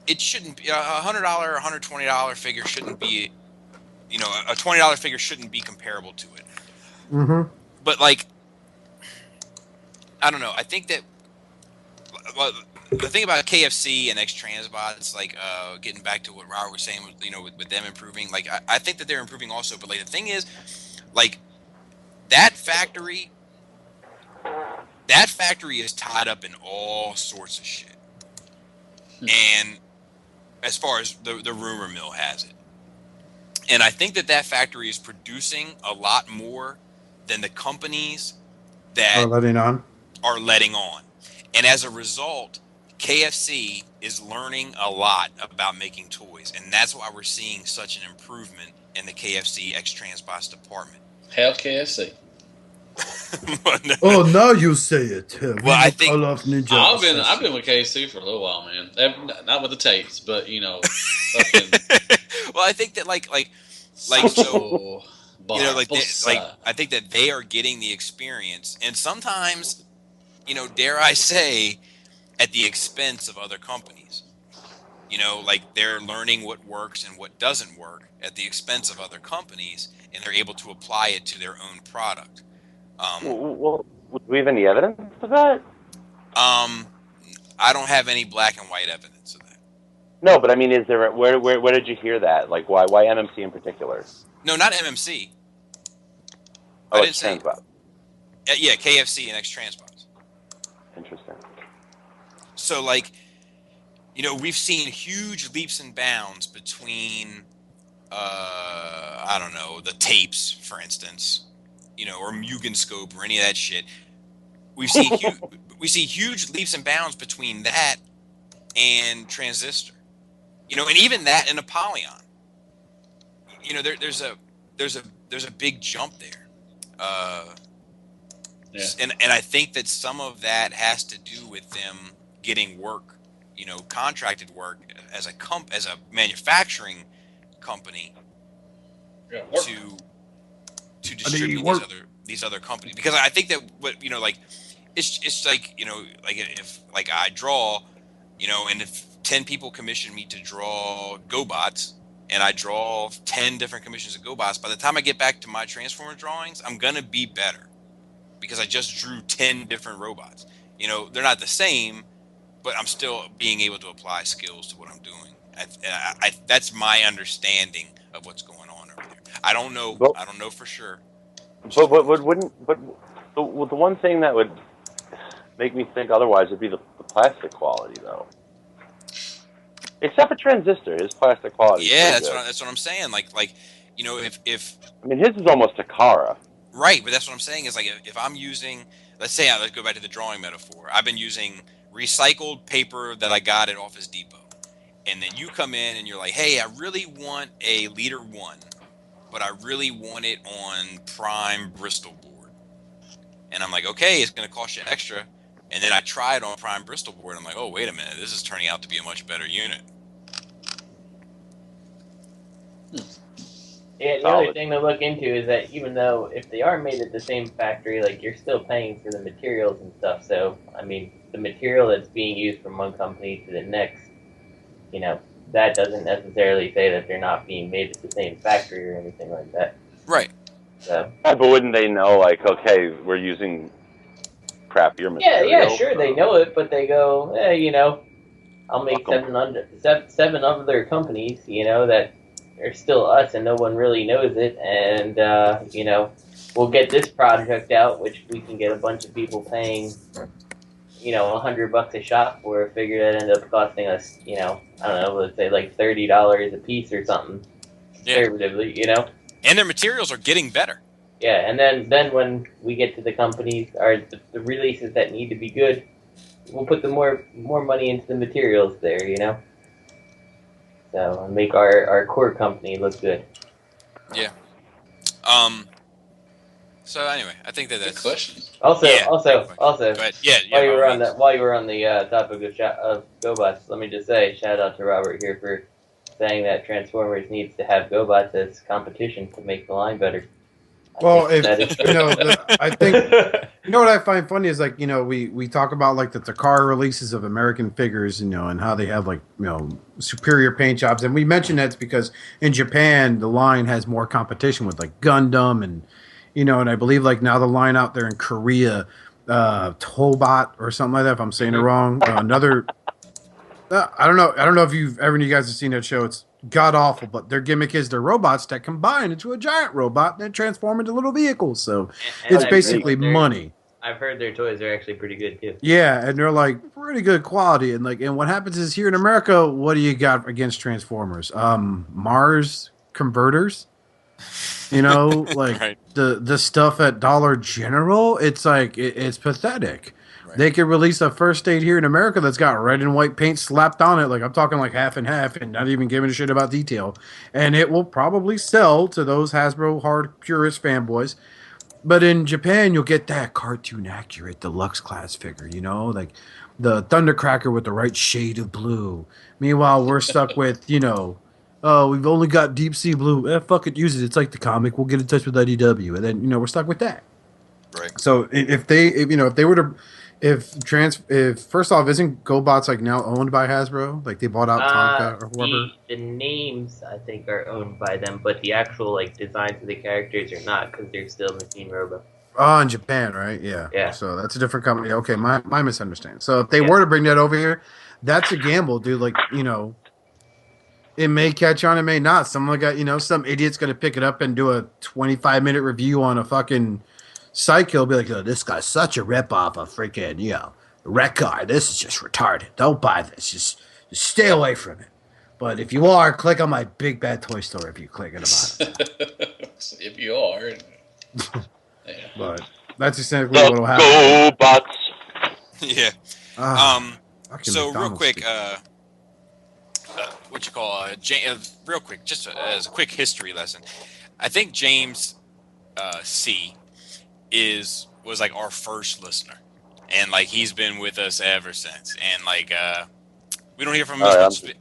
it shouldn't be a $100 or $120 figure shouldn't be, you know, a $20 figure shouldn't be comparable to it. Mm-hmm. But like, I don't know. I think that the thing about KFC and X-Transbot, it's like getting back to what Robert was saying, you know, with them improving. Like, I think that they're improving also. But like, the thing is, like, that factory is tied up in all sorts of shit. And as far as the rumor mill has it, and I think that factory is producing a lot more than the companies that Are letting on. And as a result, KFC is learning a lot about making toys, and that's why we're seeing such an improvement in the KFC X-Transbots department. Hell, KFC. Oh, now you say it. Well, I think I've been with KFC for a little while, man. Not with the tapes, but you know, fucking. Well, I think that like so, you know, I think that they are getting the experience, and sometimes, you know, dare I say, at the expense of other companies. You know, like they're learning what works and what doesn't work at the expense of other companies, and they're able to apply it to their own product. Well, do we have any evidence of that? I don't have any black and white evidence of that. No, but I mean, is there? Where did you hear that? Like, why MMC in particular? No, not MMC. Oh, it's Transbots. Yeah, KFC and X-Transbots. Interesting. So, like, you know, we've seen huge leaps and bounds between, I don't know, the tapes, for instance, you know, or Mugen-Scope or any of that shit. We see huge leaps and bounds between that and Transistor, you know, and even that and Apollyon. You know, there's a big jump there, and I think that some of that has to do with them getting work, you know, contracted work as a manufacturing company to distribute these other companies, because I think that what, you know, like it's like, you know, like if like I draw, you know, and if 10 people commission me to draw GoBots, and I draw 10 different commissions of GoBots, by the time I get back to my Transformer drawings, I'm gonna be better because I just drew 10 different robots. You know, they're not the same, but I'm still being able to apply skills to what I'm doing. That's my understanding of what's going on over there. I don't know. I don't know for sure. But the one thing that would make me think otherwise would be the plastic quality, though. Except for Transistor, his plastic quality. Yeah, that's what I'm saying. Like you know, if I mean, his is almost Takara. Right, but that's what I'm saying is, like, if I'm using, let's go back to the drawing metaphor. I've been using recycled paper that I got at Office Depot, and then you come in and you're like, hey, I really want a Leader 1, but I really want it on prime Bristol board. And I'm like, okay, it's going to cost you extra. And then I try it on prime Bristol board, and I'm like, oh, wait a minute, this is turning out to be a much better unit. Yeah, the other thing to look into is that even though if they are made at the same factory, like, you're still paying for the materials and stuff. So, I mean, the material that's being used from one company to the next, you know, that doesn't necessarily say that they're not being made at the same factory or anything like that. Right. So. But wouldn't they know, like, okay, we're using crappier material? Yeah, sure, they know it, but they go, you know, I'll make seven other companies, you know, that are still us and no one really knows it, and, you know, we'll get this project out, which we can get a bunch of people paying, you know, $100 a shot for a figure that ended up costing us, you know, I don't know, let's say like $30 a piece or something, conservatively, you know? And their materials are getting better. Yeah, and then when we get to the companies, or the releases that need to be good, we'll put the more money into the materials there, you know? So, and make our core company look good. Yeah. So anyway, I think that's good question. Also, Go ahead. Yeah. While you were on the topic of GoBots, let me just say, shout out to Robert here for saying that Transformers needs to have GoBots as competition to make the line better. Well, I think you know what I find funny is, like, you know, we talk about like the Takara releases of American figures, you know, and how they have, like, you know, superior paint jobs, and we mention that's because in Japan the line has more competition with like Gundam, and you know, and I believe like now the line out there in Korea, Tobot or something like that, if I'm saying it wrong. Another, I don't know if you guys have seen that show. It's god awful, but their gimmick is they're robots that combine into a giant robot and transform into little vehicles. So it's basically money. I've heard their toys are actually pretty good too. Yeah, and they're like pretty good quality. And like, and what happens is here in America, what do you got against Transformers? Mars converters. You know, like Right. the stuff at Dollar General, it's like it's pathetic. Right. They could release a first aid here in America that's got red and white paint slapped on it. Like I'm talking like half and half, and not even giving a shit about detail. And it will probably sell to those Hasbro hard purist fanboys. But in Japan, you'll get that cartoon accurate deluxe class figure. You know, like the Thundercracker with the right shade of blue. Meanwhile, we're stuck with oh, we've only got deep sea blue. Fuck it, use it. It's like the comic. We'll get in touch with IDW, and then we're stuck with that. Right. So if they were to, if first off, isn't GoBots like now owned by Hasbro? Like they bought out Tonka or whoever. The names I think are owned by them, but the actual like designs of the characters are not because they're still Machine Robo. Oh, in Japan, right? Yeah. Yeah. So that's a different company. Okay, my misunderstanding. So if they were to bring that over here, that's a gamble, dude. Like it may catch on, it may not. Someone got, some idiot's going to pick it up and do a 25-minute review on a fucking site. He'll be like, oh, this guy's such a ripoff of freaking, Record. This is just retarded. Don't buy this. Just stay away from it. But if you are, click on my Big Bad Toy Store if you click at the bottom. If you are. Yeah. But that's essentially what will happen. GoBots. Yeah. So real quick, real quick, just as a quick history lesson, I think James C was like our first listener, and like he's been with us ever since, and like we don't hear from him as much.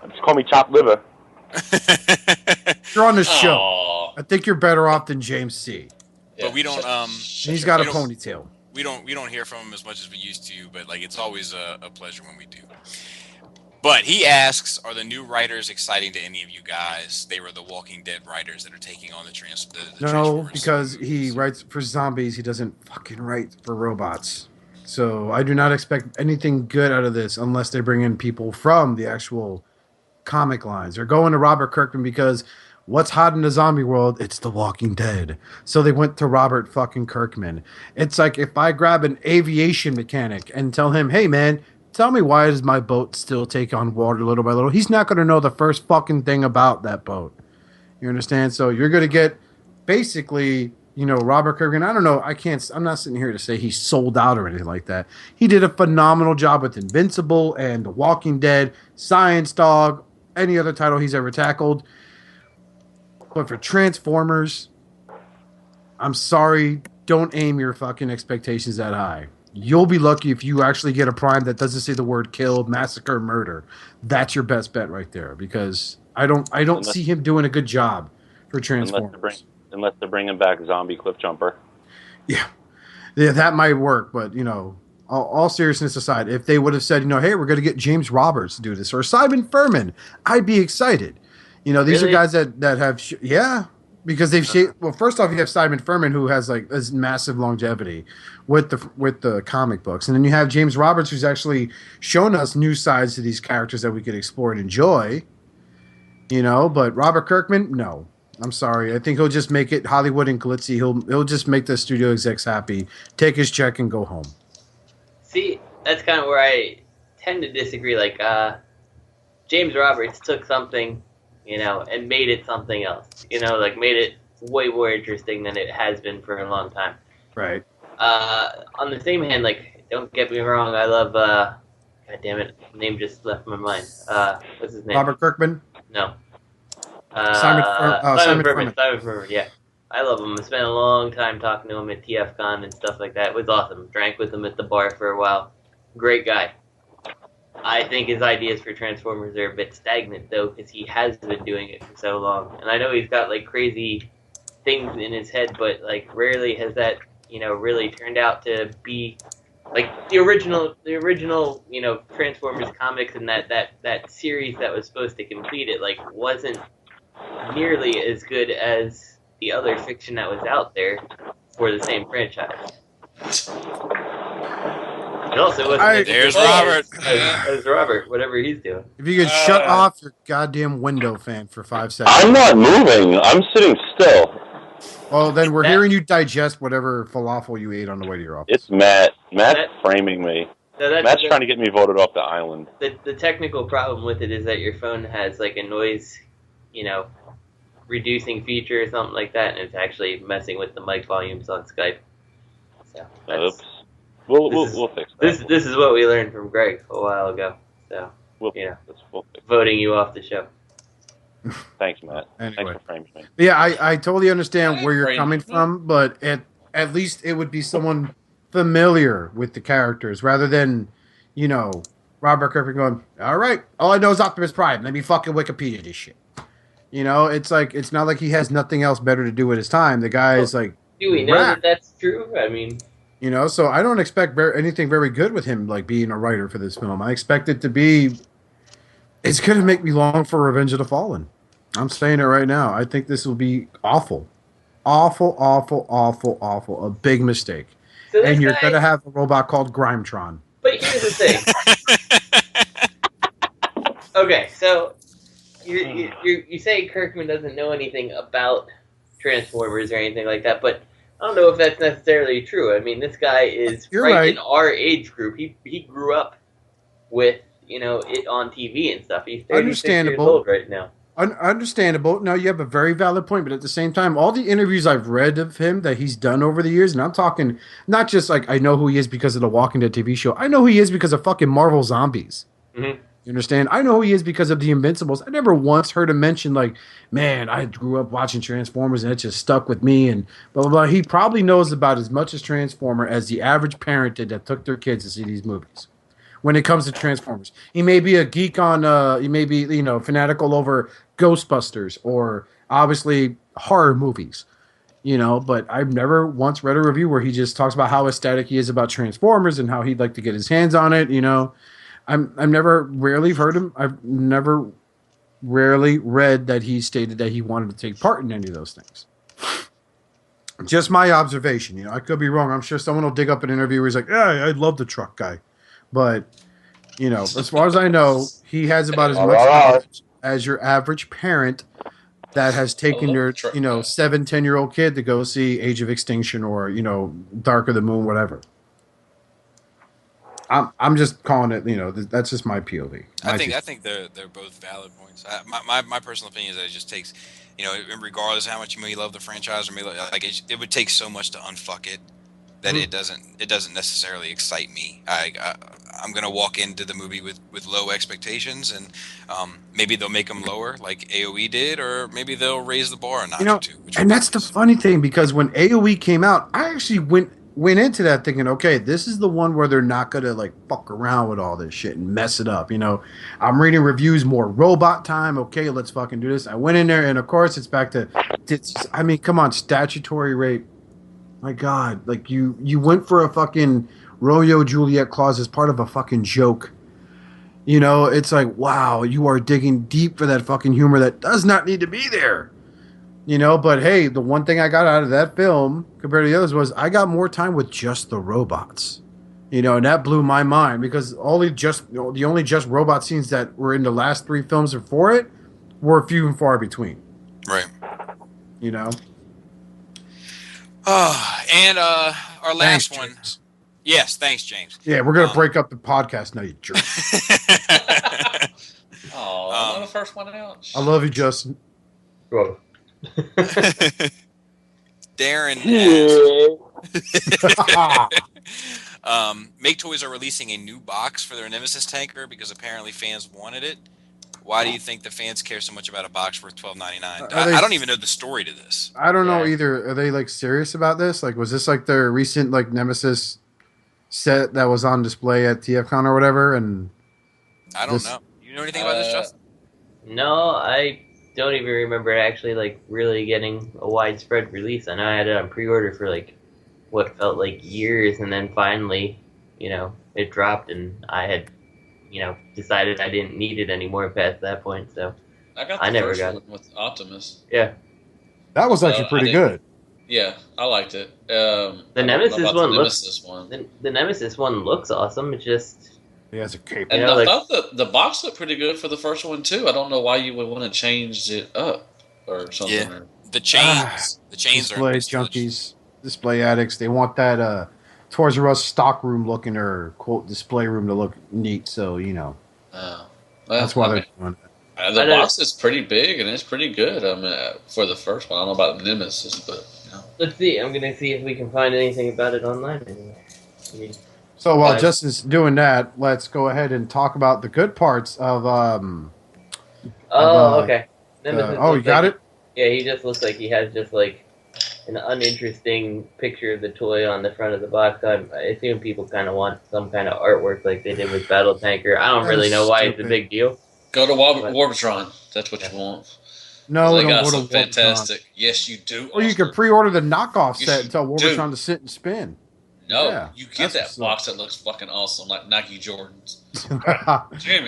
Just call me Chopped Liver. You're on the show. Aww. I think you're better off than James C. But we don't. He's got a ponytail. We don't hear from him as much as we used to, but like it's always a pleasure when we do. But he asks, are the new writers exciting to any of you guys? They were the Walking Dead writers that are taking on the No, Transformers because he writes for zombies. He doesn't fucking write for robots. So I do not expect anything good out of this unless they bring in people from the actual comic lines. They're going to Robert Kirkman because what's hot in the zombie world? It's The Walking Dead. So they went to Robert fucking Kirkman. It's like if I grab an aviation mechanic and tell him, hey man, tell me why does my boat still take on water little by little? He's not going to know the first fucking thing about that boat. You understand? So you're going to get basically, Robert Kirkman. I don't know. I'm not sitting here to say he sold out or anything like that. He did a phenomenal job with Invincible and The Walking Dead, Science Dog, any other title he's ever tackled. But for Transformers, I'm sorry. Don't aim your fucking expectations that high. You'll be lucky if you actually get a Prime that doesn't say the word kill, massacre, murder. That's your best bet right there, because I don't see him doing a good job for Transformers. Unless they're bringing back Zombie Cliffjumper. Yeah, that might work. But all seriousness aside, if they would have said, hey, we're going to get James Roberts to do this or Simon Furman, I'd be excited. These are guys that have because they've shaped. Well, first off, you have Simon Furman, who has like this massive longevity with the comic books, and then you have James Roberts, who's actually shown us new sides to these characters that we could explore and enjoy. But Robert Kirkman, no, I'm sorry. I think he'll just make it Hollywood and glitzy. He'll just make the studio execs happy, take his check, and go home. See, that's kind of where I tend to disagree. Like, James Roberts took something, and made it something else. Like made it way more interesting than it has been for a long time. Right. On the same hand, like, don't get me wrong, I love, God damn it, name just left my mind. What's his name? Robert Kirkman? No. Simon Furman. Simon Furman, yeah. I love him. I spent a long time talking to him at Tfcon and stuff like that. It was awesome. Drank with him at the bar for a while. Great guy. I think his ideas for Transformers are a bit stagnant, though, because he has been doing it for so long. And I know he's got, like, crazy things in his head, but, like, rarely has that, really turned out to be, like, the original, Transformers comics and that series that was supposed to complete it, like, wasn't nearly as good as the other fiction that was out there for the same franchise. It also wasn't there's Robert. As Robert, whatever he's doing. If you could shut off your goddamn window fan for 5 seconds. I'm not moving. I'm sitting still. Well, then we're hearing you digest whatever falafel you ate on the way to your office. It's Matt. Matt's framing me. Matt's trying to get me voted off the island. The technical problem with it is that your phone has like a noise, reducing feature or something like that, and it's actually messing with the mic volumes on Skype. So Oops. We'll fix that. This is what we learned from Greg a while ago. So We'll fix it. voting you off the show. Thanks, Matt. Anyway. Thanks for framing me. Yeah, I totally understand where you're coming from, but at least it would be someone familiar with the characters rather than, Robert Kirkman going, all right, all I know is Optimus Prime. Let me fucking Wikipedia this shit. It's like, it's not like he has nothing else better to do with his time. The guy is like, do we know that that's true? I mean, so I don't expect anything very good with him, like being a writer for this film. I expect it to be, it's going to make me long for Revenge of the Fallen. I'm saying it right now. I think this will be awful. Awful, awful, awful, awful. A big mistake. So and you're going to have a robot called Grimetron. But here's the thing. Okay, so you say Kirkman doesn't know anything about Transformers or anything like that, but I don't know if that's necessarily true. I mean, this guy is right in our age group. He grew up with, it on TV and stuff. He's 36 years old right now. Understandable. No, you have a very valid point, but at the same time, all the interviews I've read of him that he's done over the years, and I'm talking not just like I know who he is because of the Walking Dead TV show. I know who he is because of fucking Marvel Zombies. Mm-hmm. You understand? I know who he is because of the Invincibles. I never once heard him mention like, man, I grew up watching Transformers and it just stuck with me and blah, blah, blah. He probably knows about as much as Transformer as the average parent did that took their kids to see these movies. When it comes to Transformers, he may be a geek on, he may be, fanatical over Ghostbusters or obviously horror movies, but I've never once read a review where he just talks about how ecstatic he is about Transformers and how he'd like to get his hands on it. I've never rarely heard him. I've never rarely read that he stated that he wanted to take part in any of those things. Just my observation. I could be wrong. I'm sure someone will dig up an interview where he's like, yeah, I love the truck guy. But, as far as I know, he has about as much knowledge as your average parent that has taken their, 7-10-year-old kid to go see Age of Extinction or, Dark of the Moon, whatever. I'm just calling it, that's just my POV. I think they're both valid points. My personal opinion is that it just takes, regardless of how much you may love the franchise or it would take so much to unfuck it that it doesn't necessarily excite me. I'm gonna walk into the movie with low expectations, and maybe they'll make them lower like AOE did, or maybe they'll raise the bar a notch or two. And that's the funny thing, because when AOE came out, I actually went into that thinking, okay, this is the one where they're not gonna like fuck around with all this shit and mess it up. I'm reading reviews, more robot time. Okay, let's fucking do this. I went in there, and of course, it's back to, come on, statutory rape. My God, like you went for a fucking Romeo Juliet clause as part of a fucking joke. It's like, wow, you are digging deep for that fucking humor that does not need to be there. But hey, the one thing I got out of that film compared to the others was I got more time with just the robots. And that blew my mind because the only just robot scenes that were in the last 3 films before it were few and far between. Right. And our last one. James. Yes, thanks, James. Yeah, we're gonna break up the podcast now, you jerk. I'm the first one out. I love you, Justin. Well. Darren Maketoys are releasing a new box for their Nemesis tanker because apparently fans wanted it. Why do you think the fans care so much about a box worth $12.99? I don't even know the story to this. I don't know either. Are they like serious about this? Like, was this like their recent like Nemesis set that was on display at Tfcon or whatever? And I don't know. You know anything about this, Justin? No, I don't even remember it actually like really getting a widespread release. I know I had it on pre-order for like what felt like years, and then finally, it dropped, and I had, decided I didn't need it anymore past that point. So I never got it with Optimus. Yeah, that was actually pretty good. Yeah, I liked it. The Nemesis one looks. The Nemesis one looks awesome. It's just. He has a cape. And I thought the box looked pretty good for the first one too. I don't know why you would want to change it up or something. Yeah, the chains. The chains display are junkies, display addicts. They want that Toys R Us stock room looking or quote display room to look neat. So well, that's why they're doing it. The box is pretty big and it's pretty good. I mean, for the first one, I don't know about Nemesis, but let's see. I'm gonna see if we can find anything about it online. Anyway. So while Justin's doing that, let's go ahead and talk about the good parts of. Okay. You got it? Yeah, he just looks like he has just like an uninteresting picture of the toy on the front of the box. I assume people kind of want some kind of artwork like they did with Battle Tanker. I don't really know why it's a big deal. Go to Warptron. That's what you want. No, they don't got go some to fantastic. Yes, you do. Or you can pre-order the knockoff set and tell Warptron to sit and spin. No, you get that box that looks fucking awesome, like Nike Jordans.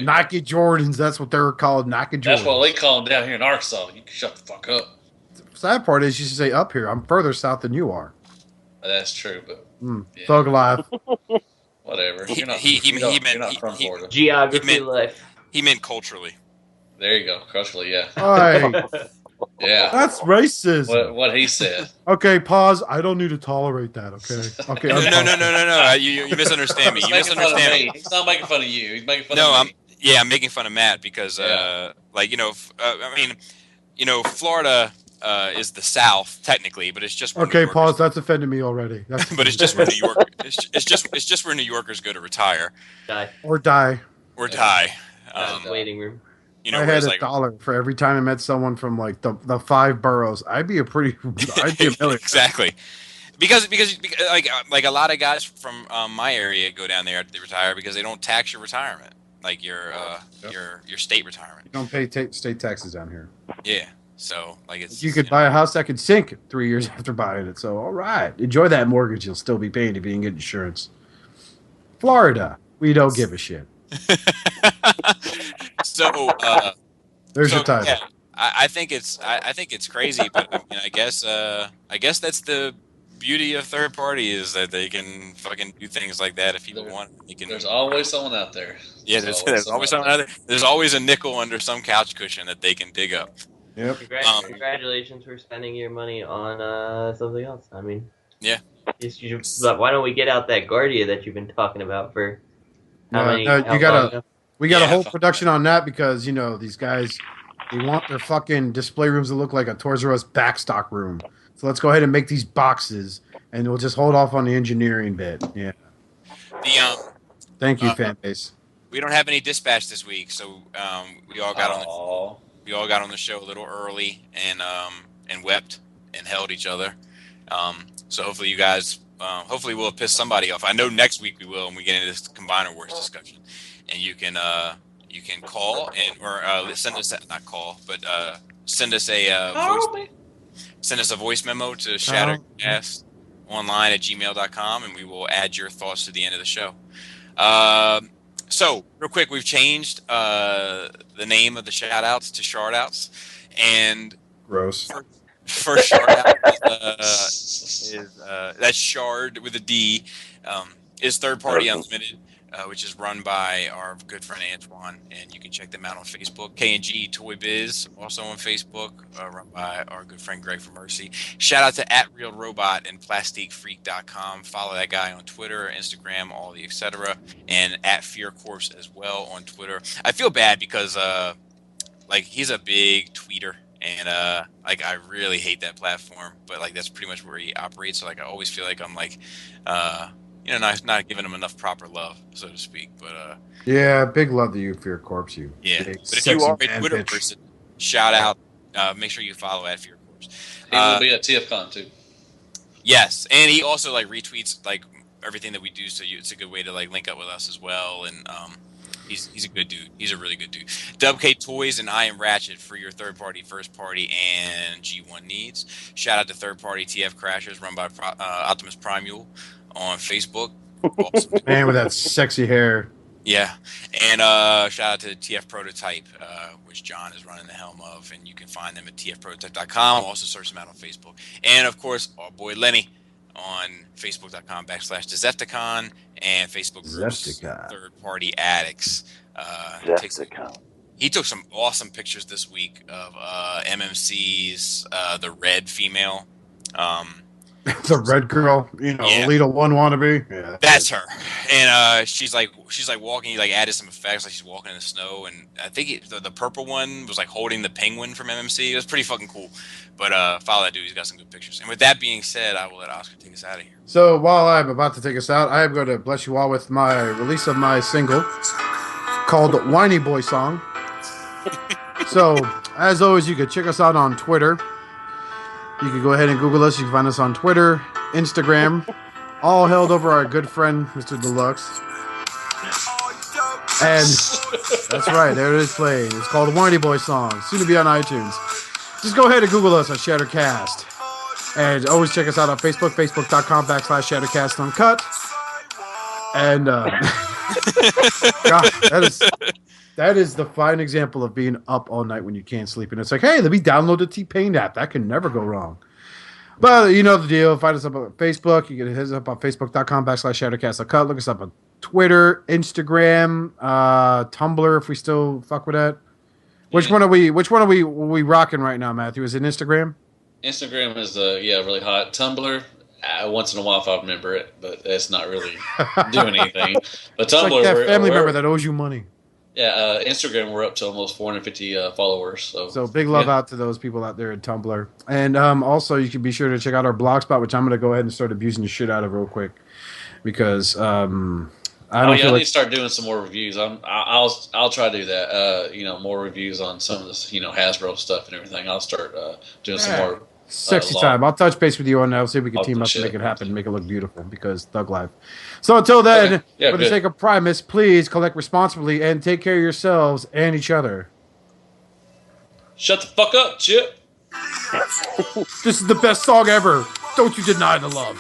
Nike Jordans, that's what they were called, Nike Jordans. That's what they call them down here in Arkansas. You can shut the fuck up. The sad part is you should say up here. I'm further south than you are. That's true, but Thug life. Whatever. He meant from Florida. Geography life. He meant culturally. There you go, culturally, yeah. Right. Yeah. That's racist. What he said. Okay, pause. I don't need to tolerate that, okay? Okay. No. You misunderstand me. You misunderstand me. He's not making fun of you. He's making fun of me. I'm making fun of Matt because, Florida is the South technically, but it's just okay. Pause. That's offended me already. But it's just where New York. It's just where New Yorkers go to retire, die. Waiting room. I had $1 for every time I met someone from like the 5 boroughs. I'd be a millionaire. Exactly. Because like a lot of guys from my area go down there, they retire because they don't tax your retirement, like your state retirement. You don't pay state taxes down here. Yeah, so like you could buy a house that could sink 3 years after buying it. So all right, enjoy that mortgage. You'll still be paying if you didn't get insurance. Florida, we don't give a shit. So there's your title. Yeah, I think it's crazy, but I mean, I guess that's the beauty of third party is that they can fucking do things like that if people want. There's always someone out there. Yeah, there's always someone out there. There's always a nickel under some couch cushion that they can dig up. Yep. Congratulations for spending your money on something else. I mean, yeah. Why don't we get out that Guardia that you've been talking about for how many? We got a whole production on that because these guys, they want their fucking display rooms to look like a Toys R Us backstock room. So let's go ahead and make these boxes, and we'll just hold off on the engineering bit. Yeah. Thank you, fan base. We don't have any dispatch this week, so we all got on the show a little early and wept and held each other. So hopefully you guys, hopefully we'll piss somebody off. I know next week we will, and we get into this Combiner Wars discussion, and you can call or send us send us a voice memo to shattercastonline@gmail.com, and we will add your thoughts to the end of the show. So real quick, we've changed the name of the shout outs to shard outs, and gross. First shard out is that's shard with a D, is Third Party Unlimited, which is run by our good friend Antoine, and you can check them out on Facebook. K&G Toy Biz, also on Facebook, run by our good friend Greg from Mercy. Shout out to @RealRobot and PlastiqueFreak.com. Follow that guy on Twitter, Instagram, all the etc. And @FearCorpse as well on Twitter. I feel bad because he's a big tweeter. And I really hate that platform, but that's pretty much where he operates. So I always feel like I'm not giving him enough proper love, so to speak. But yeah, big love to you, Fear Corpse. You but if you are a Twitter person, shout out. Make sure you follow @Fear Corpse. He will be at Tfcon too. Yes, and he also retweets everything that we do, so it's a good way to link up with us as well. And He's a good dude. He's a really good dude. WK Toys and I Am Ratchet for your third party, first party, and G1 needs. Shout out to third party TF Crashers run by Optimus Primule on Facebook. Awesome. Man with that sexy hair. Yeah. And shout out to TF Prototype, which John is running the helm of, and you can find them at tfprototype.com. Also search them out on Facebook. And of course, our boy Lenny on facebook.com/Tfcon and Facebook groups Third Party Addicts. He took some awesome pictures this week of MMC's the red female. The red girl, Alita 1 wannabe. Yeah, that's her. And she's like walking, like added some effects, like she's walking in the snow. And I think the purple one was like holding the penguin from MMC. It was pretty fucking cool. But follow that dude; he's got some good pictures. And with that being said, I will let Oscar take us out of here. So while I'm about to take us out, I am going to bless you all with my release of my single called "Whiny Boy Song." So as always, you can check us out on Twitter. You can go ahead and Google us. You can find us on Twitter, Instagram, all held over our good friend, Mr. Deluxe. And that's right, there it is playing. It's called Whiny Boy Song, soon to be on iTunes. Just go ahead and Google us on Shattercast. And always check us out on Facebook, facebook.com/Shattercast Uncut. And, God, that is the fine example of being up all night when you can't sleep. And it's like, hey, let me download the T-Pain app. That can never go wrong. But you know the deal. Find us up on Facebook. You can hit us up on facebook.com/Shattercast Uncut. Look us up on Twitter, Instagram, Tumblr, if we still fuck with that. Which one are we rocking right now, Matthew? Is it Instagram? Instagram is really hot. Tumblr, once in a while if I remember it, but it's not really doing anything. But Tumblr, it's like that family member that owes you money. Yeah, Instagram, we're up to almost 450 followers. So big love out to those people out there at Tumblr. And also, you can be sure to check out our blogspot, which I'm going to go ahead and start abusing the shit out of real quick. Because I need to start doing some more reviews. I'll try to do that. More reviews on some of this, Hasbro stuff and everything. I'll start doing some more. Sexy time. I'll touch base with you on that. See if we can team up to make it happen, make it look beautiful, because Thug Life. So until then, for the sake of Primus, please collect responsibly and take care of yourselves and each other. Shut the fuck up, Chip. This is the best song ever. Don't you deny the love.